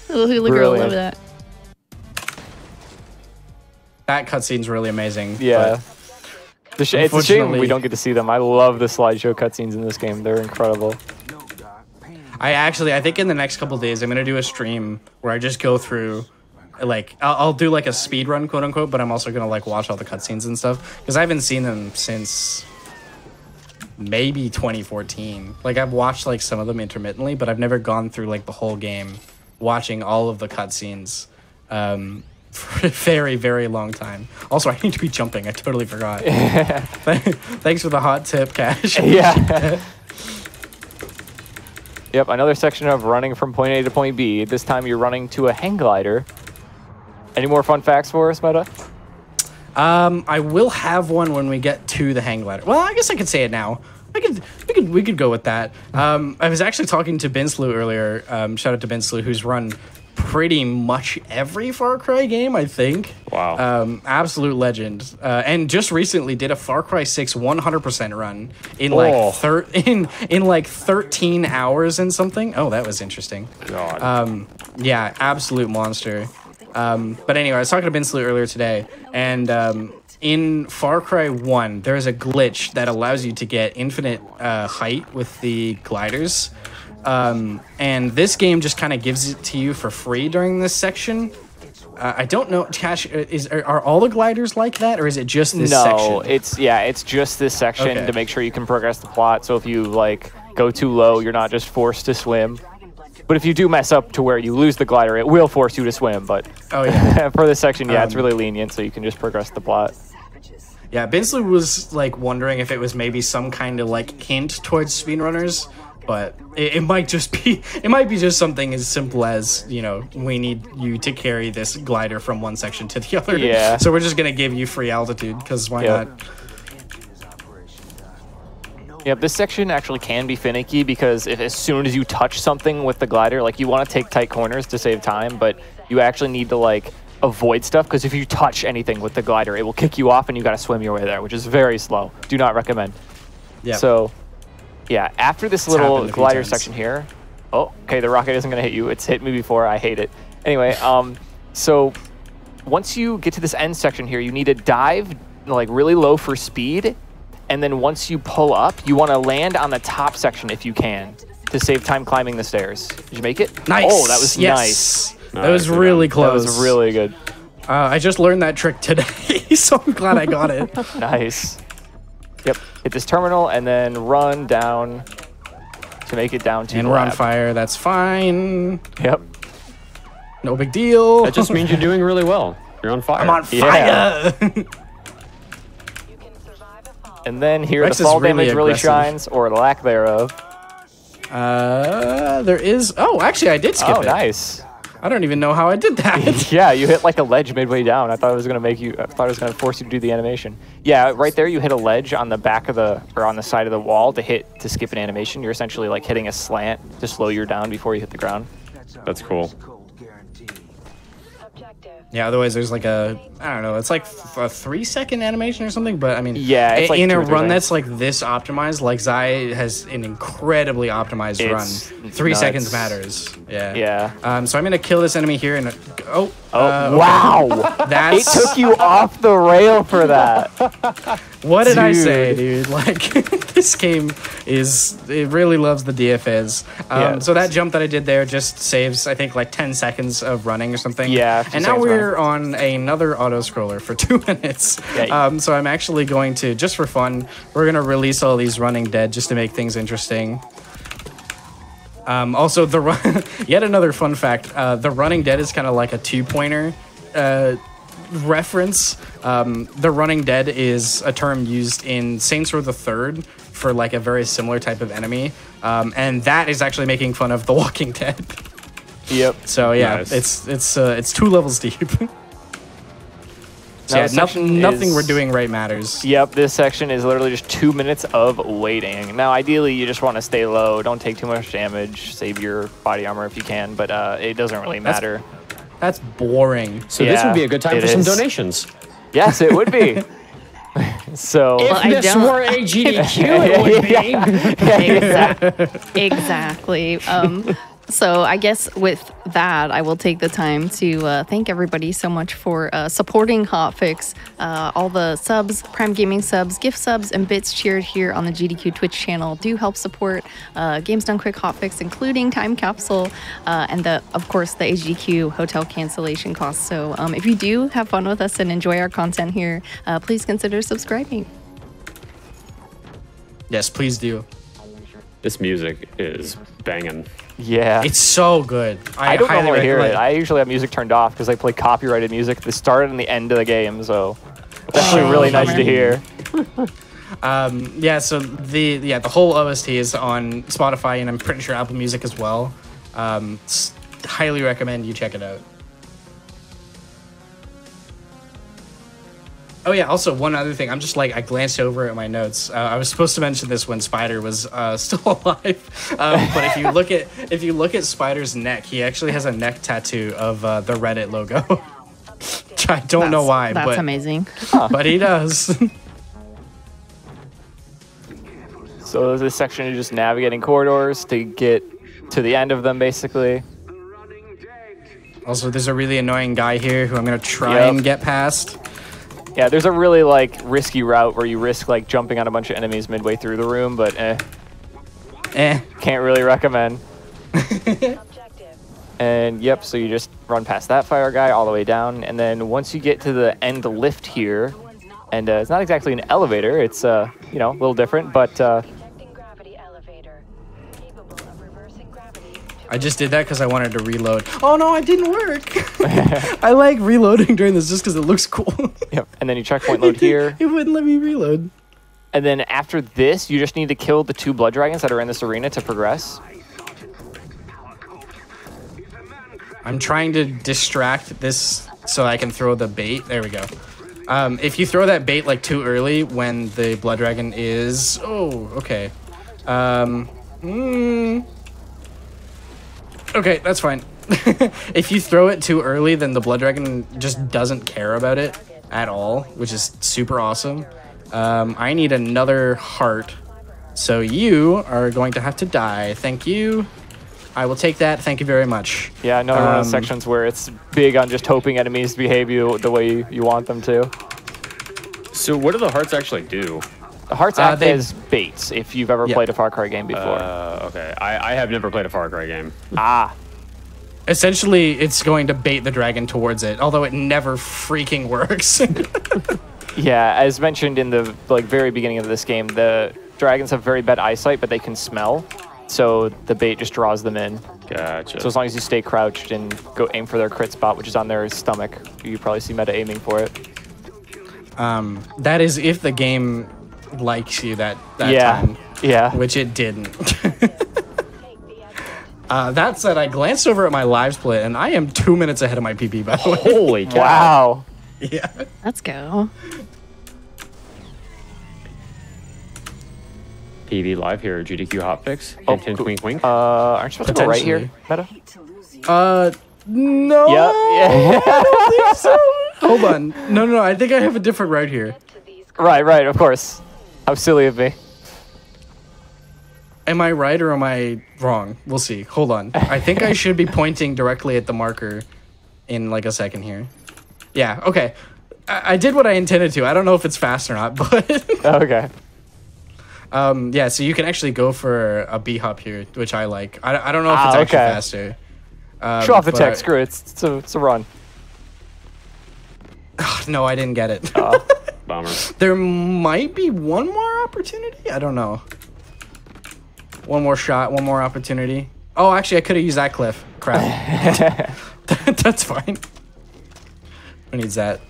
Little hula girl, love Brilliant. that. That cutscene's really amazing. Yeah. but It's a shame we unfortunately- don't get to see them. I love the slideshow cutscenes in this game. They're incredible. I think in the next couple days I'm gonna do a stream where I just go through, like I'll do like a speed run, quote unquote, but I'm also gonna like watch all the cutscenes and stuff because I haven't seen them since maybe 2014. Like I've watched like some of them intermittently, but I've never gone through like the whole game, watching all of the cutscenes. For a very, very long time. Also, I need to be jumping. I totally forgot. Thanks for the hot tip, Cash. Yeah. Yep, another section of running from point A to point B. This time you're running to a hang glider. Any more fun facts for us, Meta? I will have one when we get to the hang glider. Well, I guess I could say it now. We could go with that. I was actually talking to Binslu earlier. Shout out to Binslu, who's run pretty much every Far Cry game, I think. Wow. Absolute legend. And just recently did a Far Cry 6 100% run in like 13 hours and something. Oh, that was interesting. God. Yeah, absolute monster. But anyway, I was talking to Binslu earlier today, and in Far Cry 1, there's a glitch that allows you to get infinite height with the gliders. And this game just kind of gives it to you for free during this section. I don't know, Cash, are all the gliders like that, or is it just this section? No, it's just this section Okay. to make sure you can progress the plot. So if you like go too low, you're not just forced to swim. But if you do mess up to where you lose the glider, it will force you to swim. But Oh, yeah. for this section, yeah, it's really lenient, so you can just progress the plot. Yeah, Binslu was like wondering if it was maybe some kind of like hint towards speedrunners, but it might be just something as simple as, we need you to carry this glider from one section to the other. Yeah. So we're just gonna give you free altitude because why Yep. not? Yeah, this section actually can be finicky because as soon as you touch something with the glider, like you want to take tight corners to save time, but you actually need to like avoid stuff because if you touch anything with the glider, it will kick you off and you got to swim your way there, which is very slow. Do not recommend. Yeah. So, yeah, after this happened little a few glider times. section here, oh, okay, the rocket isn't going to hit you. It's hit me before. I hate it. Anyway, so once you get to this end section here, you need to dive like really low for speed. And then once you pull up, you want to land on the top section if you can to save time climbing the stairs. Did you make it? Nice. Oh, that was yes. nice. That was Nice. really That close. was really good. I just learned that trick today, so I'm glad I got it. Nice. Yep. Hit this terminal and then run down to make it down to And the we're on lab. fire. That's fine. Yep. No big deal. That just means you're doing really well. You're on fire. I'm on Yeah. fire. And then here Rex the is fall really damage really aggressive. shines, or lack thereof. There is. Oh, actually, I did skip Oh, it. nice. I don't even know how I did that. Yeah, you hit like a ledge midway down. I thought it was gonna force you to do the animation. Yeah, right there you hit a ledge on the back of on the side of the wall to skip an animation. You're essentially like hitting a slant to slow you down before you hit the ground. That's cool. Yeah, otherwise there's like I don't know, it's like a 3-second animation or something, but I mean, Yeah, it's like in 2 a or 3 run seconds. that's like this optimized, like Zai has an incredibly optimized It's run. 3 nuts. seconds matters. Yeah. Yeah. So I'm gonna kill this enemy here and Oh, okay. wow! It That's took you off the rail for that. what did I say, Dude. dude? Like this game it really loves the DFS. Yeah. So that jump that I did there just saves I think like 10 seconds of running or something. Yeah, 10 And now seconds we're on another auto scroller for 2 minutes. Yeah. So I'm actually going to, just for fun, we're gonna release all these running dead just to make things interesting. Also, yet another fun fact: the running dead is kind of like a 2-pointer reference. The running dead is a term used in Saints Row the Third for like a very similar type of enemy, and that is actually making fun of The Walking Dead. Yep. So yeah, Nice. it's 2 levels deep. So Now, yeah, this section nothing is- we're doing right matters. Yep, this section is literally just 2 minutes of waiting. Now, ideally, you just want to stay low. Don't take too much damage. Save your body armor if you can, but it doesn't really matter. That's boring. So this Yeah, would be a good time it for some is. donations. Yes, it would be. So Well, I If this don't- were a GDQ, it would be. Exactly. So I guess with that, I will take the time to thank everybody so much for supporting Hotfix. All the subs, Prime Gaming subs, gift subs, and bits cheered here on the GDQ Twitch channel do help support Games Done Quick Hotfix, including Time Capsule and of course the HGQ hotel cancellation costs. So if you do have fun with us and enjoy our content here, please consider subscribing. Yes, please do. This music is banging. yeah. It's so good. I don't highly normally hear it. recommend- I usually have music turned off because I play copyrighted music at the start and the end of the game, so it's actually really nice to hear. Yeah, so the whole OST is on Spotify and I'm pretty sure Apple Music as well. Highly recommend you check it out. Oh yeah, also one other thing. I'm just like, I glanced over at my notes. I was supposed to mention this when Spider was still alive. But if you look at Spider's neck, he actually has a neck tattoo of the Reddit logo. Which I don't know why, That's but amazing. but he does. So this section is just navigating corridors to get to the end of them, basically. Also, there's a really annoying guy here who I'm gonna try Yep. and get past. Yeah, there's a really like risky route where you risk like jumping on a bunch of enemies midway through the room, but can't really recommend. Objective. And yep, so you just run past that fire guy all the way down, and then once you get to the end lift here, and it's not exactly an elevator, it's you know, a little different, but Detecting gravity elevator. Capable of reversing gravity. I just did that because I wanted to reload. Oh no, it didn't work. I like reloading during this just because it looks cool. yep. And then you checkpoint load here, It wouldn't let me reload. and then after this, you just need to kill the 2 blood dragons that are in this arena to progress. I'm trying to distract this so I can throw the bait. There we go. If you throw that bait like too early when the blood dragon is... Oh, okay. Okay, that's fine. If you throw it too early, then the blood dragon just doesn't care about it at all, which is super awesome. I need another heart. So you are going to have to die. Thank you. I will take that. Thank you very much. Yeah, another one of those sections where it's big on just hoping enemies behave the way you want them to. So what do the hearts actually do? The hearts act they- as baits if you've ever played a Far Cry game before. Okay, I have never played a Far Cry game. Essentially, it's going to bait the dragon towards it, although it never freaking works. Yeah, as mentioned in the very beginning of this game, the dragons have very bad eyesight, but they can smell. So the bait just draws them in. Gotcha. So as long as you stay crouched and go aim for their crit spot, which is on their stomach, you probably see Meta aiming for it. That is if the game likes you that Yeah, time, yeah. which it didn't. That said, I glanced over at my live split, and I am 2 minutes ahead of my PP, by the way. Holy cow. Wow. Yeah. Let's go. PV live here, GDQ Hotfix. Oh, Hint, hint, cool. wink, wink. Aren't you supposed to go right here, Meta? No. Yep. Yeah. I don't think so. Hold on. No. I think I have a different route here. Right, of course. How silly of me. Am I right or am I wrong? We'll see. Hold on. I think I should be pointing directly at the marker in like a second here. Yeah, okay. I did what I intended to. I don't know if it's fast or not, but... Okay. yeah, so you can actually go for a B-hop here, which I like. I don't know if it's actually okay. faster. Show off the but tech. Screw it. It's a run. No, I didn't get it. Bummer. There might be one more opportunity? I don't know. One more shot, one more opportunity. Oh, actually, I could have used that cliff. Crap. That's fine. Who needs that?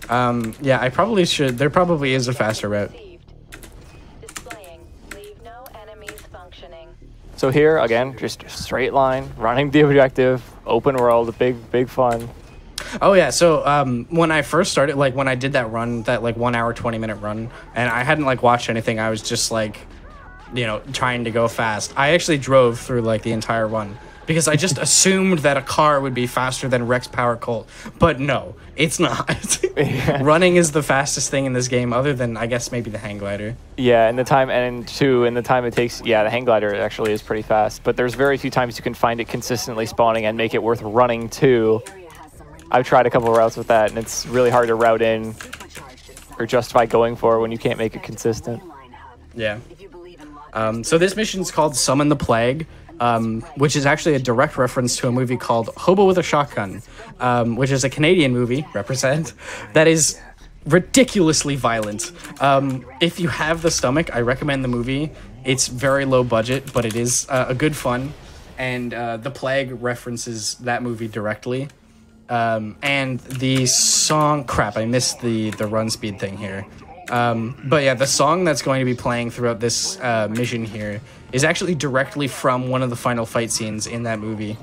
Yeah, I probably should. There probably is a faster route. Displaying. Leave no enemies functioning. So here, again, just straight line, running the objective, open world, big fun. Oh yeah, so when I first started, like when I did that run, that like 1 hour 20-minute run, and I hadn't like watched anything, I was just like, you know, trying to go fast. I actually drove through like the entire run because I just assumed that a car would be faster than Rex Power Colt, but no, it's not. Running is the fastest thing in this game, other than I guess maybe the hang glider. Yeah, and the time it takes, yeah, the hang glider actually is pretty fast, but there's very few times you can find it consistently spawning and make it worth running too. I've tried a couple of routes with that, and it's really hard to route in or justify going for when you can't make it consistent. Yeah. So this mission's called Summon the Plague, which is actually a direct reference to a movie called Hobo with a Shotgun, which is a Canadian movie, represent, that is ridiculously violent. If you have the stomach, I recommend the movie. It's very low budget, but it is a good fun, and The Plague references that movie directly. And the song, crap, I missed the run speed thing here. But yeah, the song that's going to be playing throughout this mission here is actually directly from one of the final fight scenes in that movie.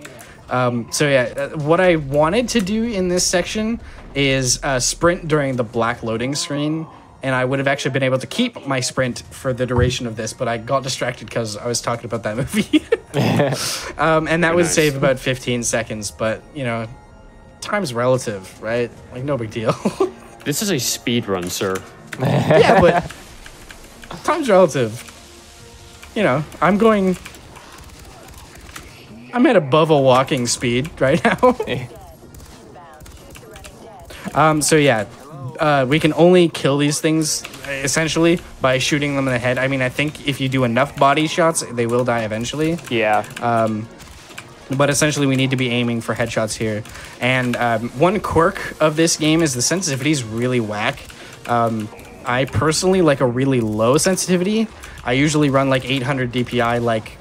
So yeah, what I wanted to do in this section is sprint during the black loading screen, and I would have actually been able to keep my sprint for the duration of this, but I got distracted because I was talking about that movie. And that would save about 15 seconds, but you know, time's relative, right? Like, no big deal. This is a speed run, sir. Yeah, but time's relative. You know, I'm at above a walking speed right now. So yeah, we can only kill these things essentially by shooting them in the head. I mean, I think if you do enough body shots, they will die eventually. Yeah. But essentially, we need to be aiming for headshots here. And one quirk of this game is the sensitivity is really whack. I personally like a really low sensitivity. I usually run like 800 DPI, like,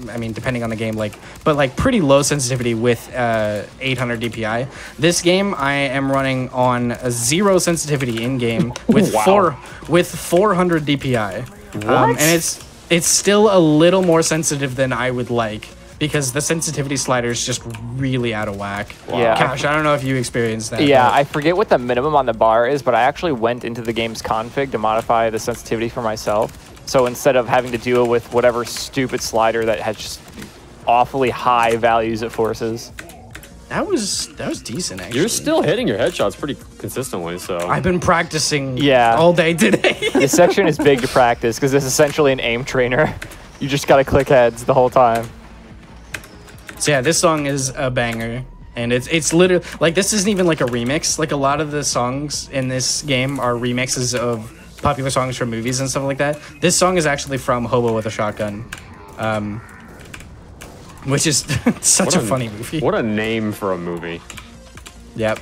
I mean, depending on the game, like, but like pretty low sensitivity with 800 DPI. This game, I am running on a 0 sensitivity in game with Wow. 400 DPI. What? And it's still a little more sensitive than I would like, because the sensitivity slider is just really out of whack. Yeah. Gosh, I don't know if you experienced that. Yeah, but I forget what the minimum on the bar is, but I actually went into the game's config to modify the sensitivity for myself. So instead of having to deal with whatever stupid slider that has just awfully high values it forces. that was decent, actually. You're still hitting your headshots pretty consistently, so. I've been practicing Yeah. all day today. This section is big to practice because it's essentially an aim trainer. You just gotta click heads the whole time. So yeah, this song is a banger, and it's literally like, this isn't even like a remix. Like, a lot of the songs in this game are remixes of popular songs from movies and stuff like that. This song is actually from Hobo with a Shotgun, which is such a funny movie. What a name for a movie. Yep.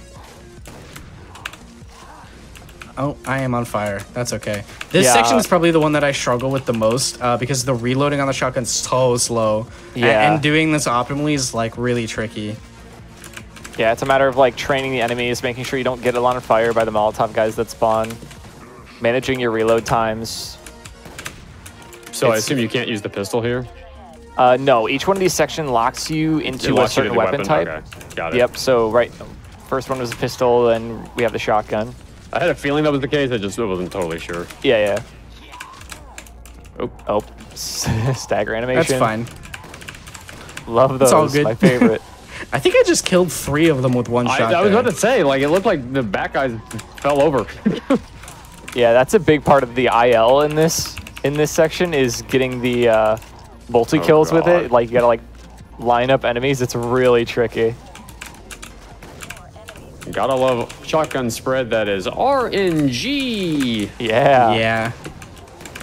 Oh, I am on fire. That's okay. This section is probably the one that I struggle with the most, because the reloading on the shotgun's so slow. Yeah. And doing this optimally is like really tricky. Yeah, it's a matter of like training the enemies, making sure you don't get lit on fire by the Molotov guys that spawn, managing your reload times. So I assume you can't use the pistol here? No, each one of these sections locks you into a certain weapon type. Okay. Got it. Yep, so first one was a pistol, then we have the shotgun. I had a feeling that was the case, I wasn't totally sure. Yeah. Oh, stagger animation. That's fine. Love those, It's all good. my favorite. I think I just killed 3 of them with one shot. I was about to say, like, it looked like the back guys fell over. Yeah, that's a big part of the IL in this section, is getting the multi-kills with it. Like, you gotta like line up enemies. It's really tricky. Gotta love shotgun spread that is RNG. Yeah. Yeah.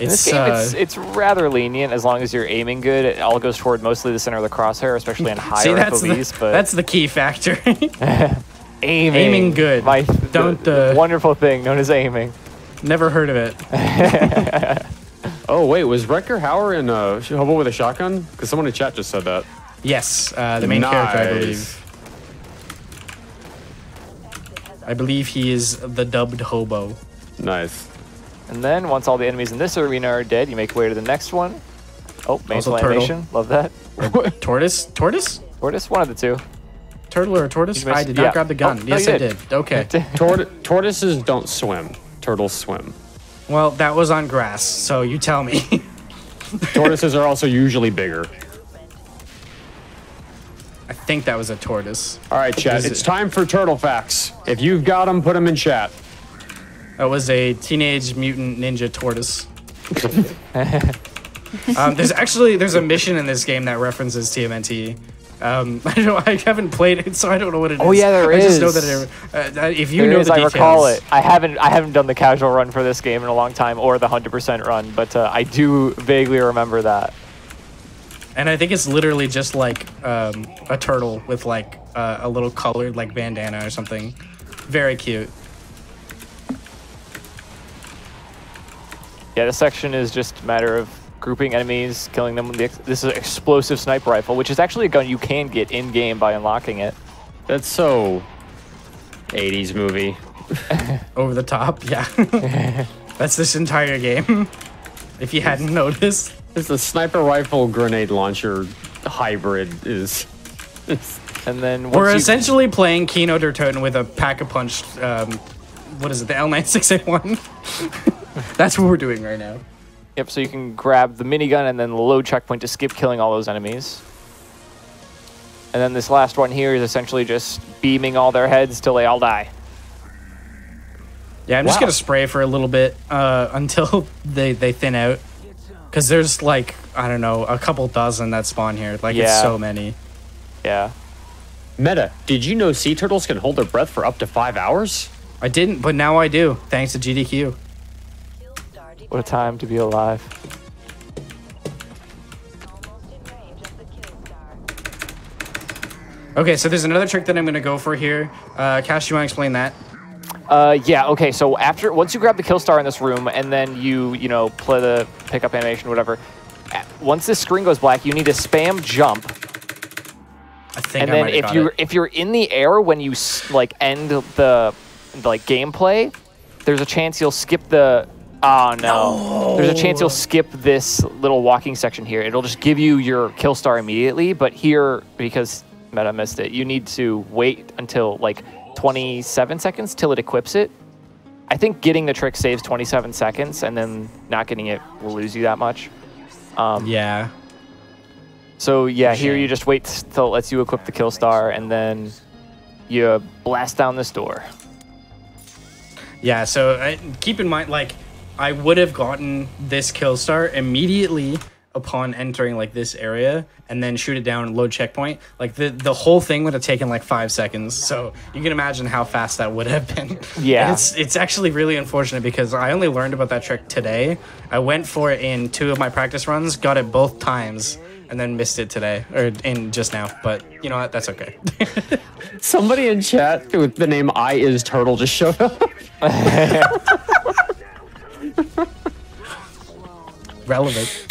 In this game, it's rather lenient as long as you're aiming good. It all goes toward mostly the center of the crosshair, especially in higher FOVs. But that's the key factor. aiming good. The wonderful thing known as aiming. Never heard of it. Oh wait, was Wrecker Hauer in Hobo with a Shotgun? Because someone in chat just said that. Yes, the main character, I believe. I believe he is the dubbed hobo. Nice. And then once all the enemies in this arena are dead, you make your way to the next one. Oh, main Also turtle. animation. Love that. Tortoise? Tortoise? Tortoise, one of the two. Turtle or tortoise? You missed- I did not yeah. grab the gun. Oh, no, yes, you I did. Okay. Tortoises don't swim. Turtles swim. Well, that was on grass, so you tell me. Tortoises are also usually bigger. I think that was a tortoise. All right, chat. Is It's it- time for turtle facts. If you've got them, put them in chat. That was a teenage mutant ninja tortoise. There's a mission in this game that references TMNT. I haven't played it, so I don't know what it is. Oh, yeah, there I just know is. that if you know the I details. recall it. I haven't done the casual run for this game in a long time, or the 100% run, but I do vaguely remember that. And I think it's literally just like a turtle with like a little colored like bandana or something. Very cute. Yeah, this section is just a matter of grouping enemies, killing them with this is an explosive sniper rifle, which is actually a gun you can get in-game by unlocking it. That's so 80s movie. Over the top, yeah. That's this entire game. If you hadn't noticed. It's the sniper rifle grenade launcher hybrid is. And then We're essentially playing Kino der Toten with a pack-a-punch, what is it, the L9681? That's what we're doing right now. Yep, so you can grab the minigun and then the load checkpoint to skip killing all those enemies. And then this last one here is essentially just beaming all their heads till they all die. Yeah, I'm just gonna spray for a little bit until they thin out. Because there's like, I don't know, a couple dozen that spawn here. Like, it's so many. Yeah. Meta, did you know sea turtles can hold their breath for up to 5 hours? I didn't, but now I do, thanks to GDQ. What a time to be alive. Okay, so there's another trick that I'm gonna go for here. Cash, you wanna explain that? Yeah, okay, so once you grab the kill star in this room and then you play the pickup animation, whatever, once this screen goes black, you need to spam jump. I think and then if you're in the air when you end the gameplay, there's a chance you'll skip the there's a chance you'll skip this little walking section here. It'll just give you your kill star immediately, but here, because Meta missed it, you need to wait until like 27 seconds till it equips it. I think getting the trick saves 27 seconds, and then not getting it will lose you that much. Yeah. So yeah, here you just wait till it lets you equip the kill star, and then you blast down this door. Yeah, so keep in mind, like, I would have gotten this kill star immediately upon entering like this area, and then shoot it down, load checkpoint. Like the whole thing would have taken like 5 seconds. So you can imagine how fast that would have been. Yeah. And it's actually really unfortunate because I only learned about that trick today. I went for it in 2 of my practice runs, got it both times, and then missed it today, or in just now. But you know what? That's okay. Somebody in chat with the name I is Turtle just showed up. Relevant.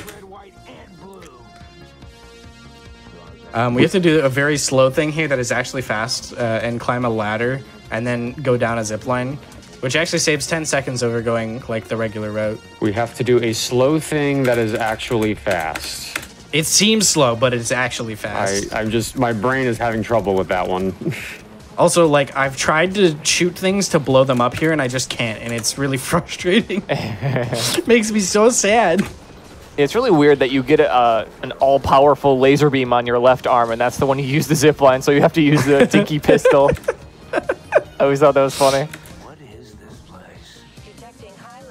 We have to do a very slow thing here that is actually fast and climb a ladder and then go down a zip line, which actually saves 10 seconds over going like the regular route. We have to do a slow thing that is actually fast. It seems slow, but it's actually fast. My brain is having trouble with that one. Also, like, I've tried to shoot things to blow them up here and I just can't, and it's really frustrating. Makes me so sad. It's really weird that you get an all-powerful laser beam on your left arm, and that's the one you use the zip line, so you have to use the dinky pistol. I always thought that was funny. What is this place?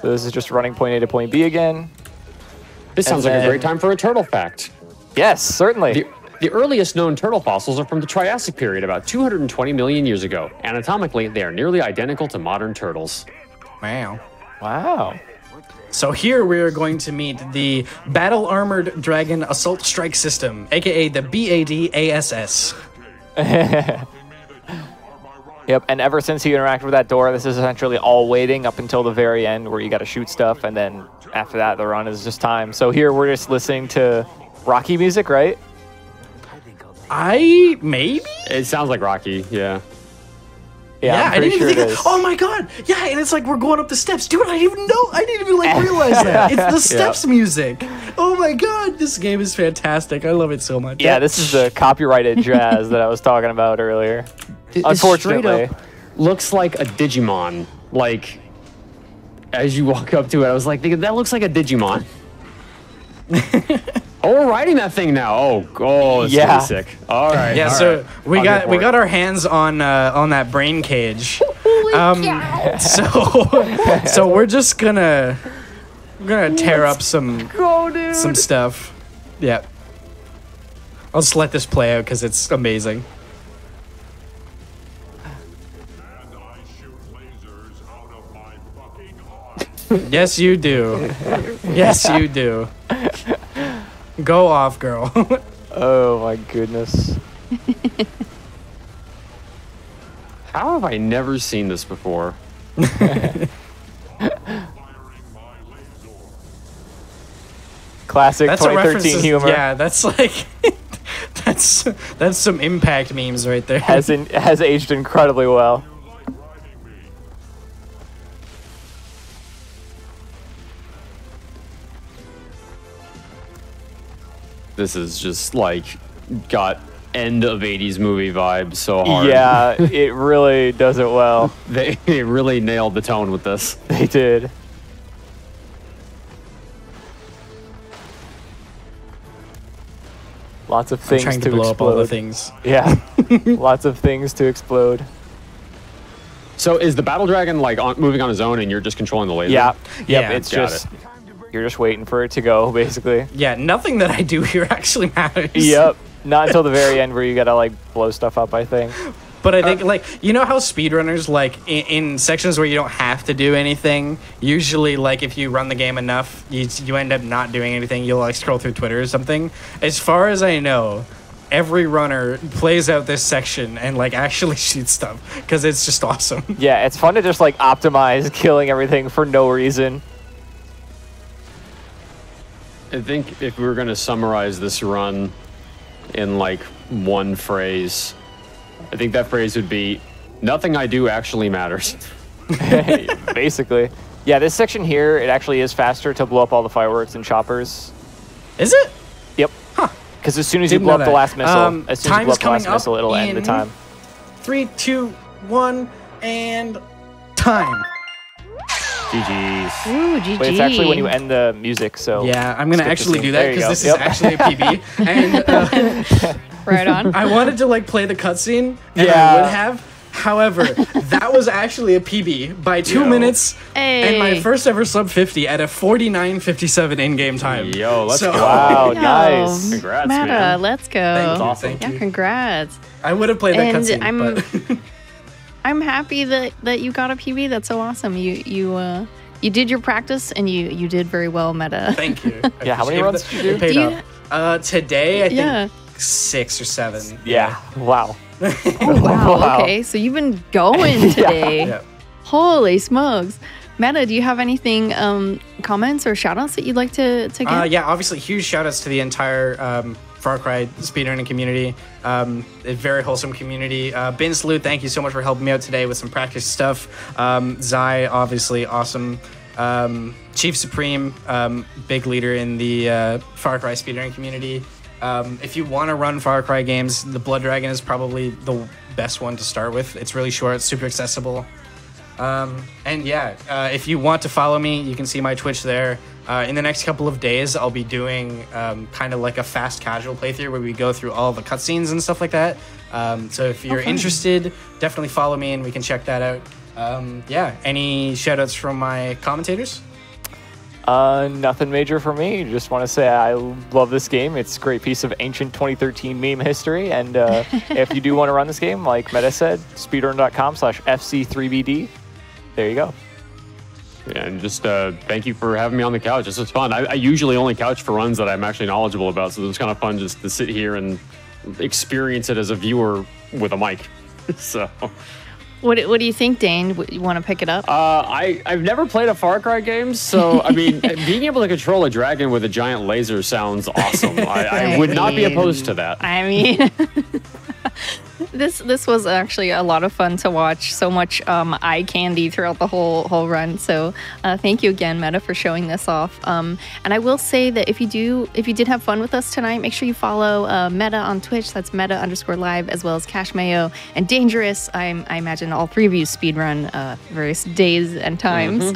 So this is just running point A to point B again. This sounds like a great time for a turtle fact. Yes, certainly. The earliest known turtle fossils are from the Triassic period, about 220 million years ago. Anatomically, they are nearly identical to modern turtles. Wow. Wow. So here we are going to meet the Battle Armored Dragon Assault Strike System, aka the BADASS. Yep, and ever since you interact with that door, this is essentially all waiting up until the very end where you got to shoot stuff, and then after that, the run is just time. So here we're just listening to Rocky music, right? Maybe? It sounds like Rocky, yeah. Yeah, I'm I didn't pretty even sure it think. is. Oh my god! Yeah, and it's like we're going up the steps, dude. I didn't even know. I didn't even like realize that it's the steps music. Oh my god, this game is fantastic. I love it so much. Yeah, this is the copyrighted jazz that I was talking about earlier. It Unfortunately. straight up looks like a Digimon. Like, as you walk up to it, I was like, that looks like a Digimon. Oh, we're riding that thing now. Oh, it's gonna be sick. All right. Yeah, all so right. we I'll got go for it. our hands on that brain cage. So we're just gonna tear up some stuff. Yeah. I'll just let this play out because it's amazing. Yes, you do. Yes, you do. Go off, girl. Oh my goodness. How have I never seen this before? Classic That's a 2013 reference. humor. Yeah, that's like that's some impact memes right there. Has aged incredibly well. This is just like got end of 80s movie vibes so hard. Yeah, it really does it well. They really nailed the tone with this. They did. Lots of things trying to to blow explode. up all the things. Yeah, lots of things to explode. So is the battle dragon like moving on his own and you're just controlling the laser? Yeah, yep. Yeah. It's Got just you're just waiting for it to go, basically. Yeah, nothing that I do here actually matters. Yep. Not until the very end where you gotta like blow stuff up, I think. But I think, like, you know how speedrunners, like, in sections where you don't have to do anything, usually, like, if you run the game enough, you end up not doing anything. You'll, like, scroll through Twitter or something. As far as I know, every runner plays out this section and, like, actually shoots stuff because it's just awesome. Yeah, it's fun to just like optimize killing everything for no reason. I think if we were going to summarize this run in like one phrase, I think that phrase would be, nothing I do actually matters. Basically. Yeah, this section here, it actually is faster to blow up all the fireworks and choppers. Is it? Yep. Because as soon as you Didn't blow know up the that. last missile, as soon as you blow time's up the last coming up missile, it'll end the in time. 3, 2, 1, and time. GG's. Ooh, GG. But it's actually when you end the music, so... Yeah, I'm going to skip the actually scene. do There that you because go. this Yep. is actually a PB. And Right on. I wanted to, like, play the cutscene, and Yeah. I would have. However, that was actually a PB by 2 minutes, and my Hey. first ever sub 50 at a 49:57 in-game time. Yo, let's So- go. Wow, Yo, nice. Congrats, Meta, man. let's go. Thank you, awesome. thank Yeah, you. congrats. I would have played that And cutscene, I'm- but I'm happy that you got a PB. That's so awesome. You did your practice and you did very well, Meta. thank you. I Yeah, how many appreciate runs it. did you do? It paid Do you- off. Today, I think Yeah. 6 or 7. Yeah, wow. Oh, wow. Wow. Okay, so you've been going today. Yeah. Holy smokes. Meta, do you have anything, comments or shout outs that you'd like to get? Yeah, obviously, huge shout outs to the entire Far Cry speedrunning community. A very wholesome community. Bin Salute, thank you so much for helping me out today with some practice stuff. Zai, obviously, awesome. Chief Supreme, big leader in the Far Cry speedrunning community. If you want to run Far Cry games, the Blood Dragon is probably the best one to start with. It's really short, it's super accessible. And yeah, if you want to follow me, you can see my Twitch there. In the next couple of days, I'll be doing kind of like a fast casual playthrough where we go through all the cutscenes and stuff like that. So if you're interested, definitely follow me and we can check that out. Yeah, any shout outs from my commentators? Nothing major for me. Just want to say I love this game. It's a great piece of ancient 2013 meme history. And if you do want to run this game, like Meta said, speedrun.com/FC3BD. There you go. Yeah, and just thank you for having me on the couch. This was fun. I usually only couch for runs that I'm actually knowledgeable about, so it was kind of fun just to sit here and experience it as a viewer with a mic. So, What do you think, Dane? You want to pick it up? I've never played a Far Cry game, so I mean, being able to control a dragon with a giant laser sounds awesome. I would not be opposed to that. I mean, This was actually a lot of fun to watch. So much eye candy throughout the whole run. So thank you again, Meta, for showing this off. And I will say that if you did have fun with us tonight, make sure you follow Meta on Twitch. That's Meta_live, as well as Cash Mayo and Dangerous. I imagine all three of you speedrun various days and times.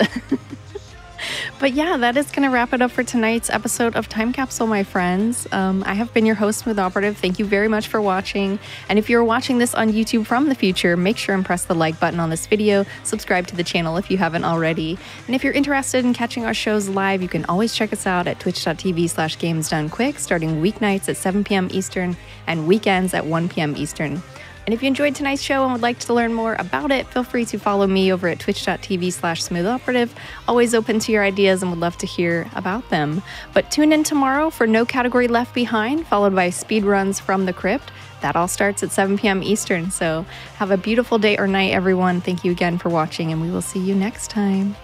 But yeah, that is going to wrap it up for tonight's episode of Time Capsule, my friends. I have been your host, Smooth Operative. Thank you very much for watching. And if you're watching this on YouTube from the future, make sure and press the like button on this video. Subscribe to the channel if you haven't already. And if you're interested in catching our shows live, you can always check us out at twitch.tv/gamesdonequick, starting weeknights at 7 p.m. Eastern and weekends at 1 p.m. Eastern. And if you enjoyed tonight's show and would like to learn more about it, feel free to follow me over at twitch.tv/smoothoperative. Always open to your ideas and would love to hear about them. But tune in tomorrow for No Category Left Behind, followed by Speedruns from the Crypt. That all starts at 7 p.m. Eastern. So have a beautiful day or night, everyone. Thank you again for watching, and we will see you next time.